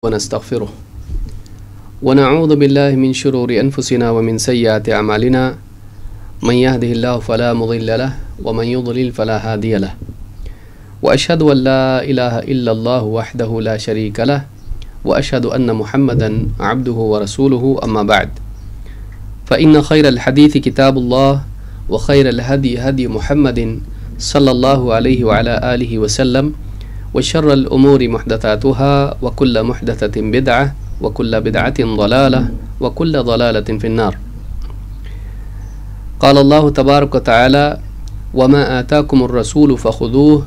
ونستغفره ونعوذ بالله من شرور أنفسنا ومن سيئات أعمالنا من يهده الله فلا مضل له ومن يضلل فلا هادي له وأشهد أن لا إله إلا الله وحده لا شريك له وأشهد أن محمدا عبده ورسوله أما بعد فإن خير الحديث كتاب الله وخير الهدي هدي محمد صلى الله عليه وعلى آله وسلم وشر الأمور محدثاتها وكل محدثة بدعة وكل بدعة ضلالة وكل ضلالة في النار. قال الله تبارك وتعالى وما آتاكم الرسول فخذوه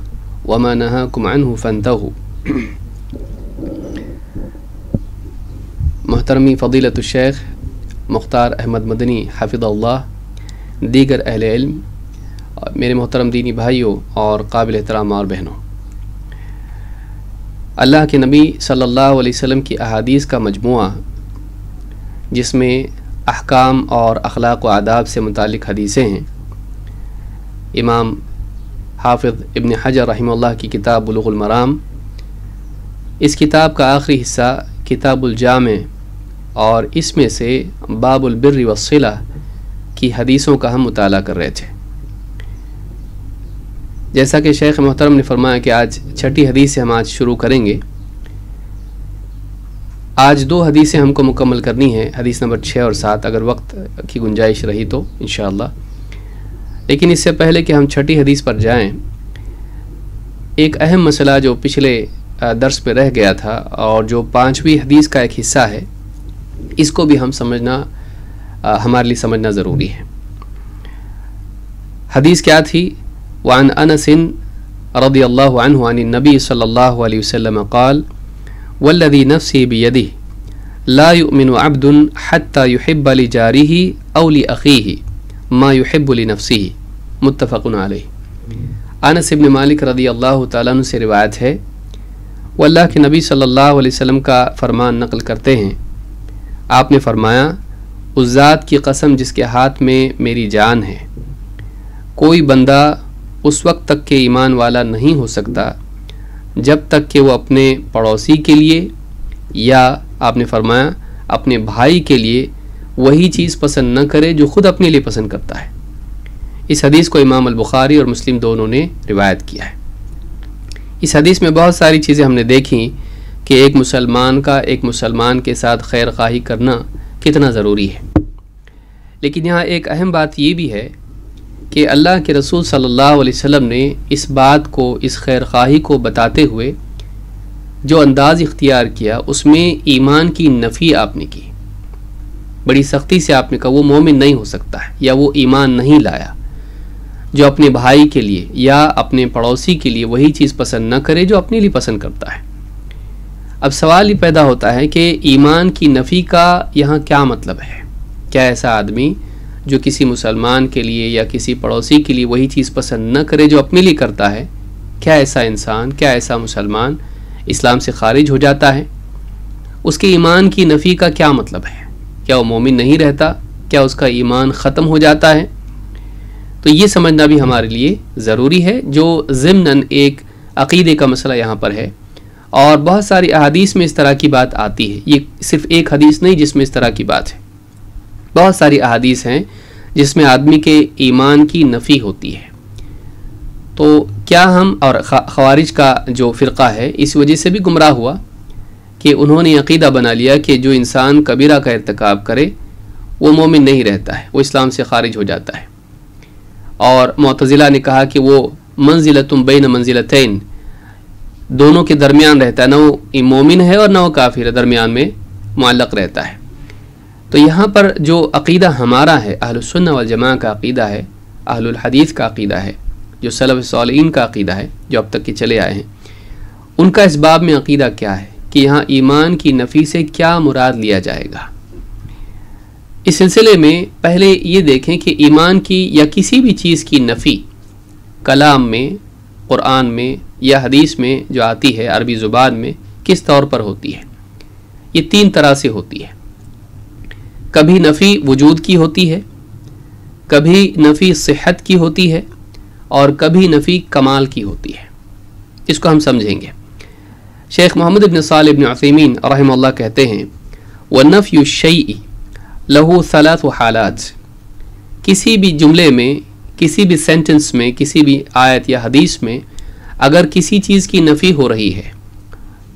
وما نهاكم عنه فانتهوا. محترمی فضیلت الشیخ مختار احمد مدنی حفظ اللہ، دیگر اہل علم، میرے محترم دینی بھائیوں اور قابل احترام اور بہنوں، اللہ کے نبی صلی اللہ علیہ وسلم کی احادیث کا مجموعہ جس میں احکام اور اخلاق و آداب سے متعلق حدیثیں ہیں، امام حافظ ابن حجر رحمہ اللہ کی کتاب بلوغ المرام، اس کتاب کا آخری حصہ کتاب الجامع اور اس میں سے باب البر والصلہ کی حدیثوں کا ہم مطالعہ کر رہے تھے۔ جیسا کہ شیخ محترم نے فرمایا کہ آج چھٹی حدیث سے ہم آج شروع کریں گے۔ آج دو حدیثیں ہم کو مکمل کرنی ہیں، حدیث نمبر 6 اور 7، اگر وقت کی گنجائش رہی تو انشاءاللہ۔ لیکن اس سے پہلے کہ ہم چھٹی حدیث پر جائیں، ایک اہم مسئلہ جو پچھلے درس پہ رہ گیا تھا اور جو 5ویں حدیث کا ایک حصہ ہے، اس کو بھی ہم سمجھنا ہمارے لیے سمجھنا ضروری ہے۔ حدیث کیا تھی؟ وعن انس رضی اللہ عنہ عن النبی صلی اللہ علیہ وسلم قال والذی نفسی بیدہ لا یؤمن عبد حتی یحب لجارہ او لأخیہ ما یحب لنفسہ، متفق علیہ۔ انس ابن مالک رضی اللہ تعالیٰ عنہ سے روایت ہے، وہ اللہ کے نبی صلی اللہ علیہ وسلم کا فرمان نقل کرتے ہیں، آپ نے فرمایا اس ذات کی قسم جس کے ہاتھ میں میری جان ہے، کوئی بندہ اس وقت تک کہ ایمان والا نہیں ہو سکتا جب تک کہ وہ اپنے پڑوسی کے لیے یا آپ نے فرمایا اپنے بھائی کے لیے وہی چیز پسند نہ کرے جو خود اپنے لیے پسند کرتا ہے۔ اس حدیث کو امام البخاری اور مسلم دونوں نے روایت کیا ہے۔ اس حدیث میں بہت ساری چیزیں ہم نے دیکھیں کہ ایک مسلمان کے ساتھ خیر خواہی کرنا کتنا ضروری ہے، لیکن یہاں ایک اہم بات یہ بھی ہے کہ اللہ کے رسول صلی اللہ علیہ وسلم نے اس بات کو، اس خیر خواہی کو بتاتے ہوئے جو انداز اختیار کیا، اس میں ایمان کی نفی آپ نے کی، بڑی سختی سے آپ نے کہا وہ مومن نہیں ہو سکتا ہے یا وہ ایمان نہیں لایا جو اپنے بھائی کے لیے یا اپنے پڑوسی کے لیے وہی چیز پسند نہ کرے جو اپنے لیے پسند کرتا ہے۔ اب سوال یہ پیدا ہوتا ہے کہ ایمان کی نفی کا یہاں کیا مطلب ہے؟ کیا ایسا آدمی جو کسی مسلمان کے لیے یا کسی پڑوسی کے لیے وہی چیز پسند نہ کرے جو اپنے لیے کرتا ہے، کیا ایسا انسان، کیا ایسا مسلمان اسلام سے خارج ہو جاتا ہے؟ اس کے ایمان کی نفی کا کیا مطلب ہے؟ کیا وہ مومن نہیں رہتا؟ کیا اس کا ایمان ختم ہو جاتا ہے؟ تو یہ سمجھنا بھی ہمارے لیے ضروری ہے، جو ضمناً ایک عقیدے کا مسئلہ یہاں پر ہے، اور بہت ساری احادیث میں اس طرح کی بات آتی ہے۔ یہ صرف ایک حدیث نہیں جس میں اس طرح کی بات ہے، بہت ساری احادیث ہیں جس میں آدمی کے ایمان کی نفی ہوتی ہے۔ تو کیا ہم، اور خوارج کا جو فرقہ ہے اس وجہ سے بھی گمراہ ہوا کہ انہوں نے عقیدہ بنا لیا کہ جو انسان کبیرہ کا ارتکاب کرے وہ مومن نہیں رہتا ہے، وہ اسلام سے خارج ہو جاتا ہے۔ اور معتزلہ نے کہا کہ وہ منزلۃ بین منزلتین، دونوں کے درمیان رہتا ہے، نہ وہ مومن ہے اور نہ وہ کافر ہے، درمیان میں معلق رہتا ہے۔ تو یہاں پر جو عقیدہ ہمارا ہے، اہل السنہ والجماعہ کا عقیدہ ہے، اہل الحدیث کا عقیدہ ہے، جو سلف صالحین کا عقیدہ ہے، جو اب تک کے چلے آئے ہیں، ان کا اس باب میں عقیدہ کیا ہے کہ یہاں ایمان کی نفی سے کیا مراد لیا جائے گا۔ اس سلسلے میں پہلے یہ دیکھیں کہ ایمان کی یا کسی بھی چیز کی نفی کلام میں، قرآن میں یا حدیث میں جو آتی ہے عربی زبان میں کس طور پر ہوتی ہے۔ یہ 3 طرح سے ہوتی ہے۔ کبھی نفی وجود کی ہوتی ہے، کبھی نفی صحت کی ہوتی ہے، اور کبھی نفی کمال کی ہوتی ہے۔ اس کو ہم سمجھیں گے۔ شیخ محمد ابن صالح ابن عثیمین رحمہ اللہ کہتے ہیں وَنَفْيُ الشَّيْءِ لَهُ ثَلَاثُ حالات، کسی بھی جملے میں، کسی بھی سینٹنس میں، کسی بھی آیت یا حدیث میں اگر کسی چیز کی نفی ہو رہی ہے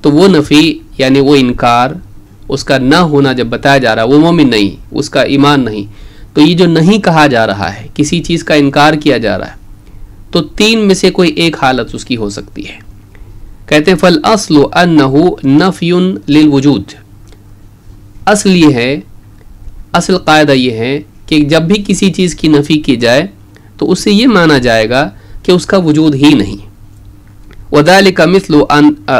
تو وہ نفی یعنی وہ انکار، اس کا نہ ہونا جب بتایا جا رہا ہے، وہ مومن نہیں، اس کا ایمان نہیں، تو یہ جو نہیں کہا جا رہا ہے، کسی چیز کا انکار کیا جا رہا ہے، تو تین میں سے کوئی ایک حالت اس کی ہو سکتی ہے۔ کہتے ہیں فَالْأَصْلُ أَنَّهُ نَفْيٌ لِلْوُجُودِ، اصل یہ ہے، اصل قاعدہ یہ ہے کہ جب بھی کسی چیز کی نفی کی جائے تو اس سے یہ مانا جائے گا کہ اس کا وجود ہی نہیں۔ وَذَلِكَ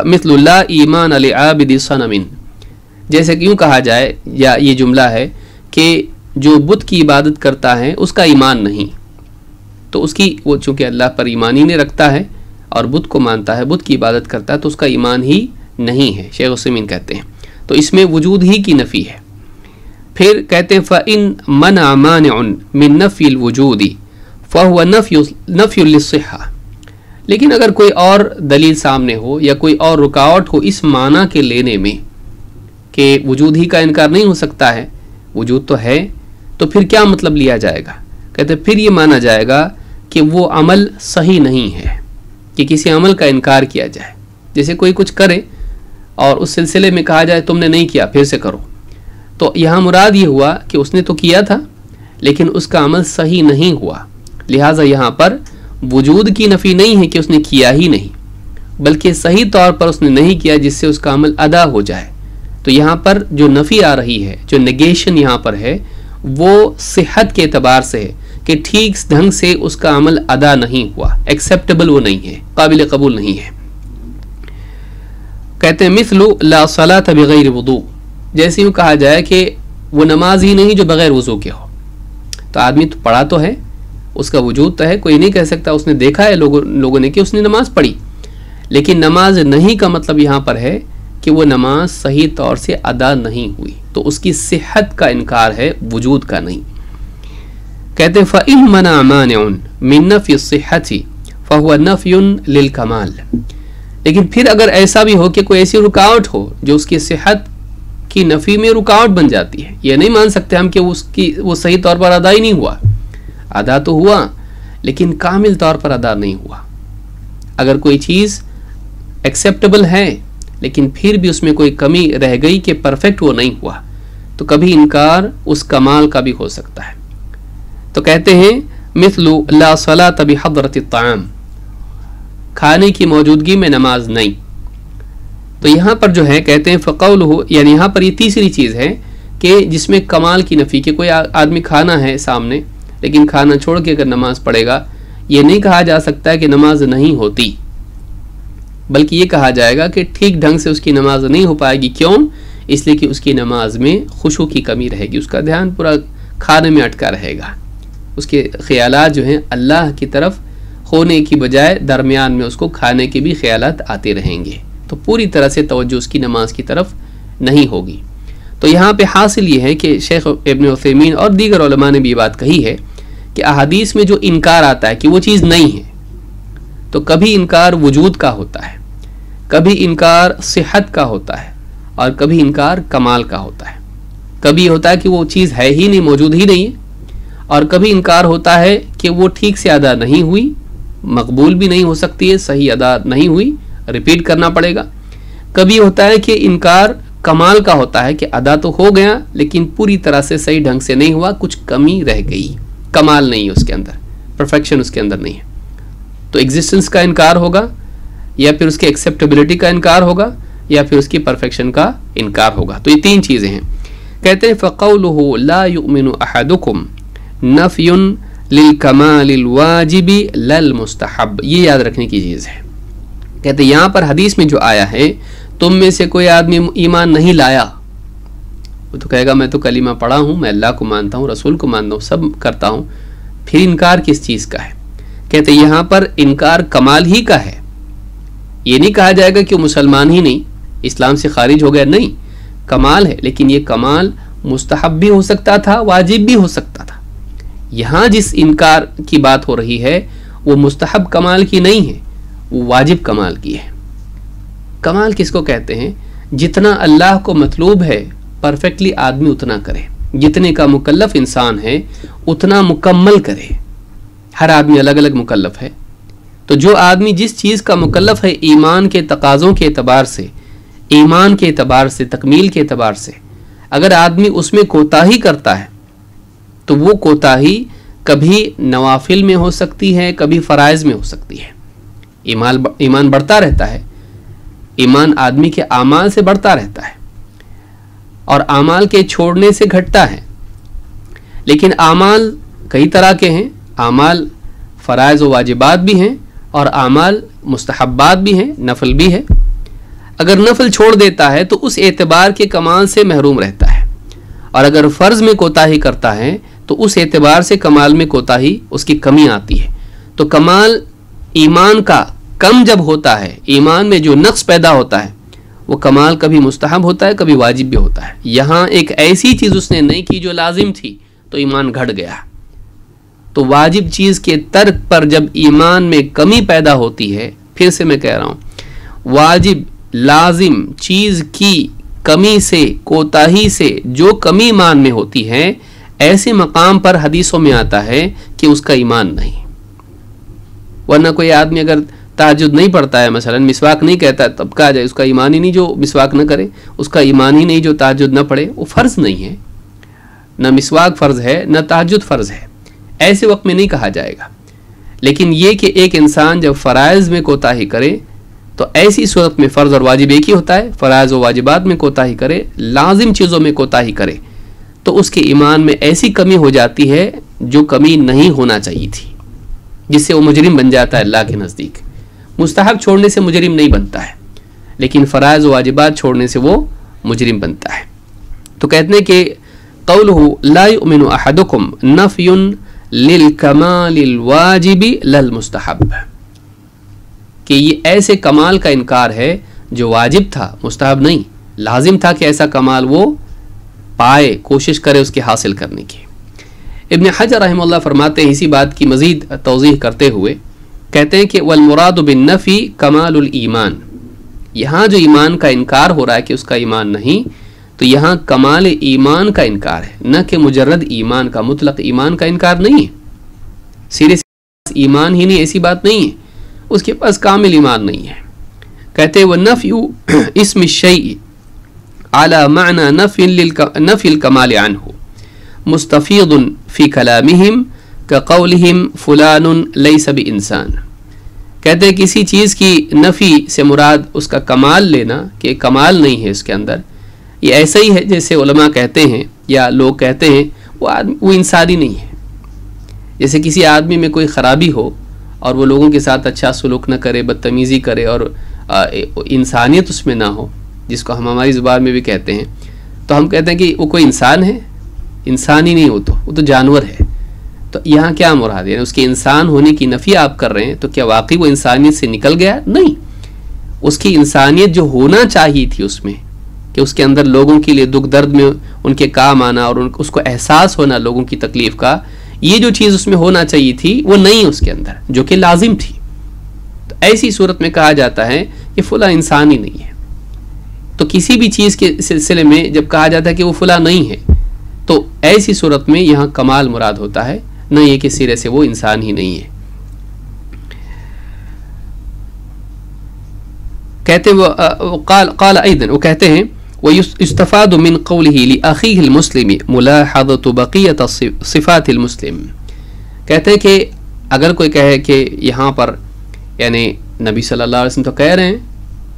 مِثْلُ لَا إِيمَانَ لِعَابِدِ صَنَمٍ، جیسے کہ یوں کہا جائے، یا یہ جملہ ہے کہ جو بت کی عبادت کرتا ہے اس کا ایمان نہیں، تو اس کی وہ چونکہ اللہ پر ایمان ہی نہیں رکھتا ہے اور بت کو مانتا ہے، بت کی عبادت کرتا ہے، تو اس کا ایمان ہی نہیں ہے، شیخ عثیمین کہتے ہیں، تو اس میں وجود ہی کی نفی ہے۔ پھر کہتے ہیں فَإِن مَنَعَ مَانِعٌ مِن نَفْيِ الْوُجُودِ فَهُوَ نَفْيٌ لِلصِّحَّةِ، لیکن اگر کوئی اور دلیل سامنے ہو یا کوئی اور رکاوٹ ہو اس معنی کے لینے میں کہ وجود ہی کا انکار نہیں ہو سکتا ہے، وجود تو ہے، تو پھر کیا مطلب لیا جائے گا؟ کہتے ہیں پھر یہ مانا جائے گا کہ وہ عمل صحیح نہیں ہے، کہ کسی عمل کا انکار کیا جائے، جیسے کوئی کچھ کرے اور اس سلسلے میں کہا جائے تم نے نہیں کیا پھر سے کرو، تو یہاں مراد یہ ہوا کہ اس نے تو کیا تھا لیکن اس کا عمل صحیح نہیں ہوا، لہٰذا یہاں پر وجود کی نفی نہیں ہے کہ اس نے کیا ہی نہیں، بلکہ صحیح طور پر اس نے نہیں کیا جس سے اس کا عمل ادا ہو جائے۔ تو یہاں پر جو نفی آ رہی ہے، جو نیگیشن یہاں پر ہے، وہ صحت کے اعتبار سے ہے کہ ٹھیک ڈھنگ سے اس کا عمل ادا نہیں ہوا، ایکسیپٹیبل وہ نہیں ہے، قابل قبول نہیں ہے۔ کہتے ہیں مثل لا صلاۃ بغیر وضو، جیسے یوں کہا جائے کہ وہ نماز ہی نہیں جو بغیر وضو کے ہو، تو آدمی تو پڑھا تو ہے، اس کا وجود تو ہے، کوئی نہیں کہہ سکتا اس نے دیکھا ہے لوگوں نے کہ اس نے نماز پڑھی، لیکن نماز نہیں کا مطلب یہاں پر ہے کہ وہ نماز صحیح طور سے ادا نہیں ہوئی، تو اس کی صحت کا انکار ہے، وجود کا نہیں۔ کہتے ہیں فَإِن مَنَعَ مَانِعٌ مِن نَفْيِ الصِّحَّةِ فَهُوَ نَفْيٌ لِلْكَمَالِ، لیکن پھر اگر ایسا بھی ہو کہ کوئی ایسی رکاوٹ ہو جو اس کی صحت کی نفی میں رکاوٹ بن جاتی ہے، یہ نہیں مان سکتے ہم کہ وہ صحیح طور پر ادا ہی نہیں ہوا، ادا تو ہوا لیکن کامل طور پر ادا نہیں ہوا۔ اگر کوئی چیز ایکسیپٹیبل ہے لیکن پھر بھی اس میں کوئی کمی رہ گئی کہ پرفیکٹ وہ نہیں ہوا، تو کبھی انکار اس کمال کا بھی ہو سکتا ہے۔ تو کہتے ہیں مثل لا صلاۃ بحضرۃ الطعام، کھانے کی موجودگی میں نماز نہیں۔ تو یہاں پر جو ہے کہتے ہیں فقولہ، یعنی یہاں پر یہ تیسری چیز ہے کہ جس میں کمال کی نفی، کہ کوئی آدمی کھانا ہے سامنے لیکن کھانا چھوڑ کے اگر نماز پڑھے گا، یہ نہیں کہا جا سکتا ہے کہ نماز نہیں ہوتی، بلکہ یہ کہا جائے گا کہ ٹھیک ڈھنگ سے اس کی نماز نہیں ہو پائے گی۔ کیوں؟ اس لیے کہ اس کی نماز میں خشوع کی کمی رہے گی، اس کا دھیان پورا کھانے میں اٹکا رہے گا، اس کے خیالات جو ہیں اللہ کی طرف ہونے کی بجائے درمیان میں اس کو کھانے کے بھی خیالات آتے رہیں گے، تو پوری طرح سے توجہ اس کی نماز کی طرف نہیں ہوگی۔ تو یہاں پہ حاصل یہ ہے کہ شیخ ابن عثیمین اور دیگر علماء نے بھی یہ بات کہی ہے کہ احادیث میں جو انکار آتا ہے کہ وہ چیز نہیں ہے، تو کبھی انکار وجود کا ہوتا ہے، کبھی انکار صحت کا ہوتا ہے، اور کبھی انکار کمال کا ہوتا ہے۔ کبھی یہ ہوتا ہے کہ وہ چیز ہے ہی نہیں، موجود ہی نہیں ہے، اور کبھی انکار ہوتا ہے کہ وہ ٹھیک سے ادا نہیں ہوئی، مقبول بھی نہیں ہو سکتی ہے، صحیح ادا نہیں ہوئی، ریپیٹ کرنا پڑے گا۔ کبھی ہوتا ہے کہ انکار کمال کا ہوتا ہے کہ ادا تو ہو گیا لیکن پوری طرح سے صحیح ڈھنگ سے نہیں ہوا، کچھ کمی رہ گئی، کمال نہیں ہے اس کے اندر، پرفیکشن اس کے اندر نہیں ہے، تو ایگزسٹنس کا انکار ہوگا، یا پھر اس کی ایکسیپٹیبلٹی کا انکار ہوگا، یا پھر اس کی پرفیکشن کا انکار ہوگا۔ تو یہ تین چیزیں ہیں۔ کہتے ہیں فَقَوْلُهُ لَا يُؤْمِنُ أَحَدُكُمْ نَفْيٌ لِلْكَمَالِ الْوَاجِبِ لَلْمُسْتَحَبِّ، یہ یاد رکھنے کی چیز ہے۔ کہتے ہیں یہاں پر حدیث میں جو آیا ہے تم میں سے کوئی آدمی ایمان نہیں لایا، وہ تو کہے گا میں تو کلمہ پڑھا ہوں، میں اللہ کو مانتا ہوں، رسول کو مانتا ہوں، سب کرتا ہوں، پھر انکار کس چیز کا ہے؟ کہتے ہیں یہاں پر انکار کمال ہی کا ہے، یہ نہیں کہا جائے گا کہ وہ مسلمان ہی نہیں، اسلام سے خارج ہو گیا، نہیں، کمال ہے، لیکن یہ کمال مستحب بھی ہو سکتا تھا، واجب بھی ہو سکتا تھا۔ یہاں جس انکار کی بات ہو رہی ہے وہ مستحب کمال کی نہیں ہے، وہ واجب کمال کی ہے۔ کمال کس کو کہتے ہیں؟ جتنا اللہ کو مطلوب ہے پرفیکٹلی آدمی اتنا کرے، جتنے کا مکلف انسان ہے اتنا مکمل کرے. ہر آدمی الگ الگ مکلف ہے، تو جو آدمی جس چیز کا مکلف ہے ایمان کے تقاضوں کے اعتبار سے، ایمان کے اعتبار سے، تکمیل کے اعتبار سے، اگر آدمی اس میں کوتاہی کرتا ہے تو وہ کوتاہی کبھی نوافل میں ہو سکتی ہے، کبھی فرائض میں ہو سکتی ہے. ایمان بڑھتا رہتا ہے، ایمان آدمی کے اعمال سے بڑھتا رہتا ہے اور اعمال کے چھوڑنے سے گھٹتا ہے. لیکن اعمال کئی طرح کے ہیں، اعمال فرائض و واجبات بھی ہیں اور اعمال مستحبات بھی ہیں، نفل بھی ہے. اگر نفل چھوڑ دیتا ہے تو اس اعتبار کے کمال سے محروم رہتا ہے، اور اگر فرض میں کوتاہی کرتا ہے تو اس اعتبار سے کمال میں کوتاہی، اس کی کمی آتی ہے. تو کمال ایمان کا کم جب ہوتا ہے، ایمان میں جو نقص پیدا ہوتا ہے، وہ کمال کبھی مستحب ہوتا ہے، کبھی واجب بھی ہوتا ہے. یہاں ایک ایسی چیز اس نے نہیں کی جو لازم تھی تو ایمان گھٹ گیا. تو واجب چیز کے ترک پر جب ایمان میں کمی پیدا ہوتی ہے، پھر سے میں کہہ رہا ہوں، واجب لازم چیز کی کمی سے، کوتاہی سے جو کمی ایمان میں ہوتی ہے، ایسے مقام پر حدیثوں میں آتا ہے کہ اس کا ایمان نہیں. ورنہ کوئی آدمی اگر تہجد نہیں پڑھتا ہے، مثلا مسواک نہیں کہتا، تب کہا جائے اس کا ایمان ہی نہیں جو مسواک نہ کرے، اس کا ایمان ہی نہیں جو تہجد نہ پڑھے. وہ فرض نہیں ہے، نہ مسواک فرض ہے نہ تہجد فرض ہے، ایسے وقت میں نہیں کہا جائے گا. لیکن یہ کہ ایک انسان جب فرائض میں کوتاہی کرے تو ایسی صورت میں فرض اور واجب ایک ہی ہوتا ہے، فرائض و واجبات میں کوتاہی کرے، لازم چیزوں میں کوتاہی کرے تو اس کے ایمان میں ایسی کمی ہو جاتی ہے جو کمی نہیں ہونا چاہیے تھی، جس سے وہ مجرم بن جاتا ہے اللہ کے نزدیک. مستحب چھوڑنے سے مجرم نہیں بنتا ہے، لیکن فرائض و واجبات چھوڑنے سے وہ مجرم بنتا ہے. تو کہتے ہیں کہ قولہ لا یؤمن احدکم نفی للکمال الواجب للمستحب، کہ یہ ایسے کمال کا انکار ہے جو واجب تھا، مستحب نہیں. لازم تھا کہ ایسا کمال وہ پائے، کوشش کرے اس کے حاصل کرنے کی. ابن حجر رحمہ اللہ فرماتے ہیں اسی بات کی مزید توضیح کرتے ہوئے، کہتے ہیں کہ والمراد بالنفی کمال الایمان، یہاں جو ایمان کا انکار ہو رہا ہے کہ اس کا ایمان نہیں، تو یہاں کمال ایمان کا انکار ہے، نہ کہ مجرد ایمان کا، مطلق ایمان کا انکار نہیں ہے. سیرے سے ایمان ہی نہیں، ایسی بات نہیں ہے، اس کے پاس کامل ایمان نہیں ہے. کہتے ہیں وَنَفْيُ اسم الشَّيْءِ عَلَى مَعْنَى نَفْيِ الْكَمَالِ عَنْهُ مُسْتَفِيضٌ فِي كَلَامِهِمْ كَقَوْلِهِمْ فُلَانٌ لَيْسَ بِإِنسان. کہتے ہیں کسی چیز کی نفی سے مراد اس کا کمال لینا، کہ کمال نہیں ہے اس کے اندر. یہ ایسا ہی ہے جیسے علماء کہتے ہیں یا لوگ کہتے ہیں وہ انسانی نہیں ہے. جیسے کسی آدمی میں کوئی خرابی ہو اور وہ لوگوں کے ساتھ اچھا سلوک نہ کرے، بدتمیزی کرے اور انسانیت اس میں نہ ہو، جس کو ہم ہماری زبان میں بھی کہتے ہیں، تو ہم کہتے ہیں کہ وہ کوئی انسان ہے؟ انسان ہی نہیں، وہ تو جانور ہے. تو یہاں کیا مراد ہے؟ اس کے انسان ہونے کی نفی آپ کر رہے ہیں، تو کیا واقعی وہ انسانیت سے نکل گیا؟ نہیں، اس کی انسانیت جو ہونا چاہیے تھی اس میں، کہ اس کے اندر لوگوں کے لیے دکھ درد میں ان کے کام آنا اور اس کو احساس ہونا لوگوں کی تکلیف کا، یہ جو چیز اس میں ہونا چاہیے تھی وہ نہیں اس کے اندر، جو کہ لازم تھی. تو ایسی صورت میں کہا جاتا ہے کہ فلاں انسان ہی نہیں ہے. تو کسی بھی چیز کے سلسلے میں جب کہا جاتا ہے کہ وہ فلاں نہیں ہے، تو ایسی صورت میں یہاں کمال مراد ہوتا ہے، نہ یہ کہ سرے سے وہ انسان ہی نہیں ہے. کہتے قال ایضا، وہ کہتے ہیں وَيُسْتَفَادُ مِنْ قَوْلِهِ لِأَخِيهِ الْمُسْلِمِ مُلَاحَظَةُ بَقِيَّةَ صِفَاتِ الْمُسْلِمِ. کہتے ہیں کہ اگر کوئی کہے کہ یہاں پر یعنی نبی صلی اللہ علیہ وسلم تو کہہ رہے ہیں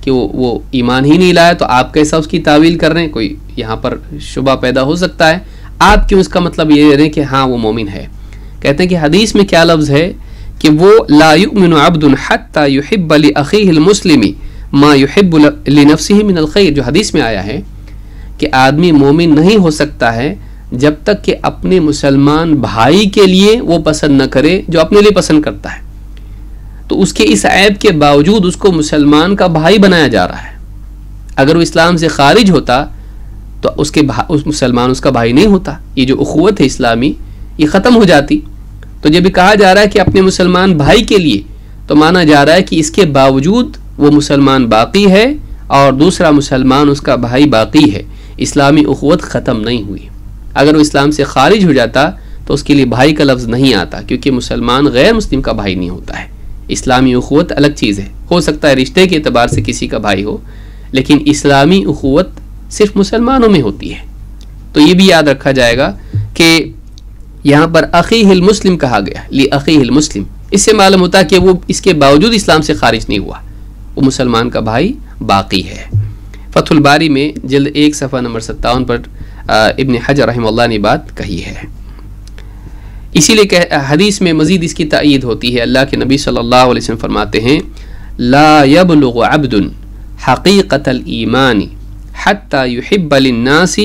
کہ وہ ایمان ہی نہیں لایا، تو آپ کیسا اس کی تعویل کر رہے ہیں؟ کوئی یہاں پر شبہ پیدا ہو سکتا ہے، آپ کیوں اس کا مطلب یہ رہے ہیں کہ ہاں وہ مومن ہے؟ کہتے ہیں کہ حدیث میں کیا لفظ ہے کہ وہ لا یؤمن عبد حتی یحب لأخیہ المسلم ما یحب لنفسہ من الخیر، جو حدیث میں آیا ہے کہ آدمی مومن نہیں ہو سکتا ہے جب تک کہ اپنے مسلمان بھائی کے لیے وہ پسند نہ کرے جو اپنے لیے پسند کرتا ہے. تو اس کے اس عیب کے باوجود اس کو مسلمان کا بھائی بنایا جا رہا ہے. اگر وہ اسلام سے خارج ہوتا تو اس مسلمان اس کا بھائی نہیں ہوتا. یہ جو اخوت ہے اسلامی یہ ختم ہو جاتی. تو جب بھی کہا جا رہا ہے کہ اپنے مسلمان بھائی کے لیے، تو مانا جا رہا ہے کہ اس کے باوجود وہ مسلمان باقی ہے اور دوسرا مسلمان اس کا بھائی باقی ہے، اسلامی اخوت ختم نہیں ہوئی۔ اگر وہ اسلام سے خارج ہو جاتا تو اس کے لیے بھائی کا لفظ نہیں آتا، کیونکہ مسلمان غیر مسلم کا بھائی نہیں ہوتا ہے۔ اسلامی اخوت الگ چیز ہے، ہو سکتا ہے رشتے کے اعتبار سے کسی کا بھائی ہو، لیکن اسلامی اخوت صرف مسلمانوں میں ہوتی ہے۔ تو یہ بھی یاد رکھا جائے گا کہ یہاں پر اخیہ المسلم کہا گیا، لاخیہ المسلم، اس سے معلوم ہوتا ہے کہ وہ اس کے باوجود اسلام سے خارج نہیں ہوا، وہ مسلمان کا بھائی باقی ہے۔ فتح الباری میں جلد 1 صفحہ نمبر 57 پر ابن حجر رحمہ اللہ نے بات کہی ہے۔ اسی لیے کہ حدیث میں مزید اس کی تائید ہوتی ہے، اللہ کے نبی صلی اللہ علیہ وسلم فرماتے ہیں لا يبلغ عبد حقیقت الایمان حتی یحب للناس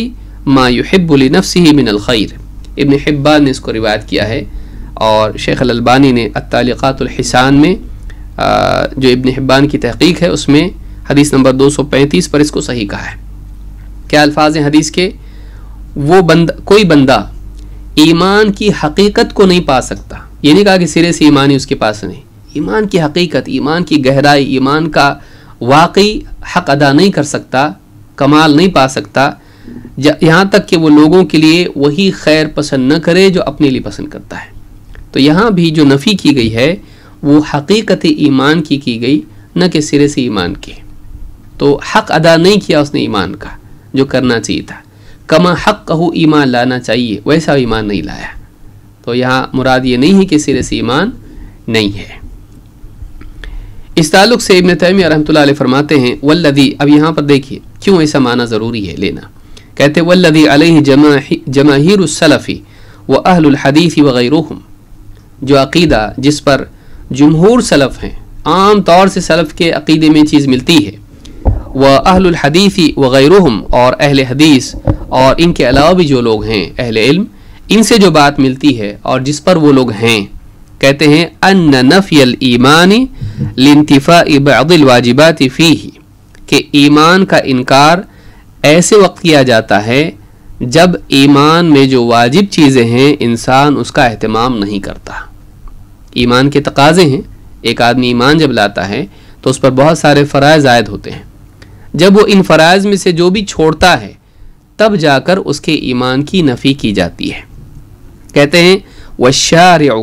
ما يحب لنفسه من الخیر۔ ابن حبان نے اس کو روایت کیا ہے، اور شیخ الالبانی نے التعلیقات الحسان میں جو ابن حبان کی تحقیق ہے اس میں حدیث نمبر 235 پر اس کو صحیح کہا ہے۔ کیا الفاظ ہیں حدیث کے؟ وہ کوئی بندہ ایمان کی حقیقت کو نہیں پا سکتا، یہ نہیں کہا کہ سرے سے ایمان ہی اس کے پاس نہیں، ایمان کی حقیقت، ایمان کی گہرائی، ایمان کا واقعی حق ادا نہیں کر سکتا، کمال نہیں پا سکتا، یہاں تک کہ وہ لوگوں کے لیے وہی خیر پسند نہ کرے جو اپنے لیے پسند کرتا ہے۔ تو یہاں بھی جو نفی کی گئی ہے وہ حقیقت ایمان کی گئی، نہ کہ سرے سے ایمان کی۔ تو حق ادا نہیں کیا اس نے ایمان کا جو کرنا چاہیے تھا، کما حق کہو ایمان لانا چاہیے ویسا ایمان نہیں لایا۔ تو یہاں مراد یہ نہیں ہے کہ سرے سے ایمان نہیں ہے۔ اس تعلق سے ابن تیمیہ رحمۃ اللہ علیہ فرماتے ہیں والذی، اب یہاں پر دیکھیے کیوں ایسا معنی ضروری ہے لینا، کہتے والذی علیہ جماہیر السلف واہل الحدیث وغیرہم، جو عقیدہ جس پر جمہور سلف ہیں، عام طور سے سلف کے عقیدے میں چیز ملتی ہے، واہل الحدیث وغیرہم، اور اہل حدیث اور ان کے علاوہ بھی جو لوگ ہیں اہل علم، ان سے جو بات ملتی ہے اور جس پر وہ لوگ ہیں، کہتے ہیں ان نفی الایمان لانتفاء بعض الواجبات فیہ، کہ ایمان کا انکار ایسے وقت کیا جاتا ہے جب ایمان میں جو واجب چیزیں ہیں انسان اس کا اہتمام نہیں کرتا۔ ایمان کے تقاضے ہیں، ایک آدمی ایمان جب لاتا ہے تو اس پر بہت سارے فرائض عائد ہوتے ہیں، جب وہ ان فرائض میں سے جو بھی چھوڑتا ہے تب جا کر اس کے ایمان کی نفی کی جاتی ہے۔ کہتے ہیں والشارع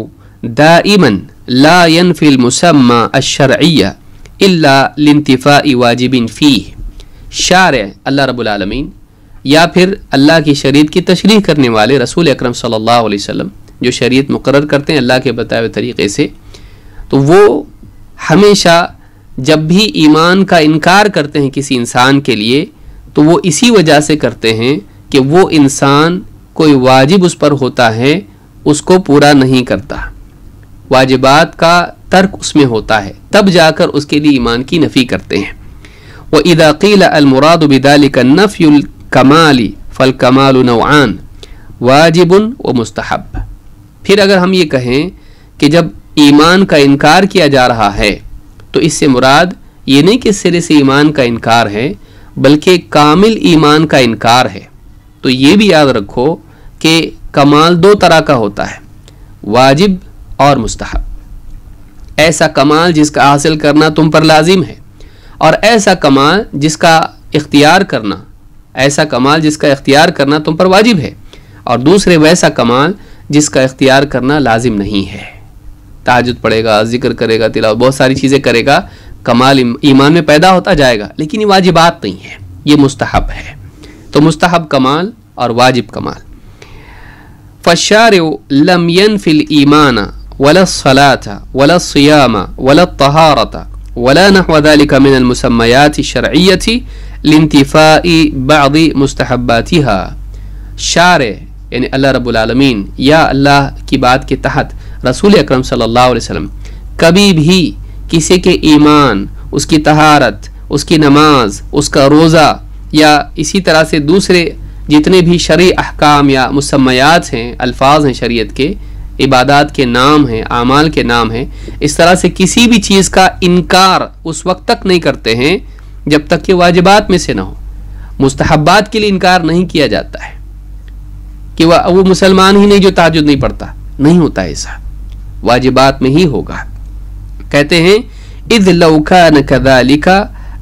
دائما لا ينفي المسمى الشرعی الا لانتفاء واجب فیہ، شارع اللہ رب العالمین یا پھر اللہ کی شریعت کی تشریح کرنے والے رسول اکرم صلی اللہ علیہ وسلم جو شریعت مقرر کرتے ہیں اللہ کے بتائے ہوئے طریقے سے، تو وہ ہمیشہ جب بھی ایمان کا انکار کرتے ہیں کسی انسان کے لیے تو وہ اسی وجہ سے کرتے ہیں کہ وہ انسان کوئی واجب اس پر ہوتا ہے اس کو پورا نہیں کرتا، واجبات کا ترک اس میں ہوتا ہے، تب جا کر اس کے لیے ایمان کی نفی کرتے ہیں۔ وَإِذَا قِيلَ الْمُرَادُ بِذَلِكَ نَفْيُ الْكَمَالِ فَالْكَمَالُ نَوْعَانِ واجب و مستحب۔ پھر اگر ہم یہ کہیں کہ جب ایمان کا انکار کیا جا رہا ہے تو اس سے مراد یہ نہیں کہ سرے سے ایمان کا انکار ہے بلکہ کامل ایمان کا انکار ہے، تو یہ بھی یاد رکھو کہ کمال 2 طرح کا ہوتا ہے، واجب اور مستحب۔ ایسا کمال جس کا حاصل کرنا تم پر لازم ہے، اور ایسا کمال جس کا اختیار کرنا، ایسا کمال جس کا اختیار کرنا تم پر واجب ہے، اور دوسرے ویسا کمال جس کا اختیار کرنا لازم نہیں ہے۔ تہجد پڑھے گا، ذکر کرے گا، تلاوت، بہت ساری چیزیں کرے گا، کمال ایمان میں پیدا ہوتا جائے گا، لیکن یہ واجبات نہیں ہے، یہ مستحب ہے۔ تو مستحب کمال اور واجب کمال۔ فالشارع لم ينفي الایمان ولا الصلاة ولا الصيام ولا الطهارة ولا نحو ذلك من المسميات الشرعية لانتفاء بعض مستحباتها۔ شارع یعنی اللہ رب العالمین یا اللہ کی بات کے تحت رسول اکرم صلی اللہ علیہ وسلم کبھی بھی کسی کے ایمان، اس کی طہارت، اس کی نماز، اس کا روزہ یا اسی طرح سے دوسرے جتنے بھی شرعی احکام یا مسمیات ہیں، الفاظ ہیں شریعت کے، عبادات کے نام ہیں، اعمال کے نام ہیں، اس طرح سے کسی بھی چیز کا انکار اس وقت تک نہیں کرتے ہیں جب تک کہ واجبات میں سے نہ ہو۔ مستحبات کے لیے انکار نہیں کیا جاتا ہے کہ وہ مسلمان ہی نہیں جو تہجد نہیں پڑھتا، نہیں ہوتا ایسا، واجبات میں ہی ہوگا۔ کہتے ہیں اذ لو كان كذلك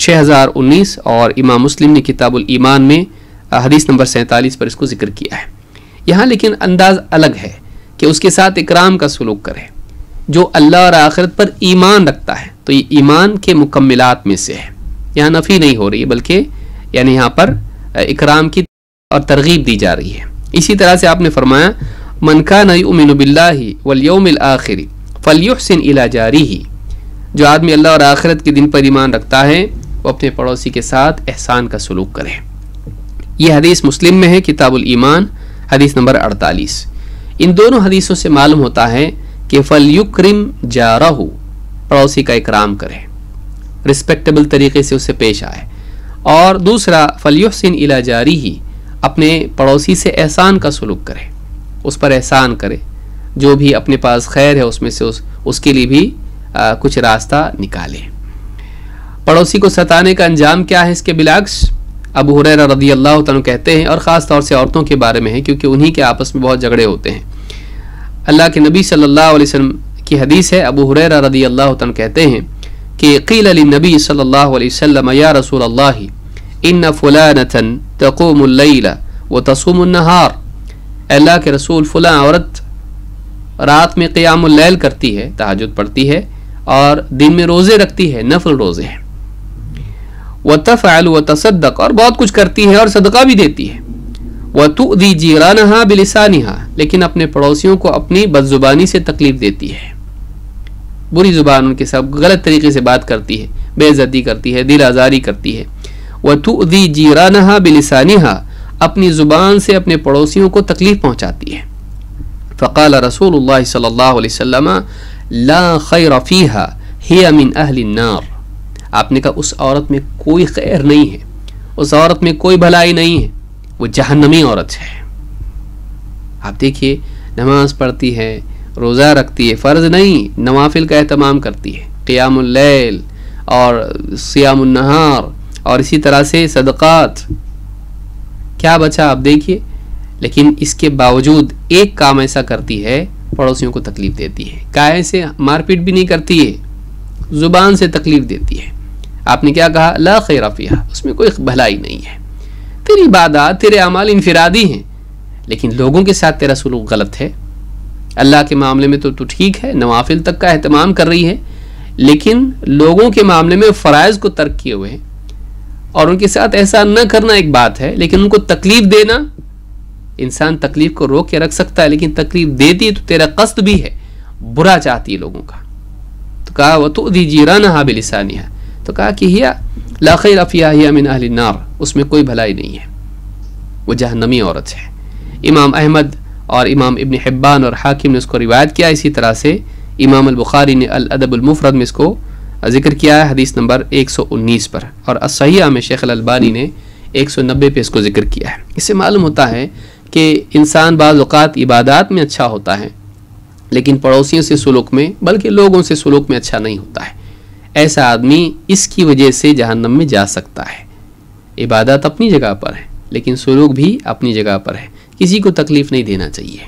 6019 اور امام مسلم نے کتاب الایمان میں حدیث نمبر 47 پر اس کو ذکر کیا ہے۔ یہاں لیکن انداز الگ ہے کہ اس کے ساتھ اکرام کا سلوک کرے، جو اللہ اور آخرت پر ایمان رکھتا ہے تو یہ ایمان کے مکملات میں سے ہے، یہاں نفی نہیں ہو رہی ہے بلکہ یعنی یہاں پر اکرام کی اور ترغیب دی جا رہی ہے۔ اسی طرح سے آپ نے فرمایا من کان یؤمن باللہ والیوم الآخر فلیحسن الی جارہ، جو آدمی اللہ اور آخرت کے دن پر ایمان رکھتا ہے وہ اپنے پڑوسی کے ساتھ احسان کا سلوک کرے۔ یہ حدیث مسلم میں ہے، کتاب الایمان حدیث نمبر 48۔ ان دونوں حدیثوں سے معلوم ہوتا ہے کہ فلیکرم جارہ، پڑوسی کا اکرام کرے، رسپیکٹیبل طریقے سے اس سے پیش آئے، اور دوسرا فلیحسن الی جارہ، اپنے پڑوسی سے احسان کا سلوک کرے، اس پر احسان کرے، جو بھی اپنے پاس خیر ہے اس میں سے اس کے لیے بھی کچھ راستہ نکالے۔ پڑوسی کو ستانے کا انجام کیا ہے؟ اس کے بالعکس ابو ہریرہ رضی اللہ تعالیٰ کہتے ہیں، اور خاص طور سے عورتوں کے بارے میں ہے کیونکہ انہی کے آپس میں بہت جھگڑے ہوتے ہیں۔ اللہ کے نبی صلی اللہ علیہ وسلم کی حدیث ہے، ابو ہریرہ رضی اللہ تعالیٰ کہتے ہیں کہ قیل للنبی صلی اللہ علیہ وسلم یا رسول اللہ ان فلانۃ تقوم اللیل وتصوم النہار، اللہ کے رسول فلاں عورت رات میں قیام اللیل کرتی ہے، تہجد پڑھتی ہے، اور دن میں روزے رکھتی ہے، نفل روزے ہیں، وتفعل وتصدق، اور بہت کچھ کرتی ہے اور صدقہ بھی دیتی ہے، وتؤذی جیرانہا بلسانہا، لیکن اپنے پڑوسیوں کو اپنی بد زبانی سے تکلیف دیتی ہے، بری زبان ان کے ساتھ غلط طریقے سے بات کرتی ہے، بے عزتی کرتی ہے، دل آزاری کرتی ہے۔ وتؤذی جیرانہا بلسانہا، اپنی زبان سے اپنے پڑوسیوں کو تکلیف پہنچاتی ہے۔ فقال رسول اللہ صلی اللہ علیہ وسلم لا خیر فیہا ہی من اہل النار، آپ نے کہا اس عورت میں کوئی خیر نہیں ہے، اس عورت میں کوئی بھلائی نہیں ہے، وہ جہنمی عورت ہے۔ آپ دیکھیے، نماز پڑھتی ہے، روزہ رکھتی ہے، فرض نہیں نوافل کا اہتمام کرتی ہے، قیام اللیل اور صیام النہار، اور اسی طرح سے صدقات، کیا بچا آپ دیکھیے، لیکن اس کے باوجود ایک کام ایسا کرتی ہے، پڑوسیوں کو تکلیف دیتی ہے، کائے سے مار پیٹ بھی نہیں کرتی ہے، زبان سے تکلیف دیتی ہے۔ آپ نے کیا کہا؟ لا خیر فیہا، اس میں کوئی بھلائی نہیں ہے، تیری عبادات تیرے اعمال انفرادی ہیں، لیکن لوگوں کے ساتھ تیرا سلوک غلط ہے۔ اللہ کے معاملے میں تو ٹھیک ہے، نوافل تک کا اہتمام کر رہی ہے، لیکن لوگوں کے معاملے میں فرائض کو ترک کیے ہوئے ہیں، اور ان کے ساتھ احسان نہ کرنا ایک بات ہے، لیکن ان کو تکلیف دینا، انسان تکلیف کو روک کے رکھ سکتا ہے، لیکن تکلیف دیتی ہے تو تیرا قصد بھی ہے، برا چاہتی ہے لوگوں کا۔ تو کہا وَتُؤْذِي جِيرَانَهَا بِلِسَانِهَا، تو کہا کہ ہیا لا خیر فیہا ہی من اہل النار، اس میں کوئی بھلائی نہیں ہے، وہ جہنمی عورت ہے۔ امام احمد اور امام ابن حبان اور حاکم نے اس کو روایت کیا، اسی طرح سے امام البخاری نے الادب المفرد میں اس کو ذکر کیا ہے حدیث نمبر 119 پر، اور الصحیحہ میں شیخ الالبانی نے 190 پہ اس کو ذکر کیا ہے۔ اس سے معلوم ہوتا ہے کہ انسان بعض اوقات عبادات میں اچھا ہوتا ہے، لیکن پڑوسیوں سے سلوک میں بلکہ لوگوں سے سلوک میں اچھا نہیں ہوتا ہے۔ ایسا آدمی اس کی وجہ سے جہنم میں جا سکتا ہے۔ عبادات اپنی جگہ پر ہے، لیکن سلوک بھی اپنی جگہ پر ہے، کسی کو تکلیف نہیں دینا چاہیے۔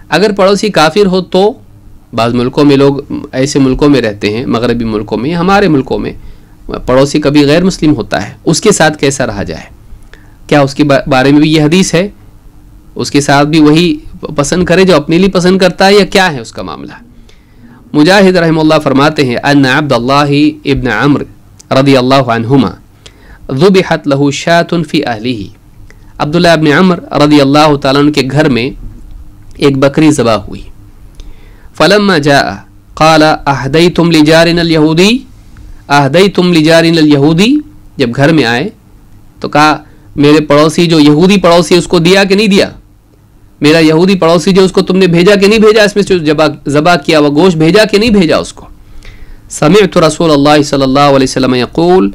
اگر پڑوسی کافر ہو تو بعض ملکوں میں لوگ ایسے ملکوں میں رہتے ہیں، مغربی ملکوں میں، ہمارے ملکوں میں پڑوسی کبھی غیر مسلم ہوتا ہے، اس کے ساتھ کیسا رہا جائے؟ کیا اس کے بارے میں بھی یہ حدیث ہے؟ اس کے ساتھ بھی وہی پسند کرے جو اپنے لیے پسند کرتا ہے، یا کیا ہے اس کا معاملہ؟ مجاہد رحمہ اللہ فرماتے ہیں ان عبد اللہ ابن عمرو رضی اللہ عنہما ذبحت له شاة فی اہلہ، عبداللہ ابن عمر رضی اللہ تعالیٰ عنہ کے گھر میں ایک بکری ذبح ہوئی۔ فلما جاء قال اہدیتم لجارنا الیہودی، اہدیتم لجارنا الیہودی، جب گھر میں آئے تو کہا میرے پڑوسی جو یہودی پڑوسی اس کو دیا کہ نہیں دیا؟ میرا یہودی پڑوسی جو اس کو تم نے بھیجا کہ نہیں بھیجا؟ اس میں جو ذبح کیا وہ گوشت بھیجا کہ نہیں بھیجا اس کو؟ سمعت رسول اللہ صلی اللہ علیہ وسلم یقول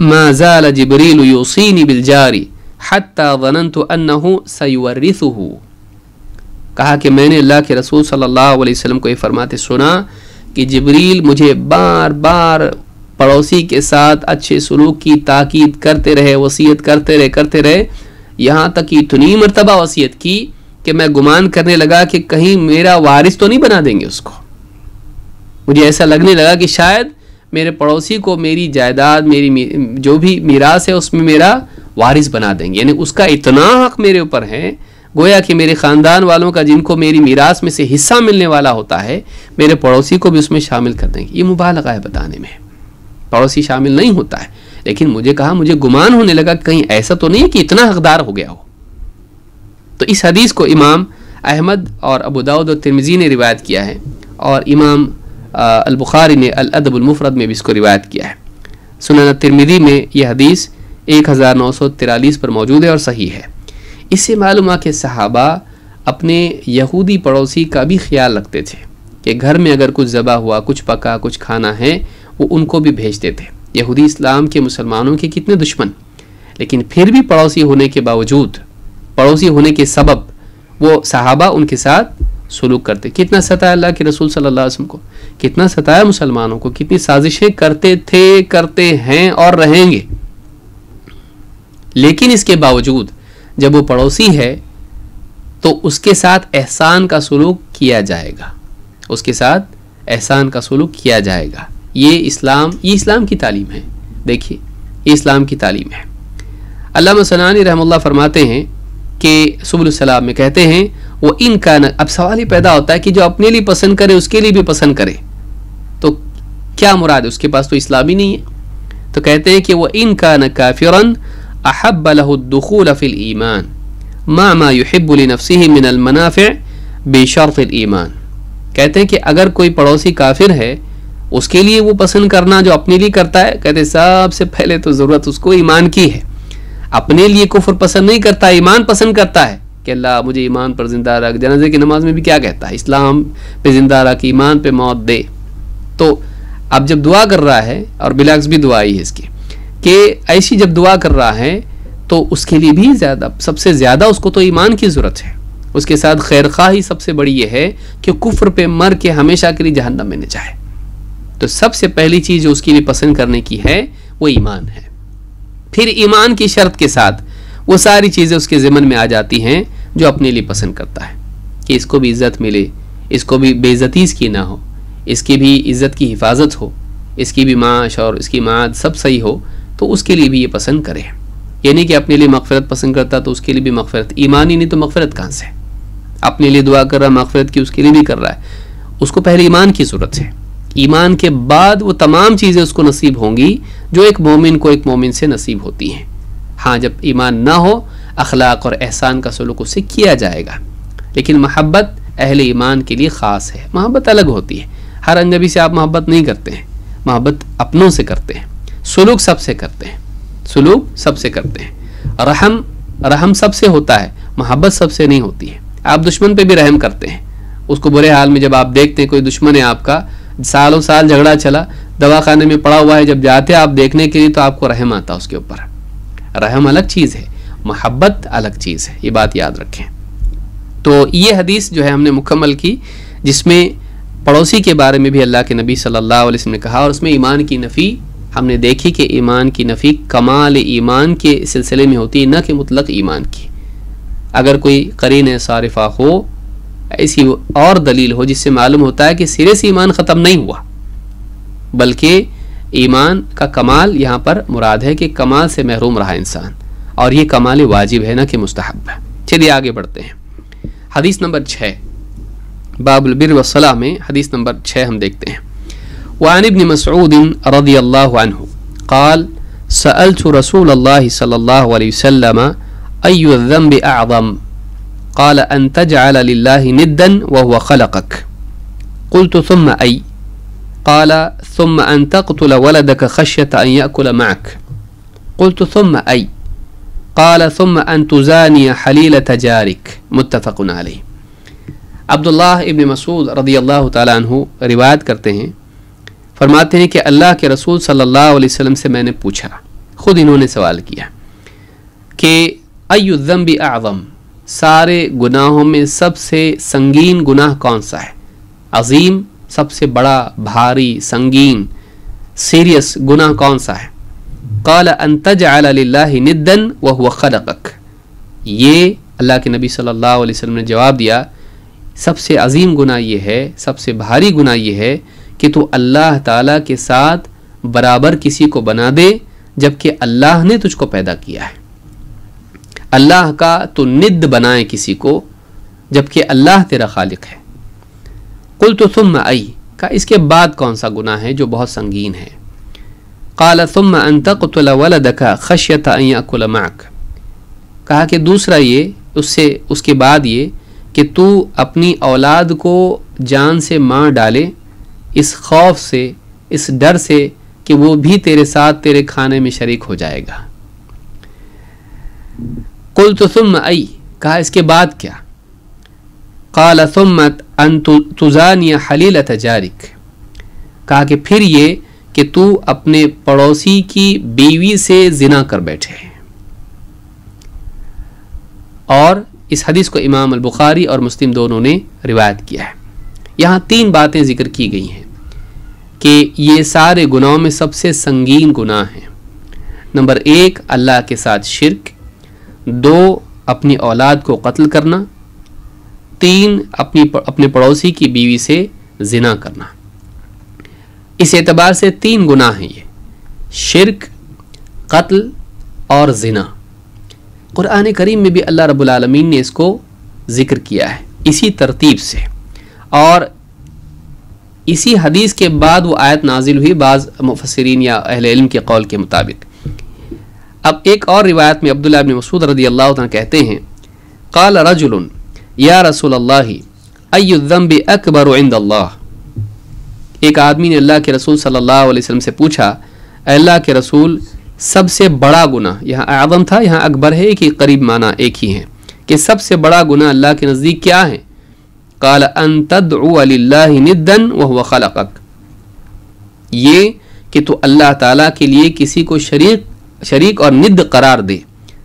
ما زال جبریل یوصینی بالجار حتی ظننت انہ سیورثہ، کہا کہ میں نے اللہ کے رسول صلی اللہ علیہ وسلم کو یہ فرماتے سنا کہ جبریل مجھے بار بار پڑوسی کے ساتھ اچھے سلوک کی تاکید کرتے رہے، وصیت کرتے رہے، یہاں تک کہ اتنی مرتبہ وصیت کی کہ میں گمان کرنے لگا کہ کہیں میرا وارث تو نہیں بنا دیں گے اس کو۔ مجھے ایسا لگنے لگا کہ شاید میرے پڑوسی کو میری جائیداد، میری جو بھی میراث ہے اس میں میرا وارث بنا دیں گے، یعنی اس کا اتنا حق میرے اوپر ہے، گویا کہ میرے خاندان والوں کا جن کو میری میراث میں سے حصہ ملنے والا ہوتا ہے، میرے پڑوسی کو بھی اس میں شامل کر دیں گے۔ یہ مبالغہ ہے بتانے میں، پڑوسی شامل نہیں ہوتا ہے، لیکن مجھے گمان ہونے لگا کہ کہیں ایسا تو نہیں ہے کہ اتنا حقدار ہو گیا ہو۔ تو اس حدیث کو امام احمد اور ابو داؤد اور ترمذی نے روایت کیا ہے، اور امام البخاری نے الادب المفرد میں بھی اس کو روایت کیا ہے۔ سنن ترمذی میں یہ حدیث 1943 پر موجود ہے اور صحیح ہے۔ اس سے معلوم ہوا کہ صحابہ اپنے یہودی پڑوسی کا بھی خیال رکھتے تھے کہ گھر میں اگر کچھ ذبح ہوا، کچھ پکا، کچھ کھانا ہے، وہ ان کو بھی بھیجتے تھے۔ یہودی اسلام کے مسلمانوں کے کتنے دشمن، لیکن پھر بھی پڑوسی ہونے کے باوجود، پڑوسی ہونے کے سبب وہ صحابہ ان کے ساتھ سلوک کرتے۔ کتنا ستایا اللہ کے رسول صلی اللہ علیہ وسلم کو، کتنا ستایا مسلمانوں کو، کتنی سازشیں کرتے تھے، کرتے ہیں اور رہیں گے، لیکن اس کے باوجود جب وہ پڑوسی ہے تو اس کے ساتھ احسان کا سلوک کیا جائے گا، اس کے ساتھ احسان کا سلوک کیا جائے گا۔ یہ اسلام کی تعلیم ہے۔ دیکھیے، یہ اسلام کی تعلیم ہے۔ علامہ سنانی رحمہ اللہ فرماتے ہیں کہ سبل السلام میں کہتے ہیں وہ ان کا، اب سوال ہی پیدا ہوتا ہے کہ جو اپنے لیے پسند کرے اس کے لیے بھی پسند کرے، تو کیا مراد ہے؟ اس کے پاس تو اسلام ہی نہیں ہے۔ تو کہتے ہیں کہ وہ ان کا کافرا احب له الدخول في الایمان مع ما يحب لنفسه من المنافع بشرط الایمان۔ کہتے ہیں کہ اگر کوئی پڑوسی کافر ہے، اس کے لیے وہ پسند کرنا جو اپنے لیے کرتا ہے، کہتے ہیں سب سے پہلے تو ضرورت اس کو ایمان کی ہے۔ اپنے لیے کفر پسند نہیں کرتا، ایمان پسند کرتا ہے کہ اللہ مجھے ایمان پر زندہ رکھ۔ جنازے کی نماز میں بھی کیا کہتا ہے؟ اسلام پہ زندہ رکھ، ایمان پہ موت دے۔ تو اب جب دعا کر رہا ہے، اور بالعکس بھی دعا ہی ہے اس کی، کہ ایسی جب دعا کر رہا ہے تو اس کے لیے بھی سب سے زیادہ اس کو تو ایمان کی ضرورت ہے۔ اس کے ساتھ خیر خواہی سب سے بڑی یہ ہے کہ کفر پہ مر کے ہمیشہ کے لیے جہنم میں نہ جائے۔ تو سب سے پہلی چیز جو اس کے لیے پسند کرنے کی ہے وہ ایمان ہے۔ پھر ایمان کی شرط کے ساتھ وہ ساری چیزیں اس کے ضمن میں آ جاتی ہیں جو اپنے لیے پسند کرتا ہے، کہ اس کو بھی عزت ملے، اس کو بھی بے عزتی اس کی نہ ہو، اس کی بھی عزت کی حفاظت ہو، اس کی بھی معاش اور اس کی معاد سب صحیح ہو، تو اس کے لیے بھی یہ پسند کرے۔ یعنی کہ اپنے لیے مغفرت پسند کرتا تو اس کے لیے بھی مغفرت، ایمان ہی نہیں تو مغفرت کہاں سے؟ اپنے لیے دعا کر رہا، مغفرت کی اس کے لیے بھی کر رہا ہے، اس کو پہلے ایمان کی ضرورت ہے۔ ایمان کے بعد وہ تمام چیزیں اس کو نصیب ہوں گی جو ایک مومن کو ایک مومن سے نصیب ہوتی ہیں۔ ہاں، جب ایمان نہ ہو، اخلاق اور احسان کا سلوک اس سے کیا جائے گا، لیکن محبت اہل ایمان کے لیے خاص ہے۔ محبت الگ ہوتی ہے، ہر اجنبی سے آپ محبت نہیں کرتے ہیں، محبت اپنوں سے کرتے ہیں، سلوک سب سے کرتے ہیں، سلوک سب سے کرتے ہیں، رحم سب سے ہوتا ہے، محبت سب سے نہیں ہوتی ہے۔ آپ دشمن پہ بھی رحم کرتے ہیں، اس کو برے حال میں جب آپ دیکھتے ہیں کوئی دشمن ہے آپ کا، سالوں سال جھگڑا چلا، دواخانے میں پڑا ہوا ہے، جب جاتے آپ دیکھنے کے لیے تو آپ کو رحم آتا اس کے اوپر۔ رحم الگ چیز ہے، محبت الگ چیز ہے، یہ بات یاد رکھیں۔ تو یہ حدیث جو ہے ہم نے مکمل کی، جس میں پڑوسی کے بارے میں بھی اللہ کے نبی صلی اللہ علیہ وسلم نے کہا، اور اس میں ایمان کی نفی ہم نے دیکھی کہ ایمان کی نفی کمال ایمان کے سلسلے میں ہوتی ہے، نہ کہ مطلق ایمان کی۔ اگر کوئی قرین صارفہ ہو، ایسی اور دلیل ہو جس سے معلوم ہوتا ہے کہ سرے سے ایمان ختم نہیں ہوا، بلکہ ایمان کا کمال یہاں پر مراد ہے کہ کمال سے محروم رہا انسان، اور یہ کمال واجب ہے نہ کہ مستحب ہے۔ چلیے آگے بڑھتے ہیں۔ حدیث نمبر 6 باب البر والصلاح میں حدیث نمبر 6 ہم دیکھتے ہیں۔ وعن ابن مسعود رضی اللہ عنہ قال سألت رسول اللہ صلی اللہ علیہ وسلم ای الذنب اعظم قال ان تجعل لله ندا وهو خلقك قلت ثم اي قال ثم ان تقتل ولدك خشية ان يأكل معك قلت ثم اي قال ثم ان تزاني حليلة جارك متفق علیہ۔ عبداللہ ابن مسعود رضی اللہ تعالیٰ عنہ روایت کرتے ہیں، فرماتے ہیں کہ اللہ کے رسول صلی اللہ علیہ وسلم سے میں نے پوچھا، خود انہوں نے سوال کیا کہ ای الذنب اعظم، سارے گناہوں میں سب سے سنگین گناہ کون سا ہے؟ عظیم، سب سے بڑا، بھاری، سنگین، سیریس گناہ کون سا ہے؟ قال ان تجعل للہ ندا وهو خلقك، یہ اللہ کے نبی صلی اللہ علیہ وسلم نے جواب دیا، سب سے عظیم گناہ یہ ہے، سب سے بھاری گناہ یہ ہے کہ تو اللہ تعالیٰ کے ساتھ برابر کسی کو بنا دے جبکہ اللہ نے تجھ کو پیدا کیا ہے. اللہ کا تو ند بنائے کسی کو جبکہ اللہ تیرا خالق ہے. قلت ثم ای، کہا اس کے بعد کون سا گناہ ہے جو بہت سنگین ہے؟ قال ثم ان تقتل ولدك خشیۃ ان یاکل معک، کہا کہ دوسرا یہ اس کے بعد یہ کہ تو اپنی اولاد کو جان سے مار ڈالے اس خوف سے، اس ڈر سے کہ وہ بھی تیرے ساتھ تیرے کھانے میں شریک ہو جائے گا. قلت ثم ای، کہا اس کے بعد کیا؟ قال ثم ان تزانی حلیلۃ جارک، کہا کہ پھر یہ کہ تو اپنے پڑوسی کی بیوی سے زنا کر بیٹھے. اور اس حدیث کو امام البخاری اور مسلم دونوں نے روایت کیا ہے. یہاں 3 باتیں ذکر کی گئی ہیں کہ یہ سارے گناہوں میں سب سے سنگین گناہ ہیں. نمبر 1 اللہ کے ساتھ شرک، 2 اپنی اولاد کو قتل کرنا، 3 اپنے پڑوسی کی بیوی سے زنا کرنا. اس اعتبار سے 3 گناہ ہیں یہ، شرک، قتل اور زنا. قرآن کریم میں بھی اللہ رب العالمین نے اس کو ذکر کیا ہے اسی ترتیب سے، اور اسی حدیث کے بعد وہ آیت نازل ہوئی بعض مفسرین یا اہل علم کے قول کے مطابق. اب ایک اور روایت میں عبداللہ بن مسعود رضی اللہ عنہ کہتے ہیں قال رجل یا رسول اللہ ای الذنب اکبر عند اللہ، ایک آدمی نے اللہ کے رسول صلی اللہ علیہ وسلم سے پوچھا اے اللہ کے رسول سب سے بڑا گناہ، یہاں اعظم تھا یہاں اکبر ہے، ایک ہی قریب معنی ایک ہی ہیں کہ سب سے بڑا گناہ اللہ کے نزدیک کیا ہے؟ قال ان تدعو للہ ندا وهو خلقک، یہ کہ تو اللہ تعالیٰ کے لیے کسی کو شریک اور ند قرار دے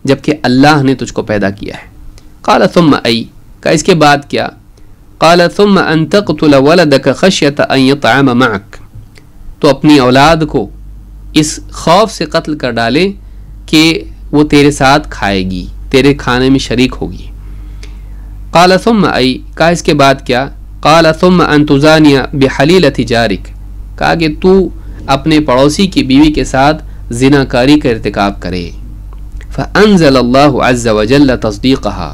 جبکہ اللہ نے تجھ کو پیدا کیا ہے. قال ثم ای، کہ اس کے بعد کیا؟ قال ثم ان تقتل ولدک خشیۃ ان یطعم معک، تو اپنی اولاد کو اس خوف سے قتل کر ڈالے کہ وہ تیرے ساتھ کھائے گی، تیرے کھانے میں شریک ہوگی. قال ثم ای، کہا اس کے بعد کیا؟ قال ثم ان تزانی بحلیلۃ جارک، کہا کہ تو اپنے پڑوسی کی بیوی کے ساتھ زناکاری کا ارتکاب کرے. فانزل اللہ عز وجل تصدیقها،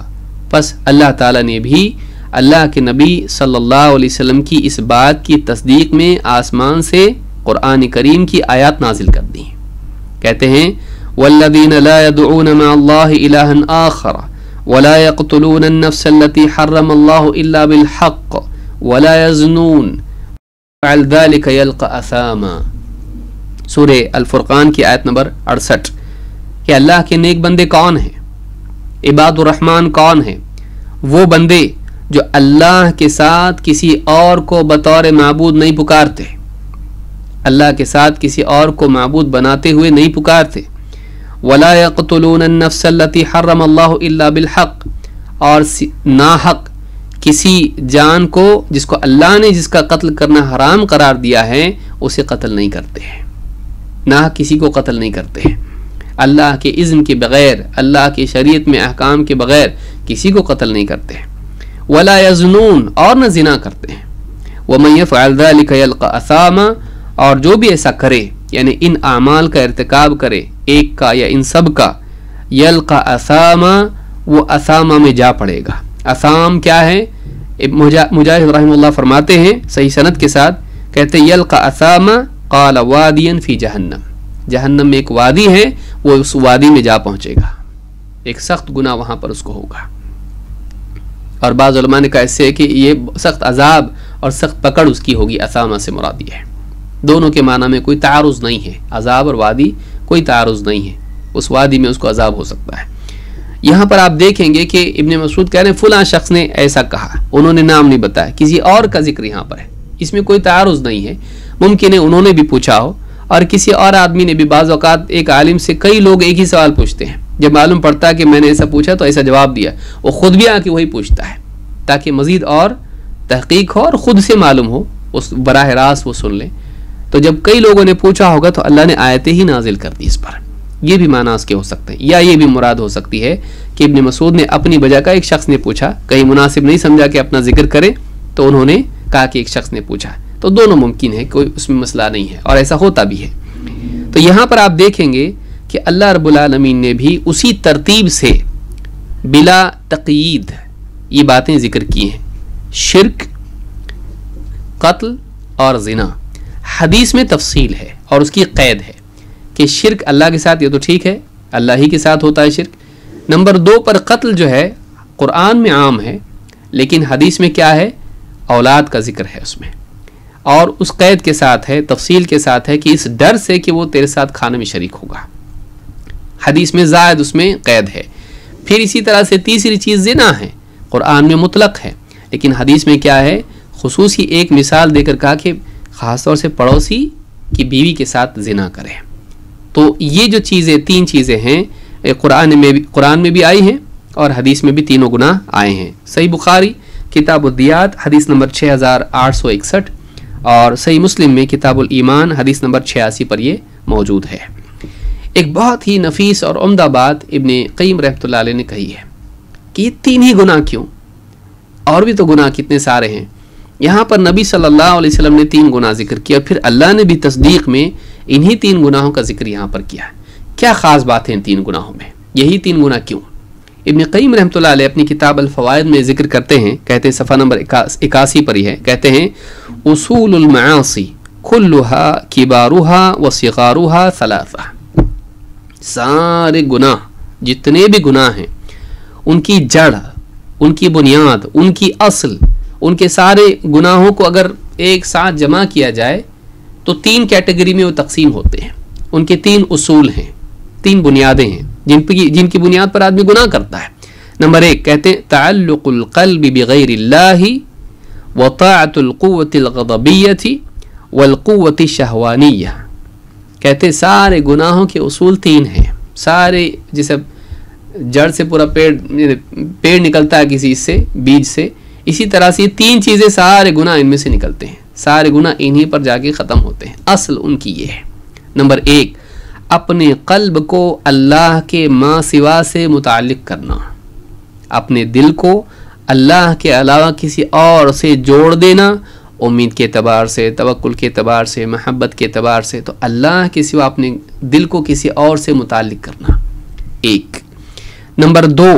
پس اللہ تعالیٰ نے بھی اللہ کے نبی صلی اللہ علیہ وسلم کی اس بات کی تصدیق میں آسمان سے قرآن کریم کی آیات نازل کر دی. کہتے ہیں والذین لا يدعون مع اللہ الہا آخر ولا يقتلون النفس التي حرم اللہ الا بالحق ولا يزنون فعل ذلك يلقى اثاما، سورہ الفرقان کی آیت نمبر 68. کہ اللہ کے نیک بندے کون ہیں، عباد الرحمن کون ہیں؟ وہ بندے جو اللہ کے ساتھ کسی اور کو بطور معبود نہیں پکارتے، اللہ کے ساتھ کسی اور کو معبود بناتے ہوئے نہیں پکارتے. ولا يقتلون النفس التي حرم اللہ الا بالحق، اور ناحق کسی جان کو جس کو اللہ نے جس کا قتل کرنا حرام قرار دیا ہے اسے قتل نہیں کرتے ہیں، ناحق کسی کو قتل نہیں کرتے ہیں. اللہ کے اذن کے بغیر، اللہ کی شریعت میں احکام کے بغیر کسی کو قتل نہیں کرتے ہیں. ولا یزنون، اور نہ زنا کرتے ہیں. ومن یفعل ذلک یلقى اثاما، اور جو بھی ایسا کرے یعنی ان اعمال کا ارتکاب کرے، ایک کا یا ان سب کا، یلقى اثاما، وہ اثاما میں جا پڑے گا. اثام کیا ہے؟ مجاہد رحمہ اللہ فرماتے ہیں صحیح سند کے ساتھ، کہتے ہیں یلقى اثاما قال وادیا فی جہنم، جہنم میں ایک وادی ہے، وہ اس وادی میں جا پہنچے گا، ایک سخت گناہ وہاں پر اس کو ہوگا. اور بعض علماء نے کہا اس سے کہ یہ سخت عذاب اور سخت پکڑ اس کی ہوگی، اثامہ سے مراد یہ ہے. دونوں کے معنی میں کوئی تعارض نہیں ہے، عذاب اور وادی کوئی تعارض نہیں ہے، اس وادی میں اس کو عذاب ہو سکتا ہے. یہاں پر آپ دیکھیں گے کہ ابن مسعود کہہ رہے ہیں فلاں شخص نے ایسا کہا، انہوں نے نام نہیں بتایا، کسی اور کا ذکر یہاں پر ہے، اس میں کوئی تعارض نہیں ہے. ممکن ہے انہوں نے بھی پوچھا ہو اور کسی اور آدمی نے بھی. بعض اوقات ایک عالم سے کئی لوگ ایک ہی سوال پوچھتے ہیں، جب معلوم پڑتا ہے کہ میں نے ایسا پوچھا تو ایسا جواب دیا، وہ خود بھی آ کے وہی پوچھتا ہے تاکہ مزید اور تحقیق ہو اور خود سے معلوم ہو، اس براہ راست وہ سن لیں. تو جب کئی لوگوں نے پوچھا ہوگا تو اللہ نے آیتیں ہی نازل کر دی اس پر. یہ بھی معنی اس کے ہو سکتے ہیں، یا یہ بھی مراد ہو سکتی ہے کہ ابن مسعود نے اپنی وجہ کا ایک شخص نے پوچھا، کہیں مناسب نہیں سمجھا کہ اپنا ذکر کرے تو انہوں نے کہا کہ ایک شخص نے پوچھا. تو دونوں ممکن ہے، کوئی اس میں مسئلہ نہیں ہے اور ایسا ہوتا بھی ہے. تو یہاں پر آپ دیکھیں گے کہ اللہ رب العالمین نے بھی اسی ترتیب سے بلا تقیید یہ باتیں ذکر کی ہیں، شرک، قتل اور زنا۔ حدیث میں تفصیل ہے اور اس کی قید ہے کہ شرک اللہ کے ساتھ، یہ تو ٹھیک ہے اللہ ہی کے ساتھ ہوتا ہے شرک۔ نمبر 2 پر قتل جو ہے قرآن میں عام ہے، لیکن حدیث میں کیا ہے؟ اولاد کا ذکر ہے اس میں، اور اس قید کے ساتھ ہے، تفصیل کے ساتھ ہے کہ اس ڈر سے کہ وہ تیرے ساتھ کھانے میں شریک ہوگا، حدیث میں زائد اس میں قید ہے۔ پھر اسی طرح سے تیسری چیز زنا ہے، قرآن میں مطلق ہے لیکن حدیث میں کیا ہے؟ خصوصی ایک مثال دے کر کہا کہ خاص طور سے پڑوسی کی بیوی کے ساتھ زنا کرے۔ تو یہ جو چیزیں 3 چیزیں ہیں قرآن میں بھی آئی ہیں اور حدیث میں بھی تینوں گناہ آئے ہیں۔ صحیح بخاری کتاب الدیات حدیث نمبر 6861 اور صحیح مسلم میں کتاب الایمان حدیث نمبر 86 پر یہ موجود ہے۔ ایک بہت ہی نفیس اور عمدہ بات ابن قیم رحمۃ اللہ علیہ نے کہی ہے کہ یہ 3 ہی گناہ کیوں؟ اور بھی تو گناہ کتنے سارے ہیں۔ یہاں پر نبی صلی اللہ علیہ وسلم نے 3 گناہ ذکر کیا، پھر اللہ نے بھی تصدیق میں انہی 3 گناہوں کا ذکر یہاں پر کیا ہے۔ کیا خاص بات ہے ان 3 گناہوں میں؟ یہی 3 گناہ کیوں؟ ابن قیم رحمۃ اللہ علیہ اپنی کتاب الفوائد میں ذکر کرتے ہیں، کہتے ہیں صفحہ نمبر 81 پر ہی ہے، کہتے ہیں اصول المعاصی کلها کبارها وصغارها ثلاثہ، سارے گناہ جتنے بھی گناہ ہیں ان کی جڑ، ان کی بنیاد، ان کی اصل، ان کے سارے گناہوں کو اگر ایک ساتھ جمع کیا جائے تو 3 کیٹیگری میں وہ تقسیم ہوتے ہیں۔ ان کے 3 اصول ہیں، 3 بنیادیں ہیں جن کی بنیاد پر آدمی گناہ کرتا ہے۔ نمبر 1 کہتے ہیں تعلق القلب بغیر اللہ وطاعت القوة الغضبیہ والقوة الشہوانیہ۔ کہتے ہیں سارے گناہوں کے اصول 3 ہیں، سارے جیسے جڑ سے پورا پیڑ نکلتا ہے کسی سے بیج سے، اسی طرح سے 3 چیزیں سارے گناہ ان میں سے نکلتے ہیں، سارے گناہ انہی پر جا کے ختم ہوتے ہیں۔ اصل ان کی یہ ہے۔ نمبر 1 اپنے قلب کو اللہ کے ماں سوا سے متعلق کرنا، اپنے دل کو اللہ کے علاوہ کسی اور سے جوڑ دینا، امید کے اعتبار سے، توکل کے اعتبار سے، محبت کے اعتبار سے، تو اللہ کے سوا اپنے دل کو کسی اور سے متعلق کرنا 1۔ نمبر 2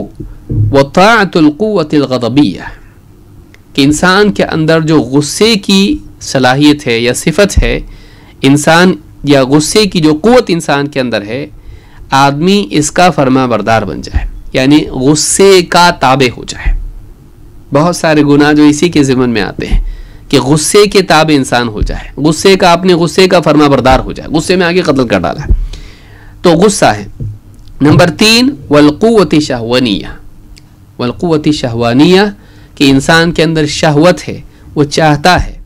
وطاعت القوة الغضبیہ، کہ انسان کے اندر جو غصے کی صلاحیت ہے یا صفت ہے، انسان یا غصے کی جو قوت انسان کے اندر ہے، آدمی اس کا فرما بردار بن جائے، یعنی غصے کا تابع ہو جائے۔ بہت سارے گناہ جو اسی کے ضمن میں آتے ہیں کہ غصے کے تابع انسان ہو جائے، غصے کا اپنے غصے کا فرما بردار ہو جائے، غصے میں آگے قتل کر ڈالا ہے، تو غصہ ہے۔ نمبر 3 والقوة شہوانیہ، والقوة شہوانیہ، کہ انسان کے اندر شہوت ہے، وہ چاہتا ہے،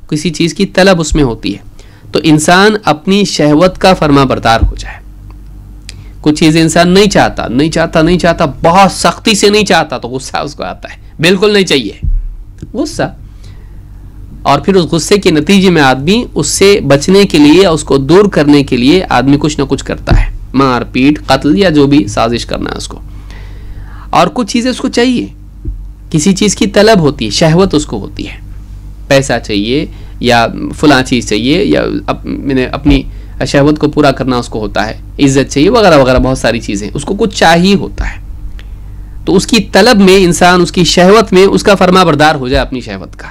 کسی چیز کی طلب اس میں ہوتی ہے، تو انسان اپنی شہوت کا فرما بردار ہو جائے۔ کچھ چیزیں انسان نہیں چاہتا، بہت سختی سے نہیں چاہتا تو غصہ اس کو آتا ہے، بالکل نہیں چاہیے غصہ، اور پھر اس غصے کے نتیجے میں آدمی اس سے بچنے کے لیے، اس کو دور کرنے کے لیے آدمی کچھ نہ کچھ کرتا ہے، مار پیٹ، قتل یا جو بھی سازش کرنا ہے اس کو۔ اور کچھ چیزیں اس کو چاہیے، کسی چیز کی طلب ہوتی ہے، شہوت اس کو ہوتی ہے، پیسہ چاہیے یا فلاں چیز چاہیے، یا اپنی شہوت کو پورا کرنا اس کو ہوتا ہے، عزت چاہیے وغیرہ وغیرہ، بہت ساری چیزیں اس کو کچھ چاہیے ہوتا ہے، تو اس کی طلب میں انسان اس کی شہوت میں اس کا فرما بردار ہو جائے اپنی شہوت کا۔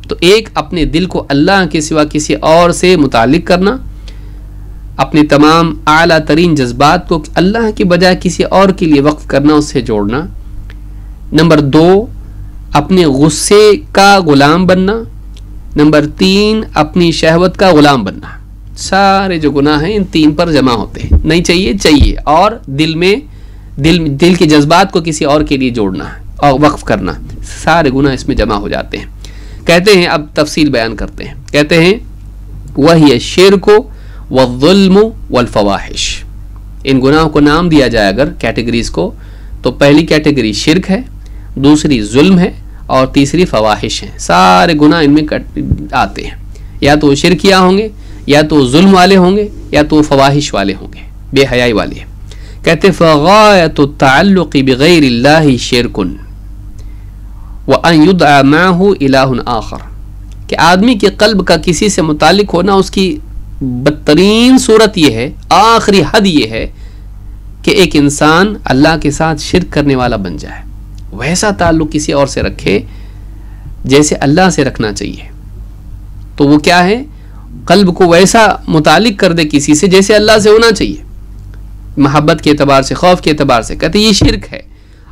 تو ایک اپنے دل کو اللہ کے سوا کسی اور سے متعلق کرنا، اپنے تمام اعلیٰ ترین جذبات کو اللہ کی بجائے کسی اور کے لیے وقف کرنا، اس سے جوڑنا۔ نمبر 2 اپنے غصے کا غلام بننا۔ نمبر 3 اپنی شہوت کا غلام بننا۔ سارے جو گناہ ہیں ان 3 پر جمع ہوتے ہیں، نہیں چاہیے، اور دل کے جذبات کو کسی اور کے لیے جوڑنا اور وقف کرنا، سارے گناہ اس میں جمع ہو جاتے ہیں۔ کہتے ہیں، اب تفصیل بیان کرتے ہیں، کہتے ہیں وَهِيَ الشِّرْكُ وَالظُّلْمُ وَالْفَوَاحِشُ۔ ان گناہوں کو نام دیا جائے اگر کیٹیگریز کو، تو پہلی کیٹیگری شرک ہے، دوسری ظلم ہے، اور تیسری فواحش ہیں۔ سارے گناہ ان میں آتے ہیں، یا تو شرکیہ ہوں گے، یا تو ظلم والے ہوں گے، یا تو فواحش والے ہوں گے، بے حیائی والے۔ کہتے فغایۃ التعلق بغیر اللہ شرک وان يدعى معه الہ آخر، کہ آدمی کے قلب کا کسی سے متعلق ہونا اس کی بدترین صورت یہ ہے، آخری حد یہ ہے کہ ایک انسان اللہ کے ساتھ شرک کرنے والا بن جائے، ویسا تعلق کسی اور سے رکھے جیسے اللہ سے رکھنا چاہیے. تو وہ کیا ہے؟ قلب کو ویسا متعلق کر دے کسی سے جیسے اللہ سے ہونا چاہیے، محبت کے اعتبار سے، خوف کے اعتبار سے. کہتے ہیں یہ شرک ہے.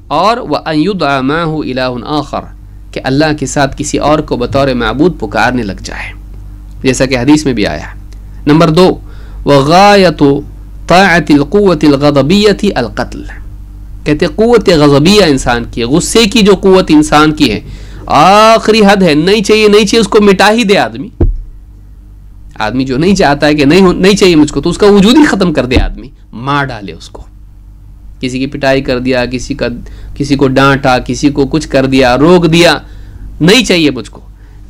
اور وَأَن يُدْعَ مَعَهُ إِلَٰهٌ آخر، کہ اللہ کے ساتھ کسی اور کو بطور معبود پکارنے لگ جائے، جیسا کہ حدیث میں بھی آیا ہے. نمبر 2، وَغَایَةُ طَاعَةِ الْقُوَّةِ الْغَضَبِيَّةِ الْقَتْلِ، کہتے ہیں قوت غضبیہ انسان کی، غصے کی جو قوت انسان کی ہے آخری حد ہے، نہیں چاہیے اس کو مٹا ہی دے. آدمی جو نہیں چاہتا ہے کہ نہیں چاہیے مجھ کو، تو اس کا وجود ہی ختم کر دے، آدمی مار ڈالے اس کو. کسی کی پٹائی کر دیا، کسی کو ڈانٹا، کسی کو کچھ کر دیا، روک دیا، نہیں چاہیے مجھ کو،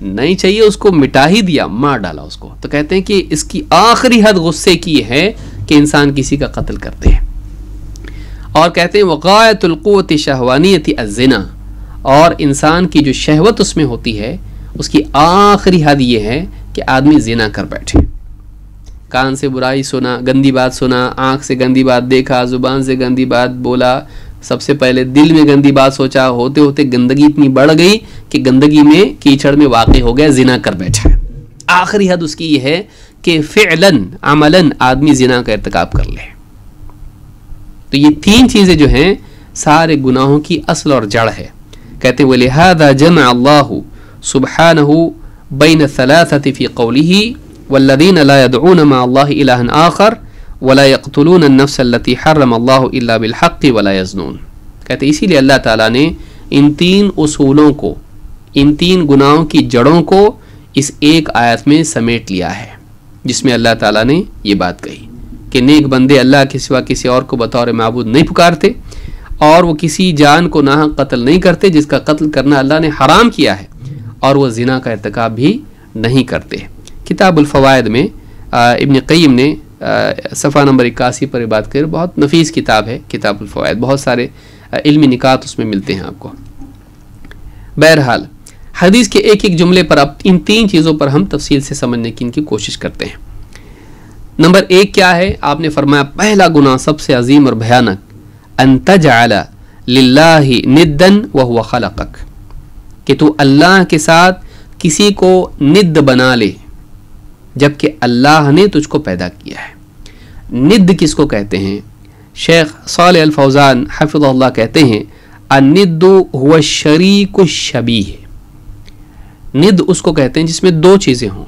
نہیں چاہیے، اس کو مٹا ہی دیا، مار ڈالا اس کو. تو کہتے ہیں کہ اس کی آخری حد غصے کی ہے کہ انسان کسی کا قتل کرتے ہیں. اور کہتے ہیں وقایت القوت شہوانیت الزنا، اور انسان کی جو شہوت اس میں ہوتی ہے اس کی آخری حد یہ ہے کہ آدمی زنا کر بیٹھے. کان سے برائی سنا، گندی بات سنا، آنکھ سے گندی بات دیکھا، زبان سے گندی بات بولا، سب سے پہلے دل میں گندی بات سوچا، ہوتے ہوتے گندگی اتنی بڑھ گئی کہ گندگی میں کیچڑ میں واقع ہو گیا، زنا کر بیٹھا. آخری حد اس کی یہ ہے کہ فعلاً عملاً آدمی زنا کا ارتکاب کر لے. تو یہ 3 چیزیں جو ہیں سارے گناہوں کی اصل اور جڑ ہے. کہتے ہیں وَلِهَذَا جَمَعَ اللَّهُ سُبْحَانَهُ بَيْنَ الثَّلَاثَةِ فِي قَوْلِهِ وَالَّذِينَ لَا يَدْعُونَ مَعَ اللَّهِ إِلَٰهًا آخَرَ وَلَا يَقْتُلُونَ النَّفْسَ الَّتِي حَرَّمَ اللَّهُ إِلَّا بِالْحَقِّ وَلَا يَزْنُونَ. کہتے ہیں اسی لیے اللہ تعالیٰ نے ان 3 اصولوں کو، ان 3 گناہوں کی جڑوں کو اس ایک آیت میں سمیٹ لیا ہے، جس میں اللہ تعالیٰ نے یہ بات کہی کہ نیک بندے اللہ کے سوا کسی اور کو بطور معبود نہیں پکارتے، اور وہ کسی جان کو ناحق قتل نہیں کرتے جس کا قتل کرنا اللہ نے حرام کیا ہے، اور وہ زنا کا ارتکاب بھی نہیں کرتے. کتاب الفوائد میں ابن قیم نے صفحہ نمبر 81 پر بات کر، بہت نفیس کتاب ہے کتاب الفوائد، بہت سارے علمی نکات اس میں ملتے ہیں آپ کو. بہرحال حدیث کے ایک ایک جملے پر اب ان 3 چیزوں پر ہم تفصیل سے سمجھنے کی کوشش کرتے ہیں. نمبر 1 کیا ہے؟ آپ نے فرمایا پہلا گناہ سب سے عظیم اور بھیانک، ان تجعل للہ ندا وہو خلقک، کہ تو اللہ کے ساتھ کسی کو ند بنا لے جبکہ اللہ نے تجھ کو پیدا کیا ہے. ند کس کو کہتے ہیں؟ شیخ صالح الفوزان حفظہ اللہ کہتے ہیں الند هو الشریک الشبیہ. ند اس کو کہتے ہیں جس میں 2 چیزیں ہوں،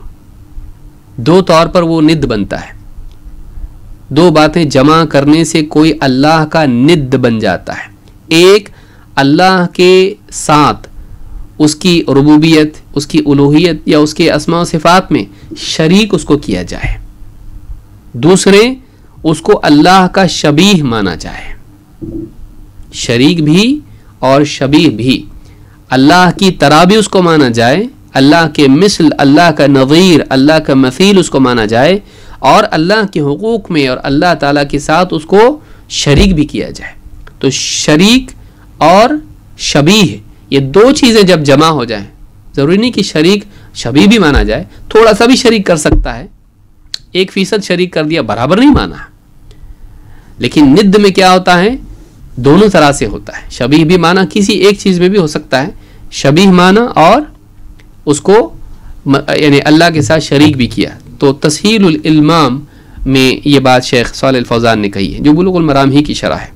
2 طور پر وہ ند بنتا ہے. 2 باتیں جمع کرنے سے کوئی اللہ کا ند بن جاتا ہے. ایک، اللہ کے ساتھ اس کی ربوبیت، اس کی الوہیت یا اس کے اسماء و صفات میں شریک اس کو کیا جائے. دوسرے، اس کو اللہ کا شبیہ مانا جائے. شریک بھی اور شبیہ بھی، اللہ کی طرح بھی اس کو مانا جائے، اللہ کے مثل، اللہ کا نظیر، اللہ کا مثیل اس کو مانا جائے، اور اللہ کے حقوق میں اور اللہ تعالیٰ کے ساتھ اس کو شریک بھی کیا جائے. تو شریک اور شبیہ یہ 2 چیزیں جب جمع ہو جائیں، ضروری نہیں کہ شریک شبیہ بھی مانا جائے، تھوڑا سا بھی شریک کر سکتا ہے، 1% شریک کر دیا برابر نہیں مانا. لیکن ند میں کیا ہوتا ہے؟ دونوں طرح سے ہوتا ہے. شبیہ بھی مانا کسی ایک چیز میں بھی ہو سکتا ہے، شبیہ مانا اور اس کو یعنی اللہ کے ساتھ شریک بھی کیا. تو تسہیل الالمام میں یہ بات شیخ صالح الفوزان نے کہی ہے، جو بلوغ المرام ہی کی شرح ہے.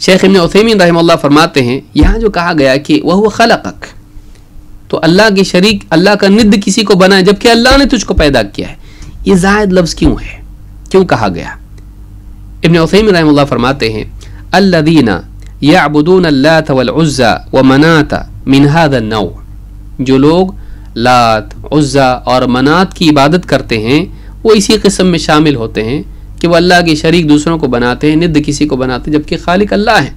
شیخ ابن عثیمین رحمہ اللہ فرماتے ہیں یہاں جو کہا گیا کہ وَهُوَ خَلَقَكَ، تو اللہ کے شریک، اللہ کا ند کسی کو بنائے جبکہ اللہ نے تجھ کو پیدا کیا ہے، یہ زائد لفظ کیوں ہے؟ کیوں کہا گیا؟ ابن عثیمین رحمہ اللہ فرماتے ہیں الذین یعبدون اللات والعزى ومنات من هذا النوع، جو لوگ لات، عزا اور منات کی عبادت کرتے ہیں وہ اسی قسم میں شامل ہوتے ہیں کہ وہ اللہ کے شریک دوسروں کو بناتے ہیں، ند کسی کو بناتے ہیں جبکہ خالق اللہ ہے.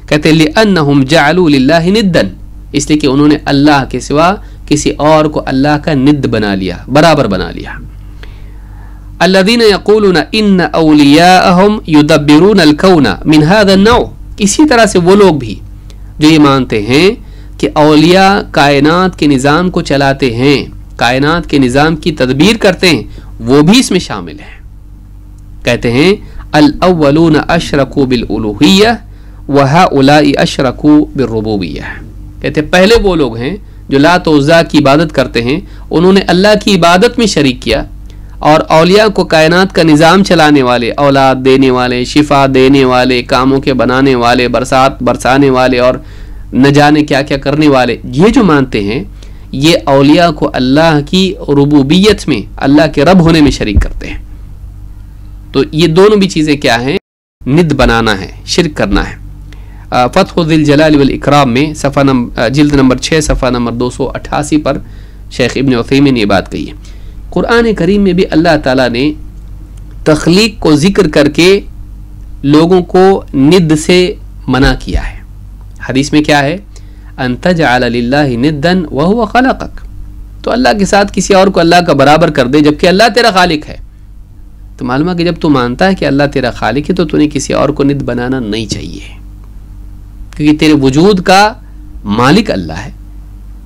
کہتے ہیں لِأَنَّهُمْ جَعَلُوا لِلَّهِ نِدًّا، اس لیے کہ انہوں نے اللہ کے سوا کسی اور کو اللہ کا ند بنا لیا، برابر بنا لیا. الَّذِينَ يَقُولُونَ إِنَّ أَوْلِيَاءَهُمْ يُدَبِّرُونَ الْكَوْنَ مِنْ هَذَا النَّوْعِ، اسی طرح سے وہ لوگ بھی جو یہ مانتے ہیں کہ اولیاء کائنات کے نظام کو چلاتے ہیں، کائنات کے نظام کی تدبیر کرتے ہیں، وہ بھی اس میں شامل ہیں. کہتے ہیں الاولون اشرکوا بالالوہیہ وہؤلاء اشرکوا بالربوبیہ. کہتے ہیں پہلے وہ لوگ ہیں جو لات و عزیٰ کی عبادت کرتے ہیں، انہوں نے اللہ کی عبادت میں شریک کیا، اور اولیاء کو کائنات کا نظام چلانے والے، اولاد دینے والے، شفا دینے والے، کاموں کے بنانے والے، برسات برسانے والے، اور نہ جانے کیا کیا کرنے والے، یہ جو مانتے ہیں یہ اولیاء کو اللہ کی ربوبیت میں، اللہ کے رب ہونے میں شریک کرتے ہیں. تو یہ دونوں بھی چیزیں کیا ہیں؟ ند بنانا ہے، شرک کرنا ہے. فتح ذی الجلال والاکرام میں جلد نمبر 6 صفحہ نمبر 288 پر شیخ ابن عثیمین نے یہ بات کہی ہے. قرآن کریم میں بھی اللہ تعالیٰ نے تخلیق کو ذکر کر کے لوگوں کو ند سے منع کیا ہے. حدیث میں کیا ہے؟ ان تجعل للہ ندا وہو خلقک. تو اللہ کے ساتھ کسی اور کو اللہ کا برابر کر دے جبکہ اللہ تیرا خالق ہے. تو معلوم ہے کہ جب تو مانتا ہے کہ اللہ تیرا خالق ہے تو نے کسی اور کو ند بنانا نہیں چاہیے، کیونکہ تیرے وجود کا مالک اللہ ہے،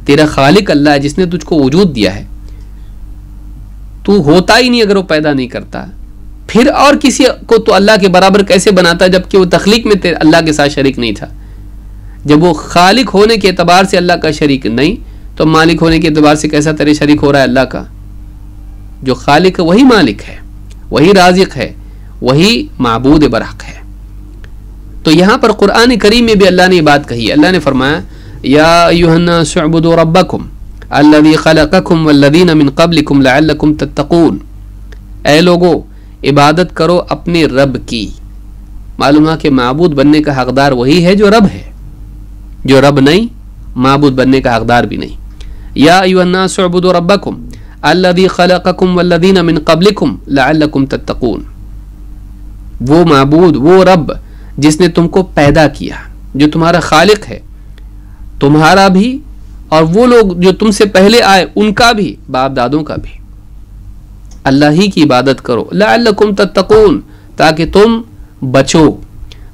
تیرا خالق اللہ ہے جس نے تجھ کو وجود دیا ہے. تو ہوتا ہی نہیں اگر وہ پیدا نہیں کرتا، پھر اور کسی کو تو اللہ کے برابر کیسے بناتا جبکہ وہ تخلیق میں اللہ کے ساتھ شریک نہیں تھا. جب وہ خالق ہونے کے اعتبار سے اللہ کا شریک نہیں تو مالک ہونے کے اعتبار سے کیسا تیرے شریک ہو رہا ہے اللہ کا؟ جو خالق ہے وہی مالک ہے، وہی رازق ہے، وہی معبود برحق ہے. تو یہاں پر قرآن کریم میں بھی اللہ نے یہ بات کہی ہے. اللہ نے فرمایا یا ایھا الناس اعبدوا ربکم الذی خلقکم والذین من قبلکم لعلکم تتقون. اے لوگو عبادت کرو اپنے رب کی. معلوم ہے کہ معبود بننے کا حقدار وہی ہے جو رب ہے، جو رب نہیں معبود بننے کا حقدار بھی نہیں. یا ایھا الناس اعبدوا ربکم الذی خلقکم والذین من قبلکم لعلکم تتقون. وہ معبود، وہ رب جس نے تم کو پیدا کیا، جو تمہارا خالق ہے، تمہارا بھی اور وہ لوگ جو تم سے پہلے آئے ان کا بھی، باپ دادوں کا بھی. اللہ ہی کی عبادت کرو لعلکم تتقون، تاکہ تم بچو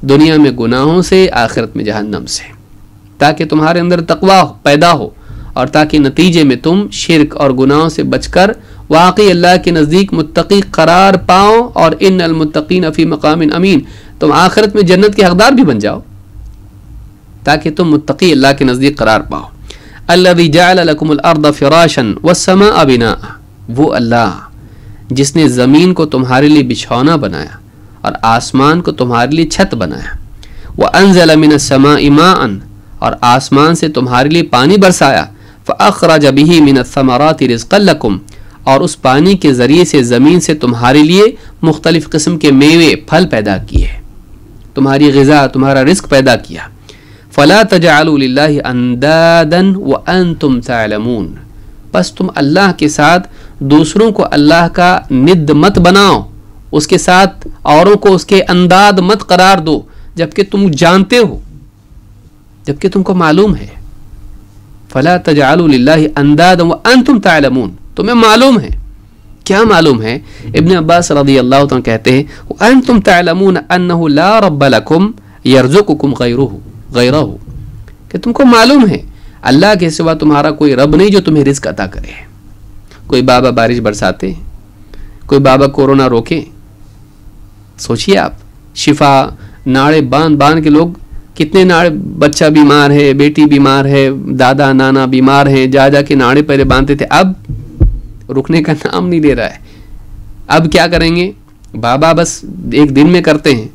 دنیا میں گناہوں سے، آخرت میں جہنم سے، تاکہ تمہارے اندر تقوی پیدا ہو، اور تاکہ نتیجے میں تم شرک اور گناہوں سے بچ کر واقعی اللہ کے نزدیک متقی قرار پاؤ، اور ان المتقین فی مقام امین، تم آخرت میں جنت کے حقدار بھی بن جاؤ تاکہ تم متقی اللہ کے نزدیک قرار پاؤ. الذی جعل لکم الارض فراشا والسماء بناء. وہ اللہ جس نے زمین کو تمہارے لیے بچھونا بنایا اور آسمان کو تمہارے لیے چھت بنایا. وانزل من السماء ماء، اور آسمان سے تمہارے لیے پانی برسایا. فاخرج به من الثمرات رزقا لکم، اور اس پانی کے ذریعے سے زمین سے تمہارے لیے مختلف قسم کے میوے پھل پیدا کیے، تمہاری غذا، تمہارا رزق پیدا کیا. فلا تجعلوا للہ اندادا وانتم تعلمون. بس تم اللہ کے ساتھ دوسروں کو اللہ کا ند مت بناؤ، اس کے ساتھ اوروں کو اس کے انداد مت قرار دو جبکہ تم جانتے ہو، جبکہ تم کو معلوم ہے. فلا تجعلوا للہ اندادا وانتم تعلمون. تمہیں معلوم ہے. کیا معلوم ہے؟ ابن عباس رضی اللہ عنہ کہتے ہیں وانتم تعلمون انه لا رب لكم يرزقكم غیرہ، کہ تم کو معلوم ہے اللہ کے سوا تمہارا کوئی رب نہیں جو تمہیں رزق عطا کرے. کوئی بابا بارش برساتے ہیں، کوئی بابا کورونا روکے. سوچئے آپ، شفا ناڑے باندھ کے لوگ، کتنے ناڑے، بچہ بیمار ہے، بیٹی بیمار ہے، دادا نانا بیمار ہیں، جا کے ناڑے پہلے باندھتے تھے، اب رکنے کا نام نہیں لے رہا ہے. اب کیا کریں گے؟ بابا بس ایک دن میں کرتے ہیں.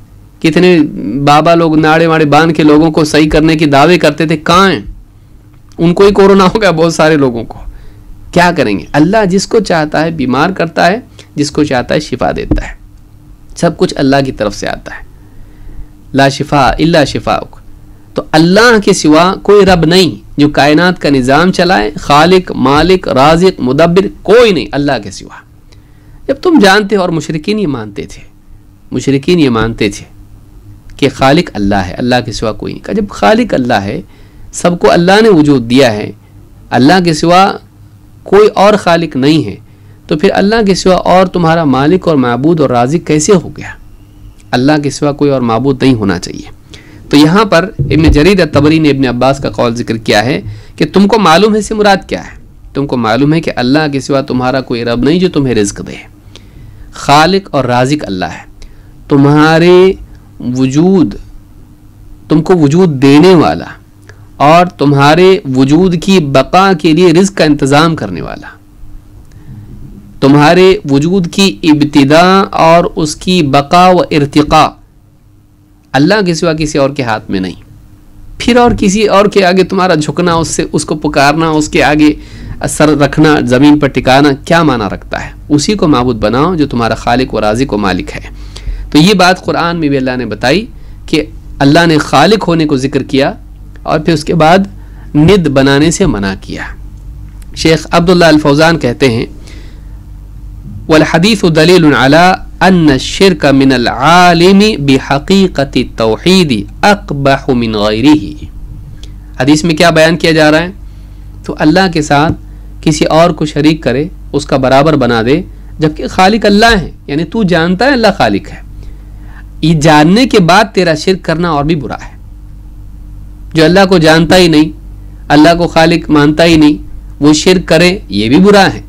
کتنے بابا لوگ ناڑے واڑے باندھ کے لوگوں کو صحیح کرنے کی دعوے کرتے تھے، کہاں ہیں؟ ان کو ہی کورونا ہو گیا، بہت سارے لوگوں کو. کیا کریں گے؟ اللہ جس کو چاہتا ہے بیمار کرتا ہے، جس کو چاہتا ہے شفا دیتا ہے. سب کچھ اللہ کی طرف سے آتا ہے. لا شفاء الا شفاءک. تو اللہ کے سوا کوئی رب نہیں جو کائنات کا نظام چلائے، خالق، مالک، رازق، مدبر کوئی نہیں اللہ کے سوا. جب تم جانتے اور مشرکین یہ مانتے تھے کہ خالق اللہ ہے، اللہ کے سوا کوئی نہیں. کہا جب خالق اللہ ہے، سب کو اللہ نے وجود دیا ہے، اللہ کے سوا کوئی اور خالق نہیں ہے، تو پھر اللہ کے سوا اور تمہارا مالک اور معبود اور رازق کیسے ہو گیا؟ اللہ کے سوا کوئی اور معبود نہیں ہونا چاہیے. تو یہاں پر ابن جریر الطبری نے ابن عباس کا قول ذکر کیا ہے کہ تم کو معلوم ہے سے مراد کیا ہے؟ تم کو معلوم ہے کہ اللہ کے سوا تمہارا کوئی رب نہیں جو تمہیں رزق دے. خالق اور رازق اللہ ہے. تمہارے وجود، تم کو وجود دینے والا اور تمہارے وجود کی بقا کے لیے رزق کا انتظام کرنے والا، تمہارے وجود کی ابتدا اور اس کی بقا و ارتقاء اللہ کے سوا کسی اور کے ہاتھ میں نہیں. پھر اور کسی اور کے آگے تمہارا جھکنا، اس کو پکارنا، اس کے آگے سر رکھنا، زمین پر ٹکانا کیا معنی رکھتا ہے؟ اسی کو معبود بناؤ جو تمہارا خالق و رازق و مالک ہے. تو یہ بات قرآن میں بھی اللہ نے بتائی کہ اللہ نے خالق ہونے کو ذکر کیا اور پھر اس کے بعد ند بنانے سے منع کیا. شیخ عبداللہ الفوزان کہتے ہیں والحدیث دلیل علی ان الشرک من العالم بحقیقت التوحید اقبح من غیرہ. حدیث میں کیا بیان کیا جا رہا ہے؟ تو اللہ کے ساتھ کسی اور کو شریک کرے، اس کا برابر بنا دے، جبکہ خالق اللہ ہے. یعنی تو جانتا ہے اللہ خالق ہے، یہ جاننے کے بعد تیرا شرک کرنا اور بھی برا ہے. جو اللہ کو جانتا ہی نہیں، اللہ کو خالق مانتا ہی نہیں، وہ شرک کرے، یہ بھی برا ہے.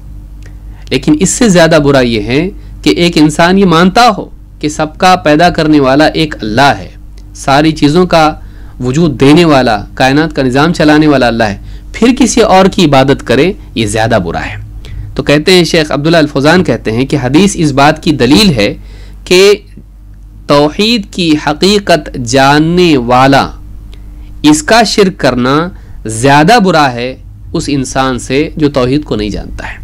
لیکن اس سے زیادہ برا یہ ہے کہ ایک انسان یہ مانتا ہو کہ سب کا پیدا کرنے والا ایک اللہ ہے، ساری چیزوں کا وجود دینے والا، کائنات کا نظام چلانے والا اللہ ہے، پھر کسی اور کی عبادت کرے، یہ زیادہ برا ہے. تو کہتے ہیں شیخ عبداللہ الفوزان کہتے ہیں کہ حدیث اس بات کی دلیل ہے کہ توحید کی حقیقت جاننے والا اس کا شرک کرنا زیادہ برا ہے اس انسان سے جو توحید کو نہیں جانتا ہے.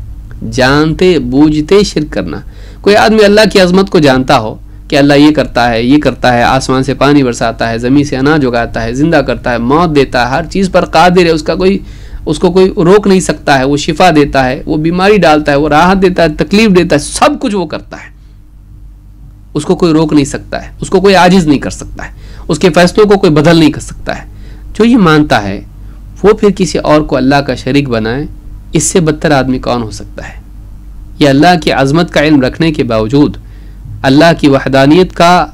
جانتے بوجھتے شرک کرنا. کوئی آدمی اللہ کی عظمت کو جانتا ہو کہ اللہ یہ کرتا ہے، یہ کرتا ہے، آسمان سے پانی برساتا ہے، زمین سے اناج اگاتا ہے، زندہ کرتا ہے، موت دیتا ہے، ہر چیز پر قادر ہے، اس کو کوئی روک نہیں سکتا ہے، وہ شفا دیتا ہے، وہ بیماری ڈالتا ہے، وہ راحت دیتا ہے، تکلیف دیتا ہے، سب کچھ وہ کرتا ہے. اس کو کوئی روک نہیں سکتا ہے، اس کو کوئی عاجز نہیں کر سکتا ہے، اس کے فیصلوں کو کوئی بدل نہیں کر سکتا ہے. جو یہ مانتا ہے وہ پھر کسی اور کو اللہ کا شریک بنائے، اس سے بدتر آدمی کون ہو سکتا ہے؟ یہ اللہ کی عظمت کا علم رکھنے کے باوجود، اللہ کی وحدانیت کا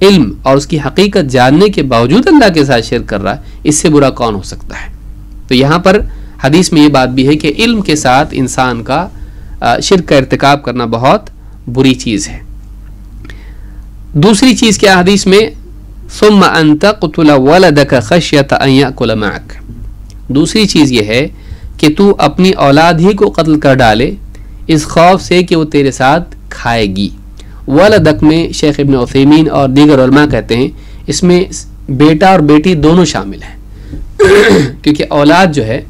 علم اور اس کی حقیقت جاننے کے باوجود اللہ کے ساتھ شرک کر رہا ہے، اس سے برا کون ہو سکتا ہے؟ تو یہاں پر حدیث میں یہ بات بھی ہے کہ علم کے ساتھ انسان کا شرک کا ارتکاب کرنا بہت بری چیز ہے. دوسری چیز کیا حدیث میں؟ ثم ان تقتل ولدك خشیۃ ان یاکل معک. دوسری چیز یہ ہے کہ تو اپنی اولاد ہی کو قتل کر ڈالے اس خوف سے کہ وہ تیرے ساتھ کھائے گی. ولدک میں شیخ ابن عثیمین اور دیگر علماء کہتے ہیں اس میں بیٹا اور بیٹی دونوں شامل ہیں کیونکہ اولاد جو ہے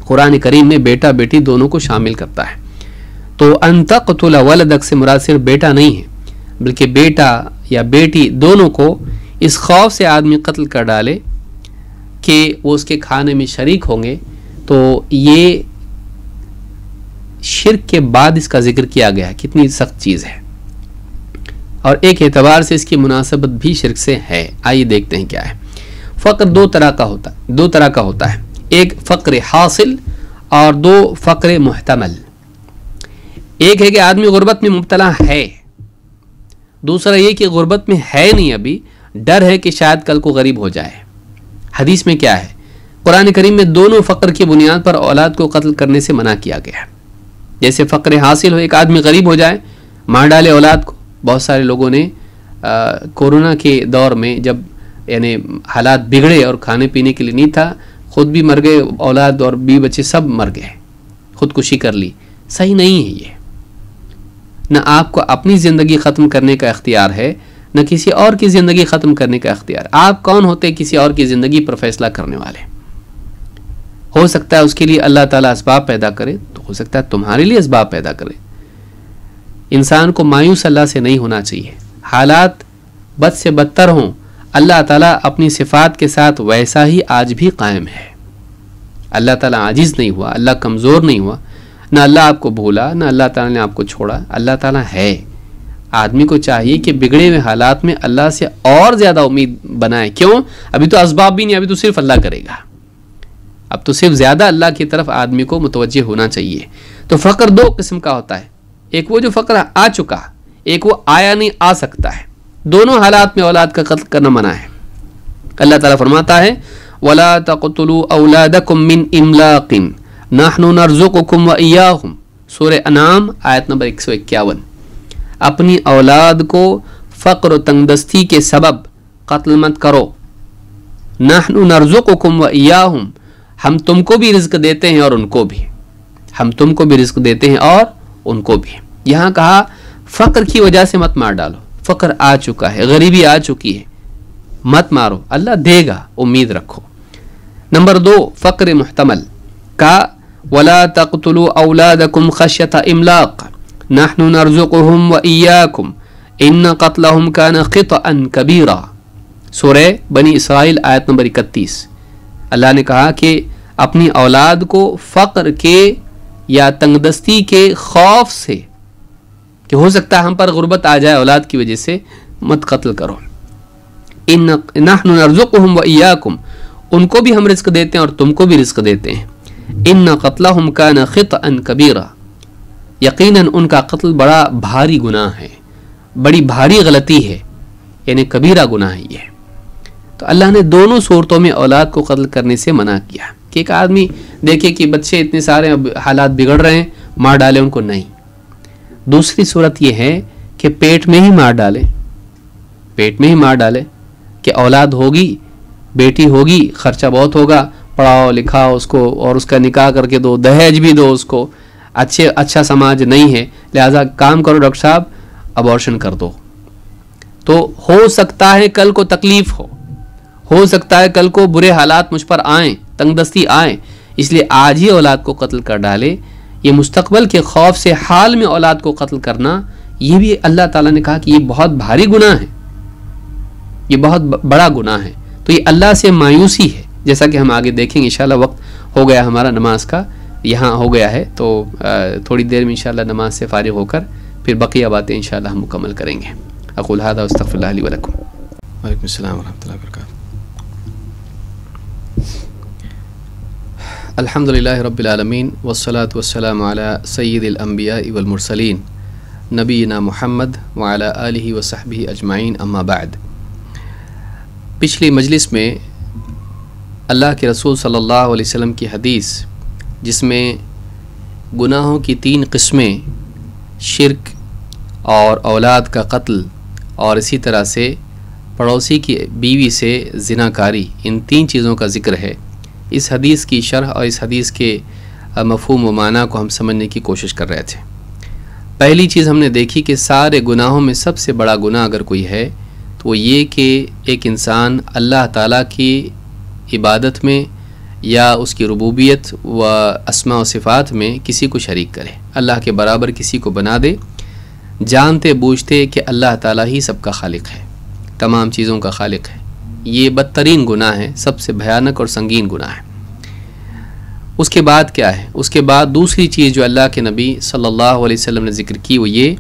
قرآن کریم میں بیٹا بیٹی دونوں کو شامل کرتا ہے. تو ان تقتل ولدک سے مراد صرف بیٹا نہیں ہے بلکہ بیٹا یا بیٹی دونوں کو اس خوف سے آدمی قتل کر ڈالے کہ وہ اس کے کھانے میں شریک ہوں گے. تو یہ شرک کے بعد اس کا ذکر کیا گیا، کتنی سخت چیز ہے، اور ایک اعتبار سے اس کی مناسبت بھی شرک سے ہے. آئیے دیکھتے ہیں کیا ہے. فقر دو طرح کا ہوتا ہے. ایک فقر حاصل اور دو فقر محتمل. ایک ہے کہ آدمی غربت میں مبتلا ہے، دوسرا یہ کہ غربت میں ہے نہیں، ابھی ڈر ہے کہ شاید کل کو غریب ہو جائے. حدیث میں کیا ہے؟ قرآن کریم میں دونوں فقر کی بنیاد پر اولاد کو قتل کرنے سے منع کیا گیا. جیسے فقر حاصل ہو، ایک آدمی غریب ہو جائے، مار ڈالے اولاد کو. بہت سارے لوگوں نے کورونا کے دور میں جب یعنی حالات بگڑے اور کھانے پینے کے لیے نہیں تھا، خود بھی مر گئے، اولاد اور بیوی بچے سب مر گئے، خودکشی کر لی. صحیح نہیں ہے یہ. نہ آپ کو اپنی زندگی ختم کرنے کا اختیار ہے، نہ کسی اور کی زندگی ختم کرنے کا اختیار. آپ کون ہوتے کسی اور کی زندگی پر فیصلہ کرنے والے؟ ہو سکتا ہے اس کے لیے اللہ تعالیٰ اسباب پیدا کرے، تو ہو سکتا ہے تمہارے لیے اسباب پیدا کرے. انسان کو مایوس اللہ سے نہیں ہونا چاہیے. حالات بد سے بدتر ہوں، اللہ تعالیٰ اپنی صفات کے ساتھ ویسا ہی آج بھی قائم ہے. اللہ تعالیٰ عاجز نہیں ہوا، اللہ کمزور نہیں ہوا، نہ اللہ آپ کو بھولا، نہ اللہ تعالیٰ نے آپ کو چھوڑا. اللہ تعالیٰ ہے. آدمی کو چاہیے کہ بگڑے ہوئے حالات میں اللہ سے اور زیادہ امید بنائے. کیوں؟ ابھی تو اسباب بھی نہیں، ابھی تو صرف اللہ کرے گا. اب تو صرف زیادہ اللہ کی طرف آدمی کو متوجہ ہونا چاہیے. تو فقر دو قسم کا ہوتا ہے. ایک وہ جو فقر آ چکا، ایک وہ آیا نہیں آ سکتا ہے. دونوں حالات میں اولاد کا قتل کرنا منع ہے. اللہ تعالیٰ فرماتا ہے وَلَا تَقْتُلُوا أَوْلَادَكُمْ مِنْ إِمْلَاقٍ نَحْنُ نَرْزُقُكُمْ وَإِيَّاهُمْ. سورہ انعام آیت نمبر 151. اپنی اولاد کو فقر و تنگدستی کے سبب قتل مت کرو. نحن نرزقکم و ایاہم، ہم تم کو بھی رزق دیتے ہیں اور ان کو بھی، ہم تم کو بھی رزق دیتے ہیں اور ان کو بھی. یہاں کہا فقر کی وجہ سے مت مار ڈالو، فقر آ چکا ہے، غریبی آ چکی ہے، مت مارو، اللہ دے گا، امید رکھو. نمبر 2 فقر محتمل کا ولا تقتلوا اولادکم خشیۃ املاق نحن نرزقهم وإياكم ان قتلهم كان خطأ کبیرا. سورہ بنی اسرائیل آیت نمبر 31. اللہ نے کہا کہ اپنی اولاد کو فقر کے یا تنگدستی کے خوف سے کہ ہو سکتا ہے ہم پر غربت آ جائے اولاد کی وجہ سے، مت قتل کرو. نحن نرزقهم وإياكم، ان کو بھی ہم رزق دیتے ہیں اور تم کو بھی رزق دیتے ہیں. ان قتلهم كان خطأ کبیرا، یقیناً ان کا قتل بڑا بھاری گناہ ہے، بڑی بھاری غلطی ہے، یعنی کبیرہ گناہ ہے یہ. تو اللہ نے دونوں صورتوں میں اولاد کو قتل کرنے سے منع کیا کہ ایک آدمی دیکھے کہ بچے اتنے سارے حالات بگڑ رہے ہیں، مار ڈالے ان کو، نہیں. دوسری صورت یہ ہے کہ پیٹ میں ہی مار ڈالے، پیٹ میں ہی مار ڈالے کہ اولاد ہوگی، بیٹی ہوگی، خرچہ بہت ہوگا، پڑھاؤ لکھاؤ اس کو اور اس کا نکاح کر کے دو، دہیج بھی دو اس کو، اچھا سماج نہیں ہے، لہٰذا کام کرو ڈاکٹر صاحب ابارشن کر دو. تو ہو سکتا ہے کل کو تکلیف ہو سکتا ہے کل کو برے حالات مجھ پر آئیں، تنگ دستی آئیں، اس لیے آج ہی اولاد کو قتل کر ڈالے. یہ مستقبل کے خوف سے حال میں اولاد کو قتل کرنا، یہ بھی اللہ تعالیٰ نے کہا کہ یہ بہت بھاری گناہ ہے، یہ بہت بڑا گناہ ہے. تو یہ اللہ سے مایوسی ہے، جیسا کہ ہم آگے دیکھیں گے انشاءاللہ. وقت ہو گیا ہمارا نماز کا، یہاں ہو گیا ہے، تو تھوڑی دیر میں انشاءاللہ نماز سے فارغ ہو کر پھر بقیہ باتیں انشاءاللہ ہم مکمل کریں گے. اقول هذا واستغفر الله لي ولكم. وعلیکم السلام ورحمۃ اللہ وبرکاتہ. الحمد للہ رب العالمین والصلاة والسلام علی سید الانبیاء والمرسلین نبینا محمد وعلی آلہ وصحبہ اجمعین، اما بعد. پچھلی مجلس میں اللہ کے رسول صلی اللہ علیہ وسلم کی حدیث جس میں گناہوں کی 3 قسمیں، شرک اور اولاد کا قتل اور اسی طرح سے پڑوسی کی بیوی سے زناکاری، ان 3 چیزوں کا ذکر ہے. اس حدیث کی شرح اور اس حدیث کے مفہوم و معنی کو ہم سمجھنے کی کوشش کر رہے تھے. پہلی چیز ہم نے دیکھی کہ سارے گناہوں میں سب سے بڑا گناہ اگر کوئی ہے تو وہ یہ کہ ایک انسان اللہ تعالیٰ کی عبادت میں یا اس کی ربوبیت و اسماء و صفات میں کسی کو شریک کرے، اللہ کے برابر کسی کو بنا دے، جانتے بوجھتے کہ اللہ تعالیٰ ہی سب کا خالق ہے، تمام چیزوں کا خالق ہے. یہ بدترین گناہ ہے، سب سے بھیانک اور سنگین گناہ ہے. اس کے بعد کیا ہے؟ اس کے بعد دوسری چیز جو اللہ کے نبی صلی اللہ علیہ وسلم نے ذکر کی وہ یہ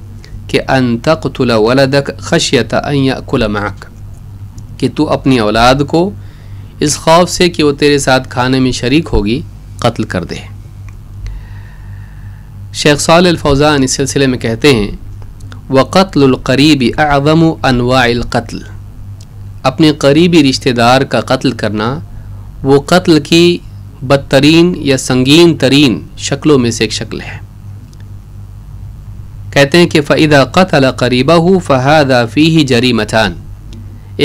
کہ ان تقتل ولدک خشیۃ ان یأکل معک، کہ تو اپنی اولاد کو اس خوف سے کہ وہ تیرے ساتھ کھانے میں شریک ہوگی قتل کر دے. شیخ صالح الفوزان اس سلسلے میں کہتے ہیں وَقَتْلُ الْقَرِيبِ أَعْظَمُ أَنْوَاعِ الْقَتْلِ، اپنے قریبی رشتہ دار کا قتل کرنا وہ قتل کی بدترین یا سنگین ترین شکلوں میں سے ایک شکل ہے. کہتے ہیں کہ فَإِذَا قَتَلَ قَرِيبَهُ فَهَذَا فِيهِ جَرِيمَتَانِ،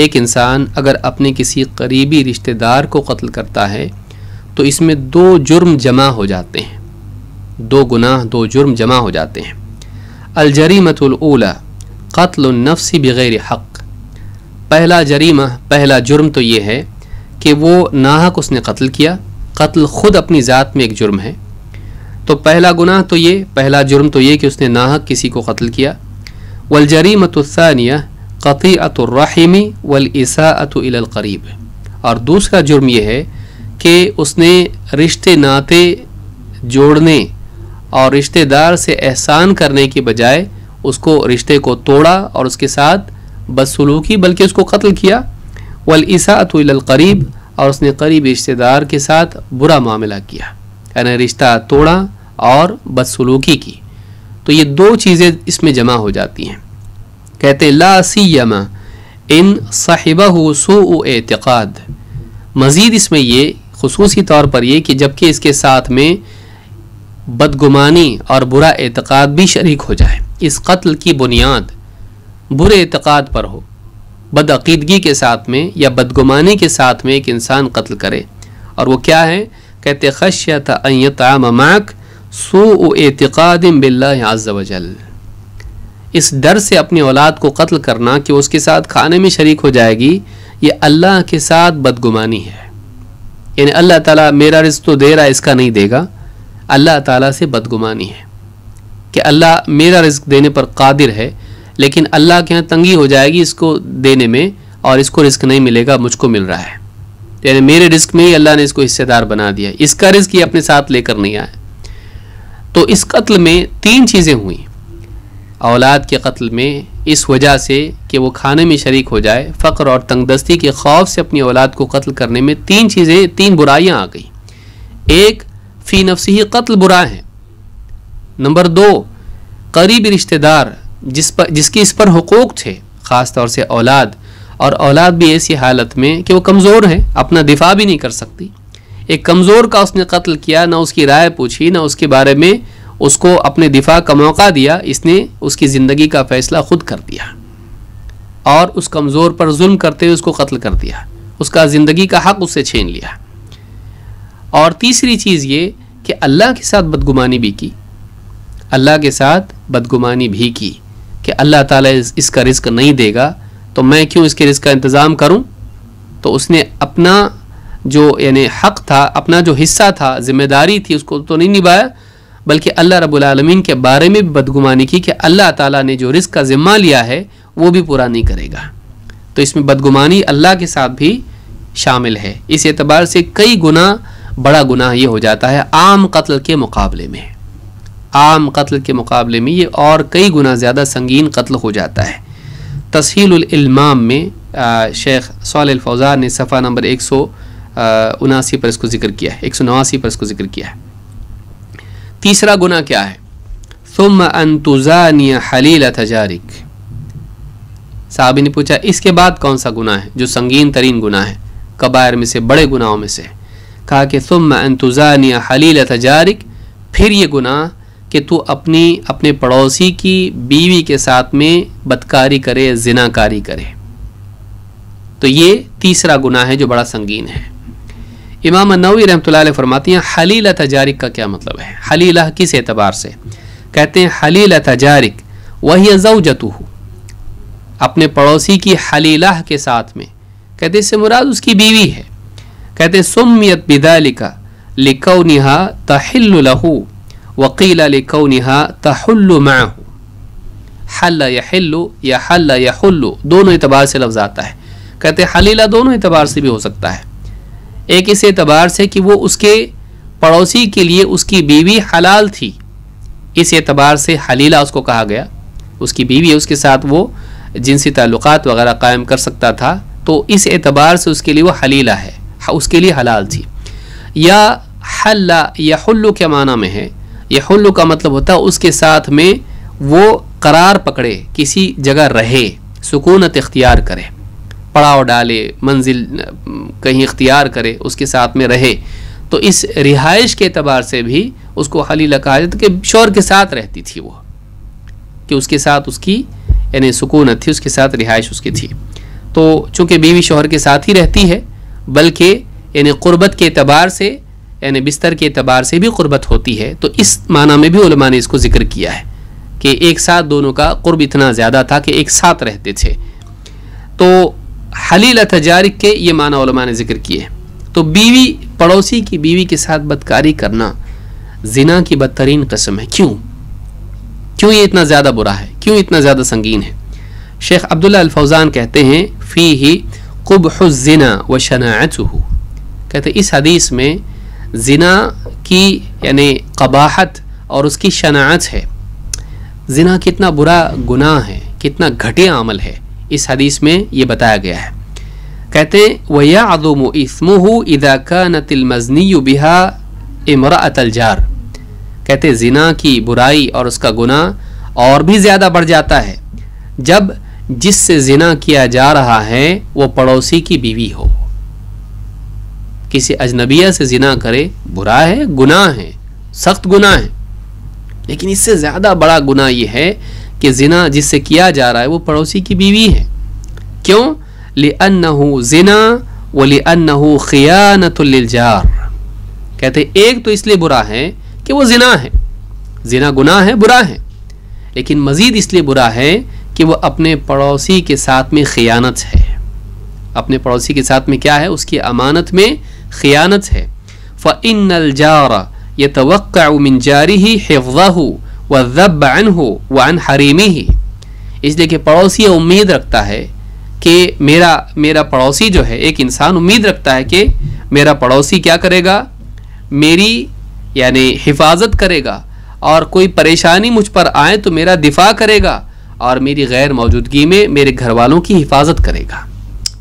ایک انسان اگر اپنے کسی قریبی رشتہ دار کو قتل کرتا ہے تو اس میں 2 جرم جمع ہو جاتے ہیں، 2 گناہ، 2 جرم جمع ہو جاتے ہیں. الجریمۃ الاولی قتل النفس بغیر حق، پہلا جریمہ، پہلا جرم تو یہ ہے کہ وہ ناحق اس نے قتل کیا. قتل خود اپنی ذات میں ایک جرم ہے، تو پہلا گناہ تو یہ، پہلا جرم تو یہ کہ اس نے ناحق کسی کو قتل کیا. والجریمۃ الثانیہ قطیعۃ الرحم والاساءۃ الی القریب، اور دوسرا جرم یہ ہے کہ اس نے رشتے ناطے جوڑنے اور رشتہ دار سے احسان کرنے کی بجائے اس کو رشتے کو توڑا اور اس کے ساتھ بدسلوکی بلکہ اس کو قتل کیا. والاساءۃ الی القریب، اور اس نے قریب رشتہ دار کے ساتھ برا معاملہ کیا، یعنی رشتہ توڑا اور بدسلوکی کی. تو یہ 2 چیزیں اس میں جمع ہو جاتی ہیں. کہتے لا سیما ان صاحبہ سوء اعتقاد، مزید اس میں یہ خصوصی طور پر یہ کہ جبکہ اس کے ساتھ میں بدگمانی اور برا اعتقاد بھی شریک ہو جائے. اس قتل کی بنیاد برے اعتقاد پر ہو، بدعقیدگی کے ساتھ میں یا بدگمانی کے ساتھ میں ایک انسان قتل کرے، اور وہ کیا ہے؟ کہتے خشیت ان یطعم معک سوء اعتقاد باللہ عز وجل، اس ڈر سے اپنی اولاد کو قتل کرنا کہ اس کے ساتھ کھانے میں شریک ہو جائے گی، یہ اللہ کے ساتھ بدگمانی ہے. یعنی اللہ تعالیٰ میرا رزق تو دے رہا ہے، اس کا نہیں دے گا، اللہ تعالیٰ سے بدگمانی ہے کہ اللہ میرا رزق دینے پر قادر ہے، لیکن اللہ کے ہاں تنگی ہو جائے گی اس کو دینے میں، اور اس کو رزق نہیں ملے گا، مجھ کو مل رہا ہے. یعنی میرے رزق میں ہی اللہ نے اس کو حصے دار بنا دیا، اس کا رزق یہ اپنے ساتھ لے کر نہیں آیا. تو اس قتل میں 3 چیزیں ہوئیں. اولاد کے قتل میں اس وجہ سے کہ وہ کھانے میں شریک ہو جائے، فقر اور تنگ دستی کے خوف سے اپنی اولاد کو قتل کرنے میں 3 برائیاں آ گئیں. ایک، فی نفسی قتل برا ہے. نمبر 2، قریبی رشتہ دار جس کے اس پر حقوق تھے، خاص طور سے اولاد، اور اولاد بھی ایسی حالت میں کہ وہ کمزور ہے، اپنا دفاع بھی نہیں کر سکتی. ایک کمزور کا اس نے قتل کیا، نہ اس کی رائے پوچھی، نہ اس کے بارے میں اس کو اپنے دفاع کا موقع دیا، اس نے اس کی زندگی کا فیصلہ خود کر دیا اور اس کمزور پر ظلم کرتے ہوئے اس کو قتل کر دیا، اس کا زندگی کا حق اس سے چھین لیا. اور تیسری چیز یہ کہ اللہ کے ساتھ بدگمانی بھی کی، اللہ کے ساتھ بدگمانی بھی کی کہ اللہ تعالیٰ اس کا رزق نہیں دے گا تو میں کیوں اس کے رزق کا انتظام کروں. تو اس نے اپنا جو یعنی حق تھا، اپنا جو حصہ تھا، ذمہ داری تھی، اس کو تو نہیں نبھایا، بلکہ اللہ رب العالمین کے بارے میں بھی بدگمانی کی کہ اللہ تعالیٰ نے جو رزق کا ذمہ لیا ہے وہ بھی پورا نہیں کرے گا. تو اس میں بدگمانی اللہ کے ساتھ بھی شامل ہے. اس اعتبار سے کئی گنا بڑا گناہ یہ ہو جاتا ہے عام قتل کے مقابلے میں، عام قتل کے مقابلے میں یہ اور کئی گنا زیادہ سنگین قتل ہو جاتا ہے. تسہیل الالمام میں شیخ صالح الفوزان نے صفحہ نمبر 179 پر اس کو ذکر کیا ہے، 189 پر اس کو ذکر کیا ہے. تیسرا گناہ کیا ہے؟ ثم ان تزانی حلیلۃ جارک. صحابی نے پوچھا اس کے بعد کون سا گناہ ہے جو سنگین ترین گناہ ہے، کبائر میں سے، بڑے گناہوں میں سے؟ کہا کہ ثم ان تزانی حلیلۃ جارک، پھر یہ گناہ کہ تو اپنے پڑوسی کی بیوی کے ساتھ میں بدکاری کرے، زنا کاری کرے. تو یہ تیسرا گناہ ہے جو بڑا سنگین ہے. امام النووی رحمۃ اللہ علیہ فرماتی ہیں حلیلۃ جارک کا کیا مطلب ہے؟ حلیلہ کس اعتبار سے؟ کہتے ہیں حلیلۃ جارک وہی زوجتہ، اپنے پڑوسی کی حلیلہ کے ساتھ میں، کہتے اس سے مراد اس کی بیوی ہے. کہتے سمیت بذالک لکونہا تحل لہ وقیل لکونہا تحل معہ. حل یحل یا حل یحل دونوں اعتبار سے لفظ آتا ہے. کہتے حلیلہ دونوں اعتبار سے بھی ہو سکتا ہے. ایک اس اعتبار سے کہ وہ اس کے پڑوسی کے لیے اس کی بیوی حلال تھی، اس اعتبار سے حلیلہ اس کو کہا گیا. اس کی بیوی ہے، اس کے ساتھ وہ جنسی تعلقات وغیرہ قائم کر سکتا تھا، تو اس اعتبار سے اس کے لیے وہ حلیلہ ہے، اس کے لیے حلال تھی. یا حل یحل کے معنی میں ہے، یحل کا مطلب ہوتا ہے اس کے ساتھ میں وہ قرار پکڑے، کسی جگہ رہے، سکونت اختیار کرے، پڑاؤ ڈالے، منزل کہیں اختیار کرے، اس کے ساتھ میں رہے. تو اس رہائش کے اعتبار سے بھی اس کو حلیلہ کہا جاتا کہ شوہر کے ساتھ رہتی تھی وہ، کہ اس کے ساتھ اس کی یعنی سکونت تھی، اس کے ساتھ رہائش اس کی تھی. تو چونکہ بیوی شوہر کے ساتھ ہی رہتی ہے، بلکہ یعنی قربت کے اعتبار سے یعنی بستر کے اعتبار سے بھی قربت ہوتی ہے، تو اس معنی میں بھی علماء نے اس کو ذکر کیا ہے کہ ایک ساتھ دونوں کا قرب اتنا زیادہ تھا کہ ایک ساتھ رہتے تھے. تو حلیلۃ جارک کے یہ معنی علماء نے ذکر کیے. تو بیوی، پڑوسی کی بیوی کے ساتھ بدکاری کرنا زنا کی بدترین قسم ہے. کیوں یہ اتنا زیادہ برا ہے، کیوں اتنا زیادہ سنگین ہے؟ شیخ عبداللہ الفوزان کہتے ہیں فیہ قبح الزنا وشناعتہ، کہتے ہیں اس حدیث میں زنا کی یعنی قباحت اور اس کی شناعت ہے. زنا کتنا برا گناہ ہے، کتنا گھٹیا عمل ہے، اس حدیث میں یہ بتایا گیا ہے. کہتے ہیں وَيَعْظُمُ إِثْمُهُ إِذَا كَانَتِ الْمَزْنِيُّ بِهَا امرأة الجار. کہتے ہیں زنا کی برائی اور اس کا گناہ اور بھی زیادہ بڑھ جاتا ہے جب جس سے زنا کیا جا رہا ہے وہ پڑوسی کی بیوی ہو. کسی اجنبیہ سے زنا کرے، برا ہے، گناہ ہے، سخت گناہ ہے، لیکن اس سے زیادہ بڑا گناہ یہ ہے کہ زنا جس سے کیا جا رہا ہے وہ پڑوسی کی بیوی ہے. کیوں؟ لِأَنَّهُ زِنَا وَلِأَنَّهُ خِيَانَةٌ لِلْجَارِ. کہتے ہیں ایک تو اس لیے برا ہے کہ وہ زنا ہے، زنا گناہ ہے، برا ہے، لیکن مزید اس لیے برا ہے کہ وہ اپنے پڑوسی کے ساتھ میں خیانت ہے. اپنے پڑوسی کے ساتھ میں کیا ہے؟ اس کی امانت میں خیانت ہے. فَإِنَّ الْجَارَ يَتَوَقَّعُ مِنْ جَارِهِ حِفْظَهُ وَالذَّبَّ عَنْهُ وَعَنْ حَرِيمِهِ. اس لیے کہ پڑوسی امید رکھتا ہے کہ میرا پڑوسی جو ہے، ایک انسان امید رکھتا ہے کہ میرا پڑوسی کیا کرے گا؟ میری یعنی حفاظت کرے گا، اور کوئی پریشانی مجھ پر آئے تو میرا دفاع کرے گا، اور میری غیر موجودگی میں میرے گھر والوں کی حفاظت کرے گا.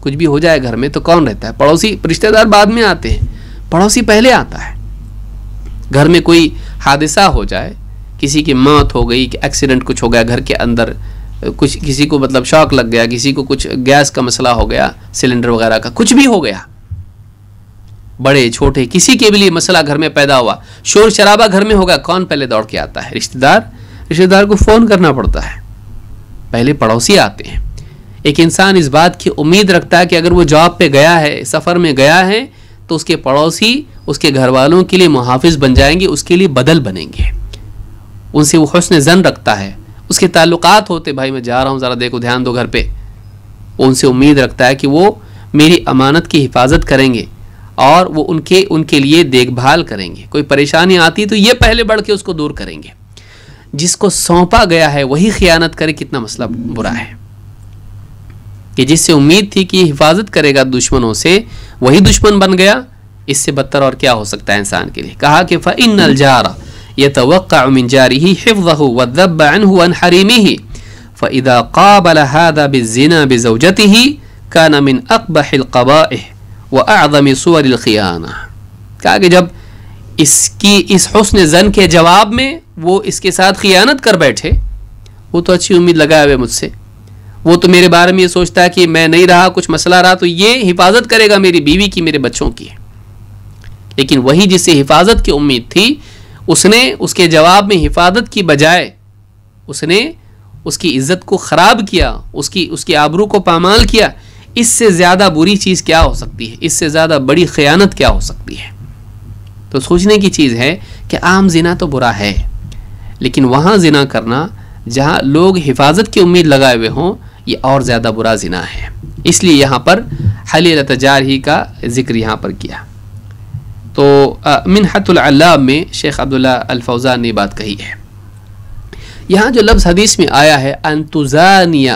کچھ بھی ہو جائے گھر میں تو کون رہتا ہے؟ پڑوسی. رشتہ دار بعد میں آتے ہیں، پڑوسی پہلے آتا ہے. گھر میں کوئی حادثہ ہو جائے، کسی کی موت ہو گئی، کہ ایکسیڈنٹ کچھ ہو گیا گھر کے اندر، کچھ کسی کو مطلب شوق لگ گیا، کسی کو کچھ گیس کا مسئلہ ہو گیا، سلنڈر وغیرہ کا، کچھ بھی ہو گیا، بڑے چھوٹے کسی کے بھی لیے مسئلہ گھر میں پیدا ہوا، شور شرابہ گھر میں ہوگا، کون پہلے دوڑ کے آتا ہے؟ رشتہ دار کو فون کرنا پڑتا ہے، پہلے پڑوسی آتے ہیں. ایک انسان اس بات کی امید رکھتا ہے کہ اگر وہ جاب پہ گیا ہے، سفر میں گیا ہے، تو اس کے پڑوسی اس کے گھر والوں کے لیے محافظ بن جائیں گے، اس کے لیے بدل بنیں گے. ان سے وہ حسن ظن رکھتا ہے، اس کے تعلقات ہوتے، بھائی میں جا رہا ہوں ذرا دیکھو، دھیان دو گھر پہ. ان سے امید رکھتا ہے کہ وہ میری امانت کی حفاظت کریں گے، اور وہ ان کے لیے دیکھ بھال کریں گے. کوئی پریشانی آتی تو یہ پہلے بڑھ کے اس کو دور کریں گے. جس کو سونپا گیا ہے وہی خیانت کرے، کتنا مسئلہ برا ہے. کہ جس سے امید تھی کہ یہ حفاظت کرے گا دشمنوں سے، وہی دشمن بن گیا. اس سے بدتر اور کیا ہو سکتا ہے انسان کے لیے؟ کہا کہ فَإِنَّ الْجَارَ يَتَوَقَّعُ مِنْ جَارِهِ حِفْظَهُ وَالذَّبَّ عَنْهُ وَعَنْ حَرِيمِهِ فَإِذَا قَابَلَ هَذَا بِالزِّنَا بِزَوْجَتِهِ كَانَ مِنْ أَقْبَحِ الْقَبَائِحِ وَأَعْظَمِ صُوَرِ الْخِيَانَةِ. کہا کہ جب اس حسن ظن کے جواب میں وہ اس کے ساتھ خیانت کر بیٹھے، وہ تو اچھی امید لگائے ہوئے مجھ سے، وہ تو میرے بارے میں یہ سوچتا ہے کہ میں نہیں رہا، کچھ مسئلہ رہا تو یہ حفاظت کرے گا میری بیوی کی، میرے بچوں کی. لیکن وہی جس سے حفاظت کی امید تھی، اس نے اس کے جواب میں حفاظت کی بجائے اس نے اس کی عزت کو خراب کیا، اس کی آبرو کو پامال کیا. اس سے زیادہ بری چیز کیا ہو سکتی ہے؟ اس سے زیادہ بڑی خیانت کیا ہو سکتی ہے؟ تو سوچنے کی چیز ہے کہ عام زنا تو برا ہے، لیکن وہاں زنا کرنا جہاں لوگ حفاظت کی امید لگائے ہوئے ہوں، یہ اور زیادہ برا زنا ہے. اس لیے یہاں پر حلیلۃ جارہ کا ذکر یہاں پر کیا. تو منحۃ العلام میں شیخ عبداللہ الفوزان نے بات کہی ہے. یہاں جو لفظ حدیث میں آیا ہے ان تزانی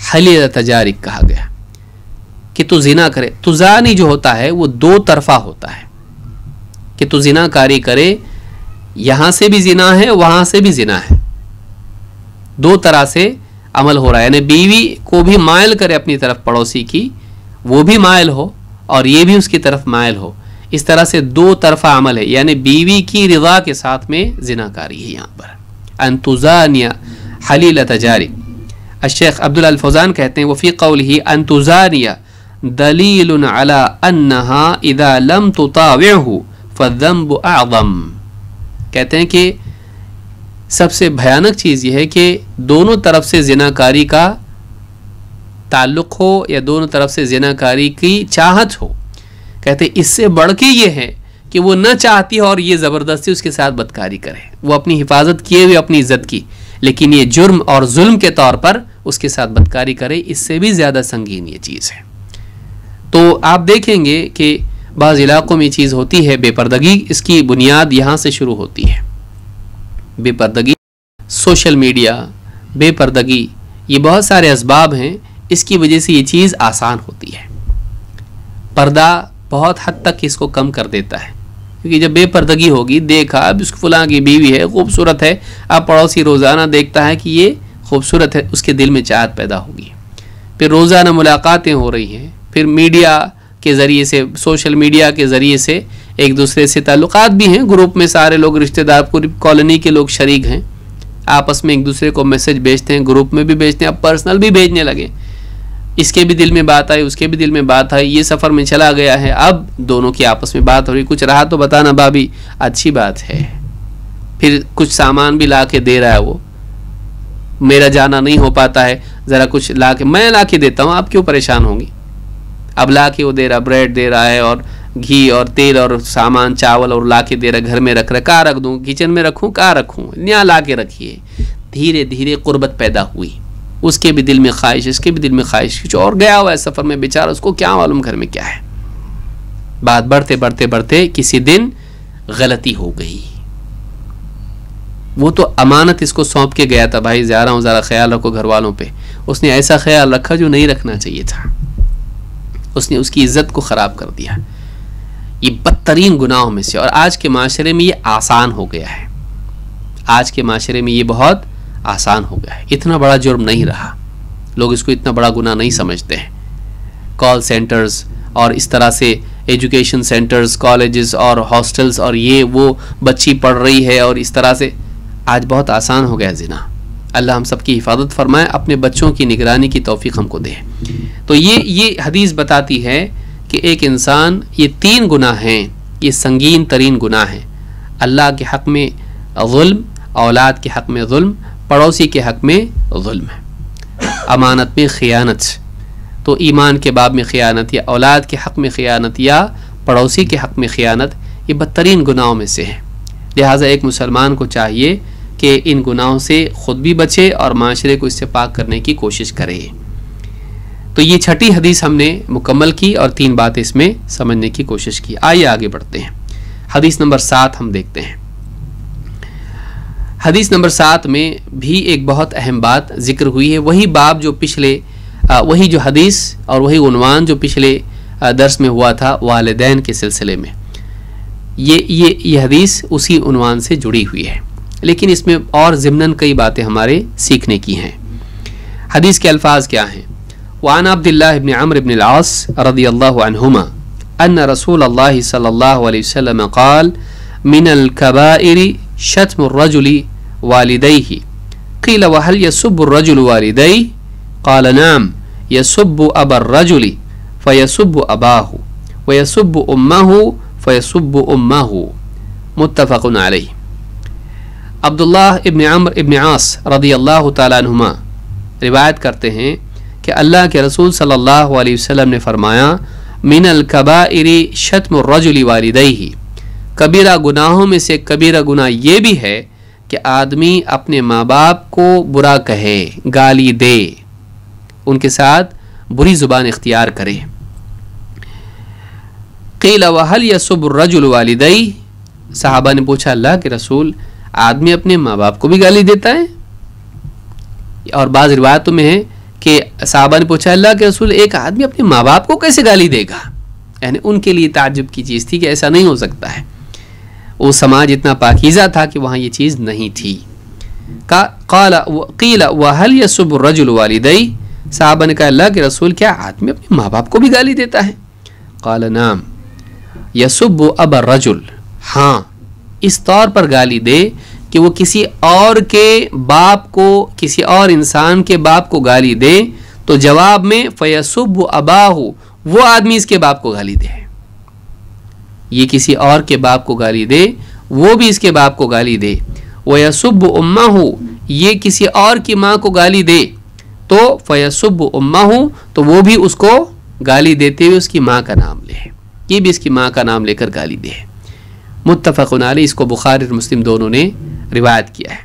حلیلۃ جارک کہا گیا کہ تو زنا کرے. تزانی جو ہوتا ہے وہ دو طرفہ ہوتا ہے، کہ تو زنا کاری کرے، یہاں سے بھی زنا ہے، وہاں سے بھی زنا ہے، دو طرح سے عمل ہو رہا ہے. یعنی بیوی کو بھی مائل کرے اپنی طرف پڑوسی کی، وہ بھی مائل ہو اور یہ بھی اس کی طرف مائل ہو. اس طرح سے دو طرفہ عمل ہے، یعنی بیوی کی رضا کے ساتھ میں زنا کاری ہے. یہاں پر ان تزانی حلیلۃ جارک. الشیخ عبداللہ الفوزان کہتے ہیں وفی قولہ ان تزانی دلیل علی انہا اذا لم تطاوعہ فالذنب اعظم. کہتے ہیں کہ سب سے بھیانک چیز یہ ہے کہ دونوں طرف سے زنا کاری کا تعلق ہو یا دونوں طرف سے زنا کاری کی چاہت ہو. کہتے ہیں اس سے بڑھ کے یہ ہے کہ وہ نہ چاہتی ہے اور یہ زبردستی اس کے ساتھ بدکاری کرے. وہ اپنی حفاظت کیے ہوئے اپنی عزت کی، لیکن یہ جرم اور ظلم کے طور پر اس کے ساتھ بدکاری کرے. اس سے بھی زیادہ سنگین یہ چیز ہے. تو آپ دیکھیں گے کہ بعض علاقوں میں یہ چیز ہوتی ہے، بے پردگی اس کی بنیاد یہاں سے شروع ہوتی ہے. بے پردگی، سوشل میڈیا، بے پردگی، یہ بہت سارے اسباب ہیں، اس کی وجہ سے یہ چیز آسان ہوتی ہے. پردہ بہت حد تک اس کو کم کر دیتا ہے، کیونکہ جب بے پردگی ہوگی، دیکھا اب اس فلاں کی بیوی ہے، خوبصورت ہے، اب پڑوسی روزانہ دیکھتا ہے کہ یہ خوبصورت ہے، اس کے دل میں چاہت پیدا ہوگی. پھر روزانہ ملاقاتیں ہو رہی ہیں، پھر میڈیا کے ذریعے سے، سوشل میڈیا کے ذریعے سے ایک دوسرے سے تعلقات بھی ہیں. گروپ میں سارے لوگ رشتہ دار، پوری کالونی کے لوگ شریک ہیں، آپس میں ایک دوسرے کو میسج بھیجتے ہیں، گروپ میں بھی بھیجتے ہیں، اب پرسنل بھی بھیجنے لگے. اس کے بھی دل میں بات آئی، اس کے بھی دل میں بات آئی، یہ سفر میں چلا گیا ہے، اب دونوں کی آپس میں بات ہو رہی، کچھ رہا تو بتانا بھابھی، اچھی بات ہے. پھر کچھ سامان بھی لا کے دے رہا ہے وہ، میرا جانا نہیں ہو پاتا ہے، ذرا کچھ لا کے میں لا کے دیتا ہوں، آپ کیوں پریشان ہوں گی؟ اب لا کے وہ دے رہا، بریڈ دے رہا ہے اور گھی اور تیل اور سامان چاول اور لا کے دے رہا، گھر میں رکھ رہا، کہاں رکھ دوں، کچن میں رکھوں، کہاں رکھوں، یہاں لا کے رکھیے. دھیرے دھیرے قربت پیدا ہوئی، اس کے بھی دل میں خواہش، اس کے بھی دل میں خواہش، کچھ اور گیا ہوا ہے سفر میں بیچارہ، اس کو کیا معلوم گھر میں کیا ہے. بات بڑھتے بڑھتے بڑھتے کسی دن غلطی ہو گئی. وہ تو امانت اس کو سونپ کے گیا تھا، بھائی جا رہا ہوں ذرا خیال رکھو گھر والوں پہ. اس نے ایسا خیال رکھا جو نہیں رکھنا چاہیے تھا، اس نے اس کی عزت کو خراب کر دیا. یہ بدترین گناہوں میں سے، اور آج کے معاشرے میں یہ آسان ہو گیا ہے. آج کے معاشرے میں یہ بہت آسان ہو گیا ہے، اتنا بڑا جرم نہیں رہا، لوگ اس کو اتنا بڑا گناہ نہیں سمجھتے ہیں. کال سینٹرز اور اس طرح سے ایجوکیشن سینٹرز، کالجز اور ہاسٹلز اور یہ وہ بچی پڑھ رہی ہے، اور اس طرح سے آج بہت آسان ہو گیا زنا. اللہ ہم سب کی حفاظت فرمائے، اپنے بچوں کی نگرانی کی توفیق ہم کو دے. تو یہ حدیث بتاتی ہے کہ ایک انسان، یہ 3 گناہ ہیں، یہ سنگین ترین گناہ ہیں. اللہ کے حق میں ظلم، اولاد کے حق میں ظلم، پڑوسی کے حق میں ظلم ہے، امانت میں خیانت. تو ایمان کے باب میں خیانت، یا اولاد کے حق میں خیانت، یا پڑوسی کے حق میں خیانت، یہ بدترین گناہوں میں سے ہے. لہٰذا ایک مسلمان کو چاہیے کہ ان گناہوں سے خود بھی بچے اور معاشرے کو اس سے پاک کرنے کی کوشش کرے. تو یہ 6ٹھی حدیث ہم نے مکمل کی اور 3 باتیں اس میں سمجھنے کی کوشش کی. آئیے آگے بڑھتے ہیں. حدیث نمبر 7 ہم دیکھتے ہیں. حدیث نمبر 7 میں بھی ایک بہت اہم بات ذکر ہوئی ہے. وہی باب جو پچھلے، وہی جو حدیث اور وہی عنوان جو پچھلے درس میں ہوا تھا والدین کے سلسلے میں، یہ حدیث اسی عنوان سے جڑی ہوئی ہے، لیکن اس میں اور ضمناً کئی باتیں ہمارے سیکھنے کی ہیں. حدیث کے الفاظ کیا ہیں؟ وعن عبد الله بن عمرو بن العاص رضي الله عنهما أن رسول الله صلى الله عليه وسلم قال من الكبائر شتم الرجل والديه قيل وهل يسب الرجل والديه قال نعم يسب أبا الرجل فيسب أباه ويسب أمه فيسب أمه متفق عليه. عبداللہ ابن عمرو ابن عاص رضی اللہ تعالیٰ عنہما روایت کرتے ہیں کہ اللہ کے رسول صلی اللہ علیہ وسلم نے فرمایا من الکبائر شتم الرجل والدیہ، کبیرہ گناہوں میں سے کبیرہ گناہ یہ بھی ہے کہ آدمی اپنے ماں باپ کو برا کہے، گالی دے، ان کے ساتھ بری زبان اختیار کرے. قیل وہل یسب الرجل والدیہ، صحابہ نے پوچھا اللہ کے رسول آدمی اپنے ماں باپ کو بھی گالی دیتا ہے؟ اور بعض روایتوں میں ہے کہ صحابہ نے پوچھا اللہ کے رسول ایک آدمی اپنے ماں باپ کو کیسے گالی دے گا؟ یعنی ان کے لیے تعجب کی چیز تھی کہ ایسا نہیں ہو سکتا ہے. وہ سماج اتنا پاکیزہ تھا کہ وہاں یہ چیز نہیں تھی. قیل وہل یسب الرجل والدیہ، صحابہ نے کہا اللہ کے رسول کیا آدمی اپنے ماں باپ کو بھی گالی دیتا ہے؟ قال نعم یسب ابا الرجل، ہاں اس طور پر گالی دے کہ وہ کسی اور کے باپ کو، کسی اور انسان کے باپ کو گالی دے تو جواب میں فیسب اباہ، وہ آدمی اس کے باپ کو گالی دے. یہ کسی اور کے باپ کو گالی دے، وہ بھی اس کے باپ کو گالی دے. ویسب امہ، یہ کسی اور کی ماں کو گالی دے تو فیسب امہ، تو وہ بھی اس کو گالی دیتے ہوئے اس کی ماں کا نام لے، یہ بھی اس کی ماں کا نام لے کر گالی دے. متفق علیہ، اس کو بخاری اور مسلم دونوں نے روایت کیا ہے.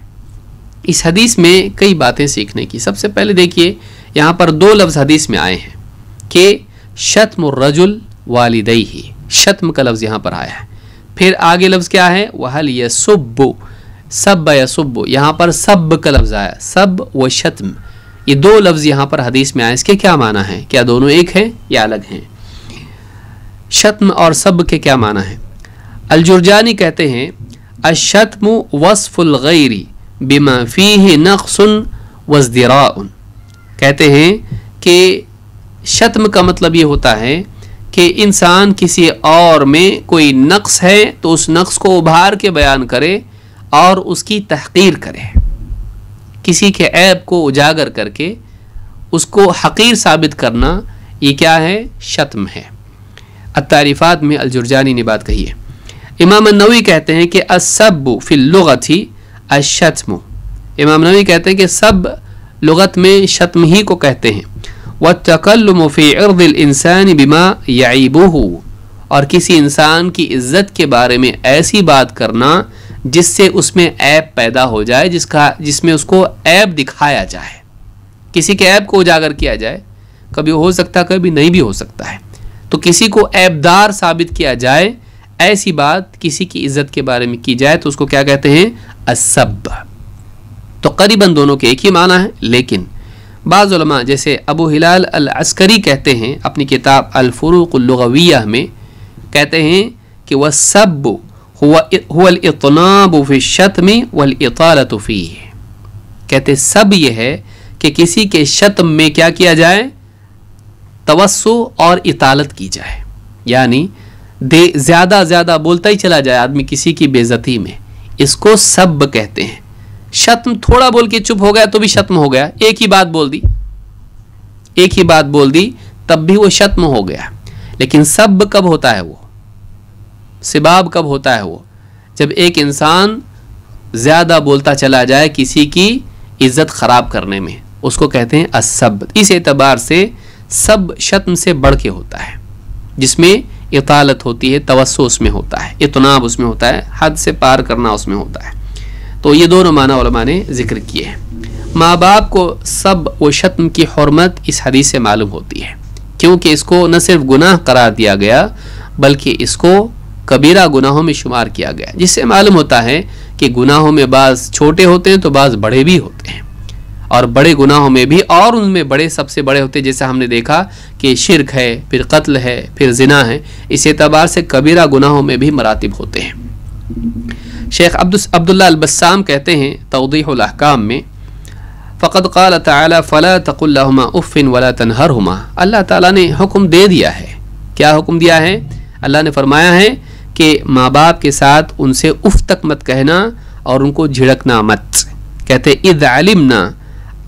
اس حدیث میں کئی باتیں سیکھنے کی. سب سے پہلے دیکھیے یہاں پر 2 لفظ حدیث میں آئے ہیں کہ شتم الرجل والدیہ، شتم کا لفظ یہاں پر آیا ہے. پھر آگے لفظ کیا ہے؟ وَهَلْ يَسُبُّ، سب یسب، یہاں پر سب کا لفظ آیا، سب و شتم، یہ 2 لفظ یہاں پر حدیث میں آئے. اس کے کیا معنی ہیں؟ کیا دونوں ایک ہیں یا الگ ہیں؟ شتم اور سب کے کیا معنی ہیں؟ الجرجانی کہتے ہیں الشتم وصف الغیر بما فیہ نقص وازدراء، کہتے ہیں کہ شتم کا مطلب یہ ہوتا ہے کہ انسان کسی اور میں کوئی نقص ہے تو اس نقص کو ابھار کے بیان کرے اور اس کی تحقیر کرے، کسی کے عیب کو اجاگر کر کے اس کو حقیر ثابت کرنا، یہ کیا ہے؟ شتم ہے. التعریفات میں الجرجانی نے بات کہی ہے. امام النووی کہتے ہیں کہ السب فی اللغت الشتم، امام نووی کہتے ہیں کہ سب لغت میں شتم ہی کو کہتے ہیں. وَالتَّكَلُّمُ فِي عِرْضِ الْإِنسَانِ بِمَا يَعِيبُهُ، اور کسی انسان کی عزت کے بارے میں ایسی بات کرنا جس سے اس میں عیب پیدا ہو جائے، جس میں اس کو عیب دکھایا جائے، کسی کے عیب کو اجاگر کیا جائے. کبھی ہو سکتا ہے، کبھی نہیں بھی ہو سکتا ہے. تو کسی کو عیب دار ثابت کیا جائے، ایسی بات کسی کی عزت کے بارے میں کی جائے تو اس کو کیا کہتے ہیں؟ السب. تو قریباً دونوں کے ایک ہی معنی ہے، لیکن بعض علماء جیسے ابو ہلال العسکری کہتے ہیں اپنی کتاب الفروق اللغویہ میں، کہتے ہیں کہ والسب هو الاطناب فی الشتم والاطالۃ فیہ. کہتے سب یہ ہے کہ کسی کے شتم میں کیا کیا جائے؟ توسع اور اطالت کی جائے، یعنی زیادہ بولتا ہی چلا جائے آدمی کسی کی بے عزتی میں، اس کو سب کہتے ہیں. شتم تھوڑا بول کے چپ ہو گیا تو بھی شتم ہو گیا، ایک ہی بات بول دی تب بھی وہ شتم ہو گیا. لیکن سب کب ہوتا ہے؟ وہ سباب کب ہوتا ہے؟ وہ جب ایک انسان زیادہ بولتا چلا جائے کسی کی عزت خراب کرنے میں، اس کو کہتے ہیں السب. اس اعتبار سے سب شتم سے بڑھ کے ہوتا ہے، جس میں اطالت ہوتی ہے، توسع اس میں ہوتا ہے، اطناب اس میں ہوتا ہے، حد سے پار کرنا اس میں ہوتا ہے. تو یہ دونوں معنی علماء نے ذکر کیے ہیں. ماں باپ کو سب و شتم کی حرمت اس حدیث سے معلوم ہوتی ہے، کیونکہ اس کو نہ صرف گناہ قرار دیا گیا بلکہ اس کو کبیرہ گناہوں میں شمار کیا گیا، جس سے معلوم ہوتا ہے کہ گناہوں میں بعض چھوٹے ہوتے ہیں تو بعض بڑے بھی ہوتے ہیں، اور بڑے گناہوں میں بھی، اور ان میں بڑے سب سے بڑے ہوتے ہیں، جیسے ہم نے دیکھا کہ شرک ہے، پھر قتل ہے، پھر زنا ہے. اس اعتبار سے کبیرہ گناہوں میں بھی مراتب ہوتے ہیں. شیخ عبداللہ البسام کہتے ہیں توضیح الاحکام میں، فقد قال تعالی فلا تقل لهما اف ولا تنهرهما. اللہ تعالیٰ نے حکم دے دیا ہے. کیا حکم دیا ہے؟ اللہ نے فرمایا ہے کہ ماں باپ کے ساتھ ان سے اف تک مت کہنا اور ان کو جھڑکنا مت. کہتے اذ علمنا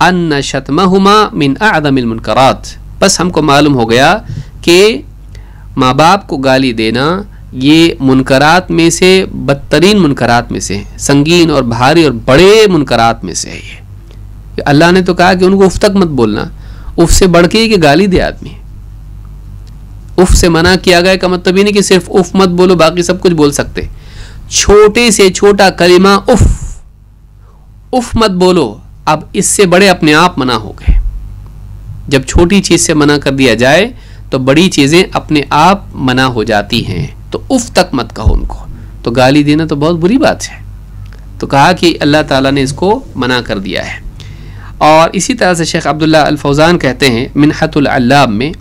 ان شتمهما من اعظم المنکرات. بس ہم کو معلوم ہو گیا کہ ماں باپ کو گالی دینا یہ منکرات میں سے بدترین منکرات میں سے ہے، سنگین اور بھاری اور بڑے منکرات میں سے ہے. یہ اللہ نے تو کہا کہ ان کو اف تک مت بولنا. اف سے بڑھ کے کہ گالی دے آدمی. اف سے منع کیا گیا کا مطلب یہ نہیں کہ صرف اف مت بولو باقی سب کچھ بول سکتے. چھوٹے سے چھوٹا کلمہ اف مت بولو، اب اس سے بڑے اپنے آپ منع ہو گئے. جب چھوٹی چیز سے منع کر دیا جائے تو بڑی چیزیں اپنے آپ منع ہو جاتی ہیں. تو اف تک مت کہو ان کو. تو گالی دینا تو بہت بری بات ہے. تو کہا کہ اللہ تعالیٰ نے اس کو منع کر دیا ہے. اور اسی طرح سے شیخ عبداللہ الفوزان کہتے ہیں منحۃ العلام میں،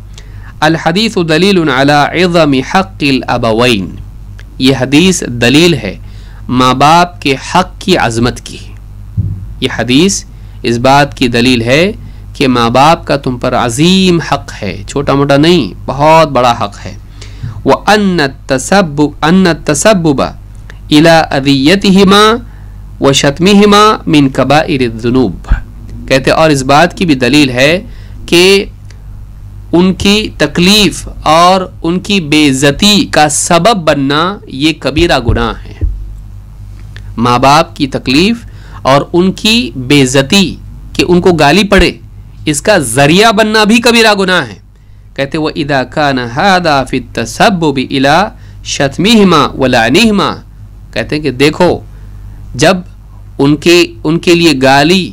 الحدیث دلیل علی عظم حق الابوین. یہ حدیث دلیل ہے ماں باپ کے حق کی عظمت کی. یہ حدیث اس بات کی دلیل ہے کہ ماں باپ کا تم پر عظیم حق ہے، چھوٹا موٹا نہیں، بہت بڑا حق ہے. وَأَنَّ التَّسَبُّبَ إِلَىٰ أَذِيَّتِهِمَا وَشَتْمِهِمَا مِنْ كَبَائِرِ الذُّنُوبِ. کہتے اور اس بات کی بھی دلیل ہے کہ ان کی تکلیف اور ان کی بے عزتی کا سبب بننا یہ کبیرہ گناہ ہے. ماں باپ کی تکلیف اور ان کی بے عزتی کہ ان کو گالی پڑے، اس کا ذریعہ بننا بھی کبیرہ گناہ ہے. کہتے وَإِذَا كَانَ هَذَا فِي التَّسَبُّبِ إِلَىٰ شَتْمِهِمَا وَلَعْنِهِمَا. کہتے ہیں کہ دیکھو جب ان کے لیے گالی،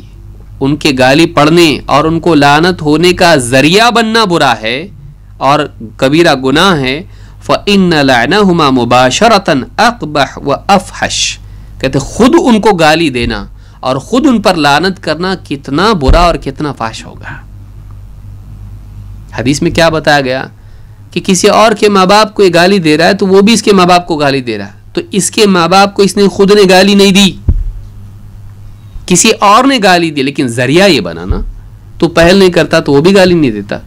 ان کے گالی پڑھنے اور ان کو لعنت ہونے کا ذریعہ بننا برا ہے اور کبیرہ گناہ ہے، فَإِنَّ لَعْنَهُمَا مُبَاشَرَةً أَقْبَحُ وَأَفْحَشُ. کہتے خود ان کو گالی دینا اور خود ان پر لعنت کرنا کتنا برا اور کتنا فحش ہوگا. حدیث میں کیا بتایا گیا کہ کسی اور کے ماں باپ کو یہ گالی دے رہا ہے تو وہ بھی اس کے ماں باپ کو گالی دے رہا ہے. تو اس کے ماں باپ کو اس نے خود نے گالی نہیں دی، کسی اور نے گالی دی، لیکن ذریعہ یہ بنا نا. تو پہل نہیں کرتا تو وہ بھی گالی نہیں دیتا.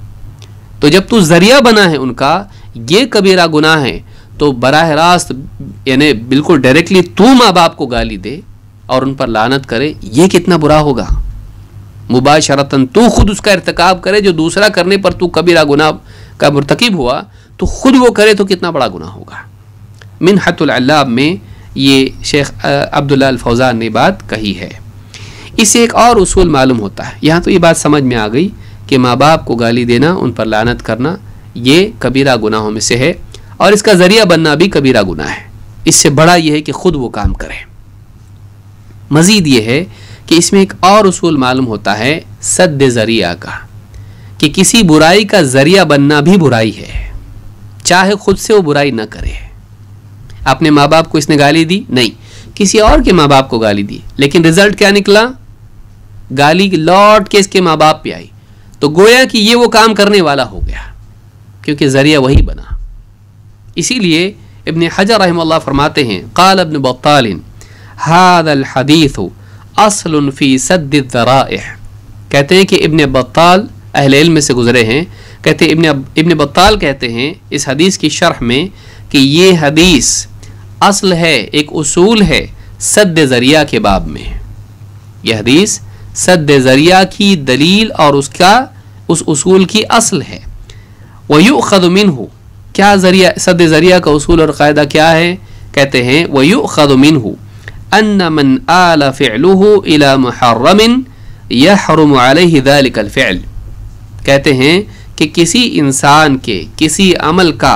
تو جب تو ذریعہ بنا ہے ان کا، یہ کبیرہ گناہ ہے. تو براہ راست یعنی بالکل ڈائریکٹلی تو ماں باپ کو گالی دے اور ان پر لعنت کرے، یہ کتنا برا ہوگا. مباشرتاً تو خود اس کا ارتکاب کرے، جو دوسرا کرنے پر تو کبیرہ گناہ کا مرتکب ہوا تو خود وہ کرے تو کتنا بڑا گناہ ہوگا. منحۃ العلام میں یہ شیخ عبداللہ الفوزان نے بات کہی ہے. اس سے ایک اور اصول معلوم ہوتا ہے. یہاں تو یہ بات سمجھ میں آ گئی کہ ماں باپ کو گالی دینا، ان پر لعنت کرنا، یہ کبیرہ گناہوں میں سے ہے، اور اس کا ذریعہ بننا بھی کبیرہ گناہ ہے. اس سے بڑا یہ ہے کہ خود وہ کام کرے. مزید یہ ہے کہ اس میں ایک اور اصول معلوم ہوتا ہے سد ذریعہ کا، کہ کسی برائی کا ذریعہ بننا بھی برائی ہے، چاہے خود سے وہ برائی نہ کرے. اپنے ماں باپ کو اس نے گالی دی نہیں، کسی اور کے ماں باپ کو گالی دی، لیکن رزلٹ کیا نکلا؟ گالی لوٹ کے اس کے ماں باپ پہ آئی، تو گویا کہ یہ وہ کام کرنے والا ہو گیا، کیونکہ ذریعہ وہی بنا. اسی لیے ابن حجر رحمہ اللہ فرماتے ہیں قال ابن بطال هذا الحديث اصل في سد الذرائع. کہتے ہیں کہ ابن بطال اہل علم میں سے گزرے ہیں، کہتے ہیں ابن بطال کہتے ہیں اس حدیث کی شرح میں کہ یہ حدیث اصل ہے، ایک اصول ہے سد ذریعہ کے باب میں. یہ حدیث سد ذریعہ کی دلیل اور اس اصول کی اصل ہے. وَيُؤْخَذُ مِنْهُ، کیا ذریعہ سد ذریعہ کا اصول اور قاعدہ کیا ہے؟ کہتے ہیں وَيُؤْخَذُ مِنْهُ أَنَّ مَنْ آلَ فِعْلُهُ إِلَى مُحَرَّمٍ يَحْرُمُ عَلَيْهِ ذَلِكَ الْفِعْلِ. کہتے ہیں کہ کسی انسان کے کسی عمل کا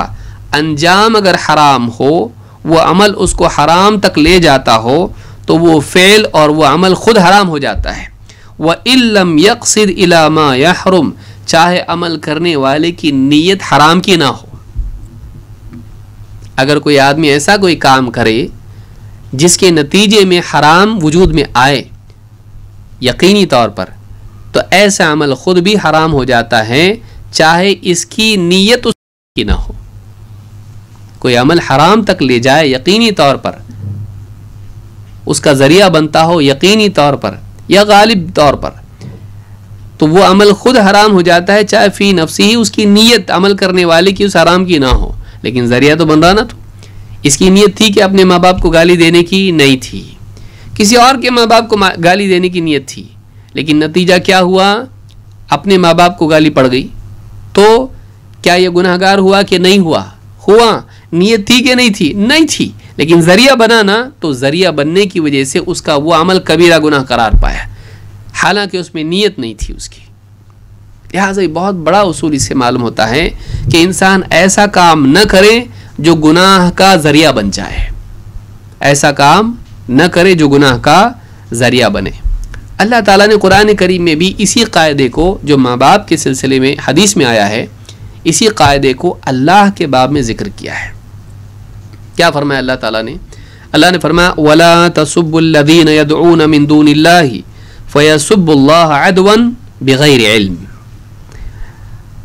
انجام اگر حرام ہو، وہ عمل اس کو حرام تک لے جاتا ہو، تو وہ فعل اور وہ عمل خود حرام ہو جاتا ہے. وَإِن لَّمْ يَقْصِدْ إِلَى مَا يَحْرُمُ، چاہے عمل کرنے والے کی نیت حرام کی نہ ہو. اگر کوئی آدمی ایسا کوئی کام کرے جس کے نتیجے میں حرام وجود میں آئے یقینی طور پر، تو ایسا عمل خود بھی حرام ہو جاتا ہے، چاہے اس کی نیت اس کی نہ ہو. کوئی عمل حرام تک لے جائے یقینی طور پر، اس کا ذریعہ بنتا ہو یقینی طور پر یا غالب طور پر، تو وہ عمل خود حرام ہو جاتا ہے، چاہے فی نفسی ہی اس کی نیت عمل کرنے والے کی اس حرام کی نہ ہو، لیکن ذریعہ تو بن رہا نا. تو اس کی نیت تھی کہ اپنے ماں باپ کو گالی دینے کی نہیں تھی، کسی اور کے ماں باپ کو گالی دینے کی نیت تھی، لیکن نتیجہ کیا ہوا؟ اپنے ماں باپ کو گالی پڑ گئی. تو کیا یہ گناہ گار ہوا کہ نہیں ہوا؟ ہوا. نیت تھی کہ نہیں تھی؟ نہیں تھی، لیکن ذریعہ بنا نا، تو ذریعہ بننے کی وجہ سے اس کا وہ عمل کبیرہ گناہ قرار پایا، حالانکہ اس میں نیت نہیں تھی اس کی. لہٰذا یہ بہت بڑا اصول اس سے معلوم ہوتا ہے کہ انسان ایسا کام نہ کرے جو گناہ کا ذریعہ بن جائے، ایسا کام نہ کرے جو گناہ کا ذریعہ بنے. اللہ تعالیٰ نے قرآن کریم میں بھی اسی قاعدے کو جو ماں باپ کے سلسلے میں حدیث میں آیا ہے، اسی قاعدے کو اللہ کے باب میں ذکر کیا ہے. کیا فرمایا اللہ تعالیٰ نے؟ اللہ نے فرمایا وَلَا تَسُبُّ الَّذِينَ يَدْعُونَ مِن دُونِ اللَّهِ فَيَسُبُّ اللَّهَ عَدْوًا بِغَيْرِ عِلْمٍ.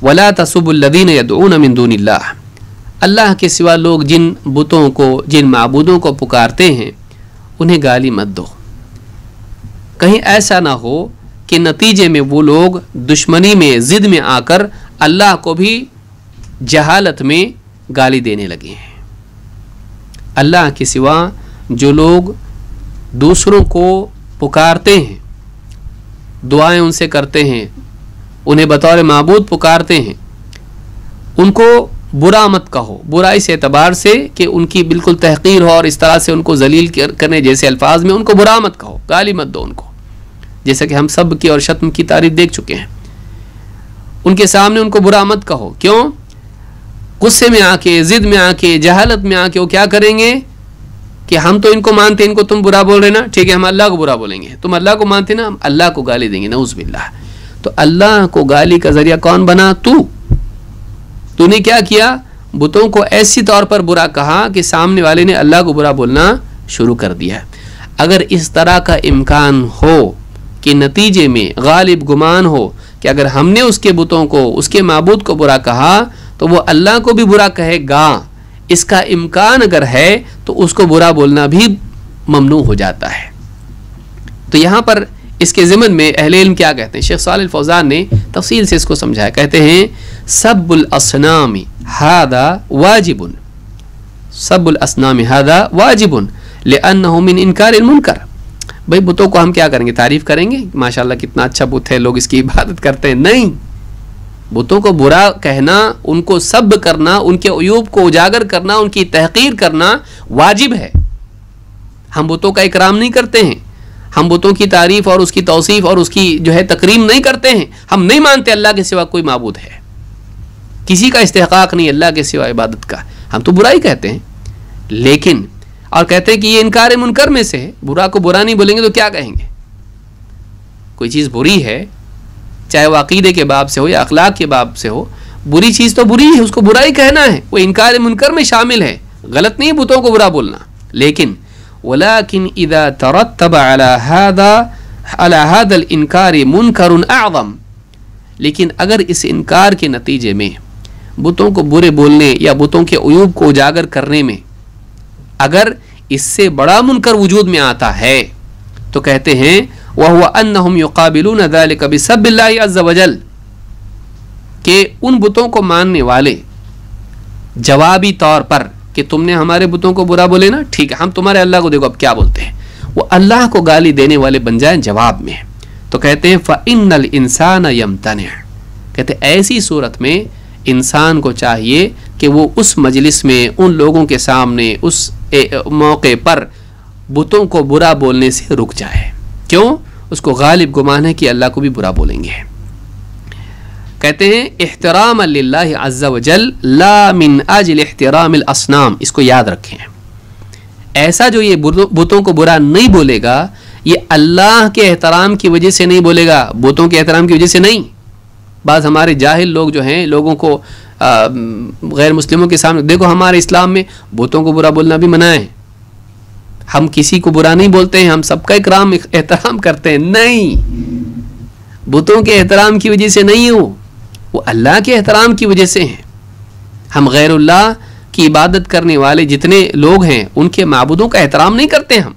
وَلَا تَسُبُّ الَّذِينَ يَدْعُونَ مِن دُونِ اللَّهِ، اللہ کے سوا لوگ جن بتوں کو، جن معبودوں کو پکارتے ہیں، انہیں گالی مت دو. کہیں ایسا نہ ہو کہ نتیجے میں وہ لوگ دشمنی میں، ضد میں آ کر اللہ کو بھی جہالت میں گالی دینے لگے ہیں. اللہ کے سوا جو لوگ دوسروں کو پکارتے ہیں، دعائیں ان سے کرتے ہیں، انہیں بطور معبود پکارتے ہیں، ان کو برا مت کہو. برا اس اعتبار سے کہ ان کی بالکل تحقیر ہو اور اس طرح سے ان کو ذلیل کرنے جیسے الفاظ میں ان کو برا مت کہو، گالی مت دو ان کو، جیسا کہ ہم سب کی اور شتم کی تعریف دیکھ چکے ہیں. ان کے سامنے ان کو برا مت کہو. کیوں؟ غصے میں آ کے، ضد میں آ کے، جہالت میں آ کے وہ کیا کریں گے کہ ہم تو ان کو مانتے، ان کو تم برا بول رہے نا، ٹھیک ہے ہم اللہ کو برا بولیں گے. تم اللہ کو مانتے نا، ہم اللہ کو گالی دیں گے، نعوذ باللہ. تو اللہ کو گالی کا ذریعہ کون بنا؟ تو نے کیا کیا؟ بتوں کو ایسی طور پر برا کہا کہ سامنے والے نے اللہ کو برا بولنا شروع کر دیا. اگر اس طرح کا امکان ہو کہ نتیجے میں غالب گمان ہو کہ اگر ہم نے اس کے بتوں کو، اس کے معبود کو برا کہا تو وہ اللہ کو بھی برا کہے گا، اس کا امکان اگر ہے تو اس کو برا بولنا بھی ممنوع ہو جاتا ہے. تو یہاں پر اس کے ضمن میں اہل علم کیا کہتے ہیں؟ شیخ صالح الفوزان نے تفصیل سے اس کو سمجھایا. کہتے ہیں سب الاصنام ھذا واجب، سب الاصنام ھذا واجب لانه من انکار المنکر. بھائی بتوں کو ہم کیا کریں گے؟ تعریف کریں گے ماشاءاللہ کتنا اچھا بت ہے، لوگ اس کی عبادت کرتے ہیں؟ نہیں، بتوں کو برا کہنا، ان کو سب کرنا، ان کے عیوب کو اجاگر کرنا، ان کی تحقیر کرنا واجب ہے. ہم بتوں کا اکرام نہیں کرتے ہیں، ہم بتوں کی تعریف اور اس کی توصیف اور اس کی جو ہے تکریم نہیں کرتے ہیں. ہم نہیں مانتے اللہ کے سوا کوئی معبود ہے, کسی کا استحقاق نہیں اللہ کے سوا عبادت کا. ہم تو برائی کہتے ہیں, لیکن اور کہتے ہیں کہ یہ انکار منکر میں سے ہے. برا کو برا نہیں بولیں گے تو کیا کہیں گے؟ کوئی چیز بری ہے, چاہے وہ عقیدے کے باب سے ہو یا اخلاق کے باب سے ہو, بری چیز تو بری ہے, اس کو برائی کہنا ہے, وہ انکار منکر میں شامل ہے. غلط نہیں بتوں کو برا بولنا, لیکن ولكن اذا ترتب على هذا الانکار منکر اعظم, لیکن اگر اس انکار کے نتیجے میں بتوں کو برے بولنے یا بتوں کے عیوب کو اجاگر کرنے میں اگر اس سے بڑا منکر وجود میں آتا ہے تو کہتے ہیں وَهُوَ أَنَّهُمْ يُقَابِلُونَ ذَلِكَ بِسَبِّ اللَّهِ عَزَّ وَجَلَّ, کہ ان بتوں کو ماننے والے جوابی طور پر کہ تم نے ہمارے بتوں کو برا بولے نا, ٹھیک ہے ہم تمہارے اللہ کو دیکھو اب کیا بولتے ہیں, وہ اللہ کو گالی دینے والے بن جائیں جواب میں, تو کہتے ہیں فَإِنَّ الْإِنسَانَ يَمْتَنِعُ, کہتے ہیں ایسی صورت میں انسان کو چاہیے کہ وہ اس مجلس میں ان لوگوں کے سامنے اس موقع پر بتوں کو برا بولنے سے رک جائے. کیوں؟ اس کو غالب گمان ہے کہ اللہ کو بھی برا بولیں گے. کہتے ہیں احترام للہ عز وجل لا من اجل احترام الاصنام, اس کو یاد رکھیں. ایسا جو یہ بتوں کو برا نہیں بولے گا یہ اللہ کے احترام کی وجہ سے نہیں بولے گا, بتوں کے احترام کی وجہ سے نہیں. بعض ہمارے جاہل لوگ جو ہیں لوگوں کو غیر مسلموں کے سامنے, دیکھو ہمارے اسلام میں بتوں کو برا بولنا بھی منع ہے, ہم کسی کو برا نہیں بولتے ہیں, ہم سب کا اکرام احترام کرتے ہیں. نہیں, بتوں کے احترام کی وجہ سے نہیں ہو, وہ اللہ کے احترام کی وجہ سے ہیں. ہم غیر اللہ کی عبادت کرنے والے جتنے لوگ ہیں ان کے معبودوں کا احترام نہیں کرتے ہم.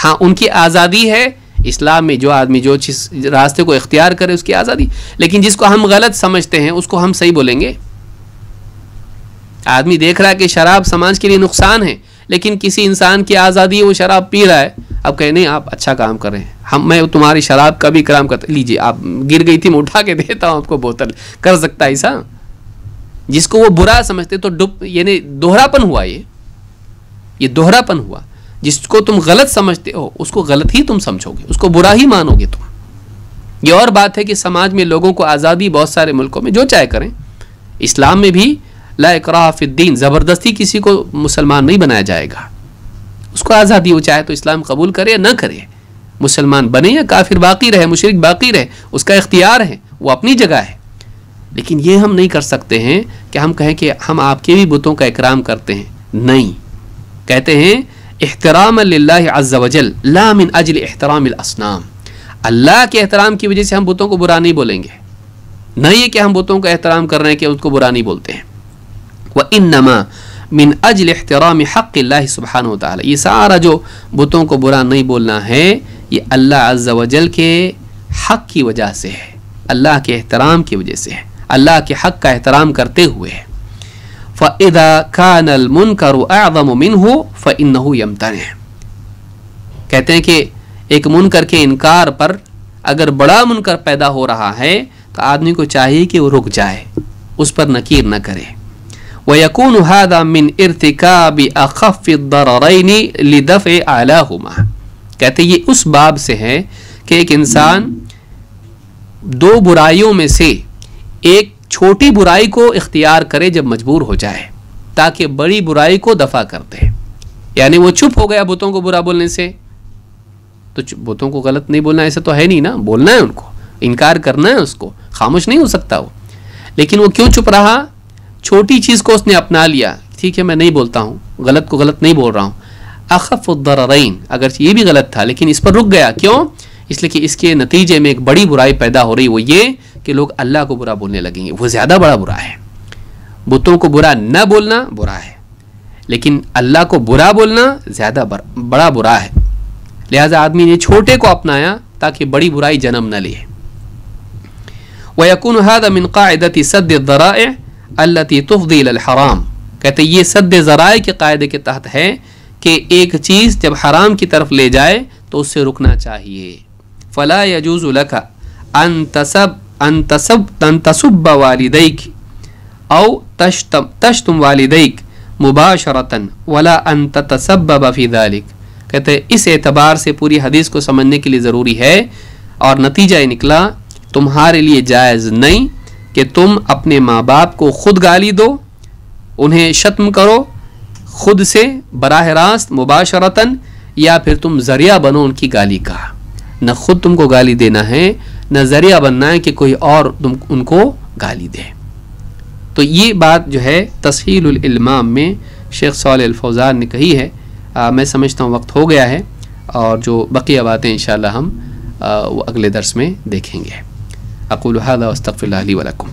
ہاں ان کی آزادی ہے اسلام میں, جو آدمی جو چیز راستے کو اختیار کرے اس کی آزادی, لیکن جس کو ہم غلط سمجھتے ہیں اس کو ہم صحیح بولیں گے. آدمی دیکھ رہا ہے کہ شراب سماج کے لیے نقصان ہے, لیکن کسی انسان کی آزادی ہے, وہ شراب پی رہا ہے, اب کہیں نہیں آپ اچھا کام کر رہے ہیں, میں تمہاری شراب کا بھی کرام کرتا, لیجیے آپ گر گئی تھی میں اٹھا کے دیتا ہوں آپ کو بوتل, کر سکتا ہے ایسا؟ جس کو وہ برا سمجھتے تو یعنی دوہرا پن ہوا, یہ دوہرا پن ہوا. جس کو تم غلط سمجھتے ہو اس کو غلط ہی تم سمجھو گے, اس کو برا ہی مانو گے تم. یہ اور بات ہے کہ سماج میں لوگوں کو آزادی, بہت سارے ملکوں میں جو چاہے کریں, اسلام میں بھی لا اکراہ فی الدین, زبردستی کسی کو مسلمان نہیں بنایا جائے گا, اس کو آزادی, وہ چاہے تو اسلام قبول کرے یا نہ کرے, مسلمان بنے یا کافر باقی رہے, مشرک باقی رہے, اس کا اختیار ہے, وہ اپنی جگہ ہے. لیکن یہ ہم نہیں کر سکتے ہیں کہ ہم کہیں کہ ہم آپ کے بھی بتوں کا اکرام کرتے ہیں. نہیں, کہتے ہیں احترام للہ عز وجل لا من اجل احترام الاصنام, اللہ کے احترام کی وجہ سے ہم بتوں کو برا نہیں بولیں گے. نہیں ہے کہ ہم بتوں کا احترام کر رہے ہیں کہ ان کو برا نہیں بولتے ہیں. وَإِنَّمَا من اجل احترام حق اللہ سبحانہ وتعالی, یہ سارا جو بتوں کو برا نہیں بولنا ہے یہ اللہ عز وجل کے حق کی وجہ سے ہے, اللہ کے احترام کی وجہ سے ہے, اللہ کے حق کا احترام کرتے ہوئے ہے. فَإِذَا كَانَ الْمُنْكَرُ أَعْظَمُ مِنْهُ فَإِنَّهُ يَمْتَنِعُ, کہتے ہیں کہ ایک منکر کے انکار پر اگر بڑا منکر پیدا ہو رہا ہے تو آدمی کو چاہیے کہ وہ رک جائے, اس پر نکیر نہ کرے. وَيَكُونُ هَذَا مِنْ اِرْتِكَابِ أَخَفِّ الضَّرَرَيْنِ لِدَفْعِ أَعْلَاهُمَا, کہتے ہیں یہ اس باب سے ہے کہ ایک انسان دو برائیوں میں سے ایک چھوٹی برائی کو اختیار کرے جب مجبور ہو جائے, تاکہ بڑی برائی کو دفع کر دے. یعنی وہ چپ ہو گیا بتوں کو برا بولنے سے, تو بتوں کو غلط نہیں بولنا ایسا تو ہے نہیں نا, بولنا ہے ان کو, انکار کرنا ہے اس کو, خاموش نہیں ہو سکتا وہ. لیکن وہ کیوں چپ رہا؟ چھوٹی چیز کو اس نے اپنا لیا, ٹھیک ہے میں نہیں بولتا ہوں, غلط کو غلط نہیں بول رہا ہوں. اخف الضررین, اگرچہ یہ بھی غلط تھا لیکن اس پر رک گیا. کیوں؟ اس لیے کہ اس کے نتیجے میں ایک بڑی برائی پیدا ہو رہی, وہ یہ کہ لوگ اللہ کو برا بولنے لگیں گے. وہ زیادہ بڑا برا ہے. بتوں کو برا نہ بولنا برا ہے, لیکن اللہ کو برا بولنا زیادہ بڑا برا ہے. لہذا آدمی نے چھوٹے کو اپنایا تاکہ بڑی برائی جنم نہ لے. وَيَكُونُ هَذَا مِنْ قَاعِدَةِ سَدِّ الذَّرَائِعِ الَّتِي تُفْضِي إِلَى الْحَرَامِ, کہتے یہ سد ذرائع کے قاعدے کے تحت ہے کہ ایک چیز جب حرام کی طرف لے جائے تو اس سے رکنا چاہیے. فَلَا يَجُوزُ لَكَ أن تسب والديك أو تشتم والديك مباشرة ولا أن تتسبب في ذلك, کہتے ہیں اس اعتبار سے پوری حدیث کو سمجھنے کے لیے ضروری ہے، اور نتیجہ یہ نکلا تمہارے لیے جائز نہیں کہ تم اپنے ماں باپ کو خود گالی دو، انہیں شتم کرو خود سے براہ راست مباشرتاً، یا پھر تم ذریعہ بنو ان کی گالی کا. نہ خود تم کو گالی دینا ہے، نہ ذریعہ بننا ہے کہ کوئی اور تم ان کو گالی دے. تو یہ بات جو ہے تسہیل الالمام میں شیخ صالح الفوزان نے کہی ہے. میں سمجھتا ہوں وقت ہو گیا ہے، اور جو بقیہ باتیں انشاءاللہ ہم وہ اگلے درس میں دیکھیں گے. اقول ھذا واستغفر اللہ لی ولکم.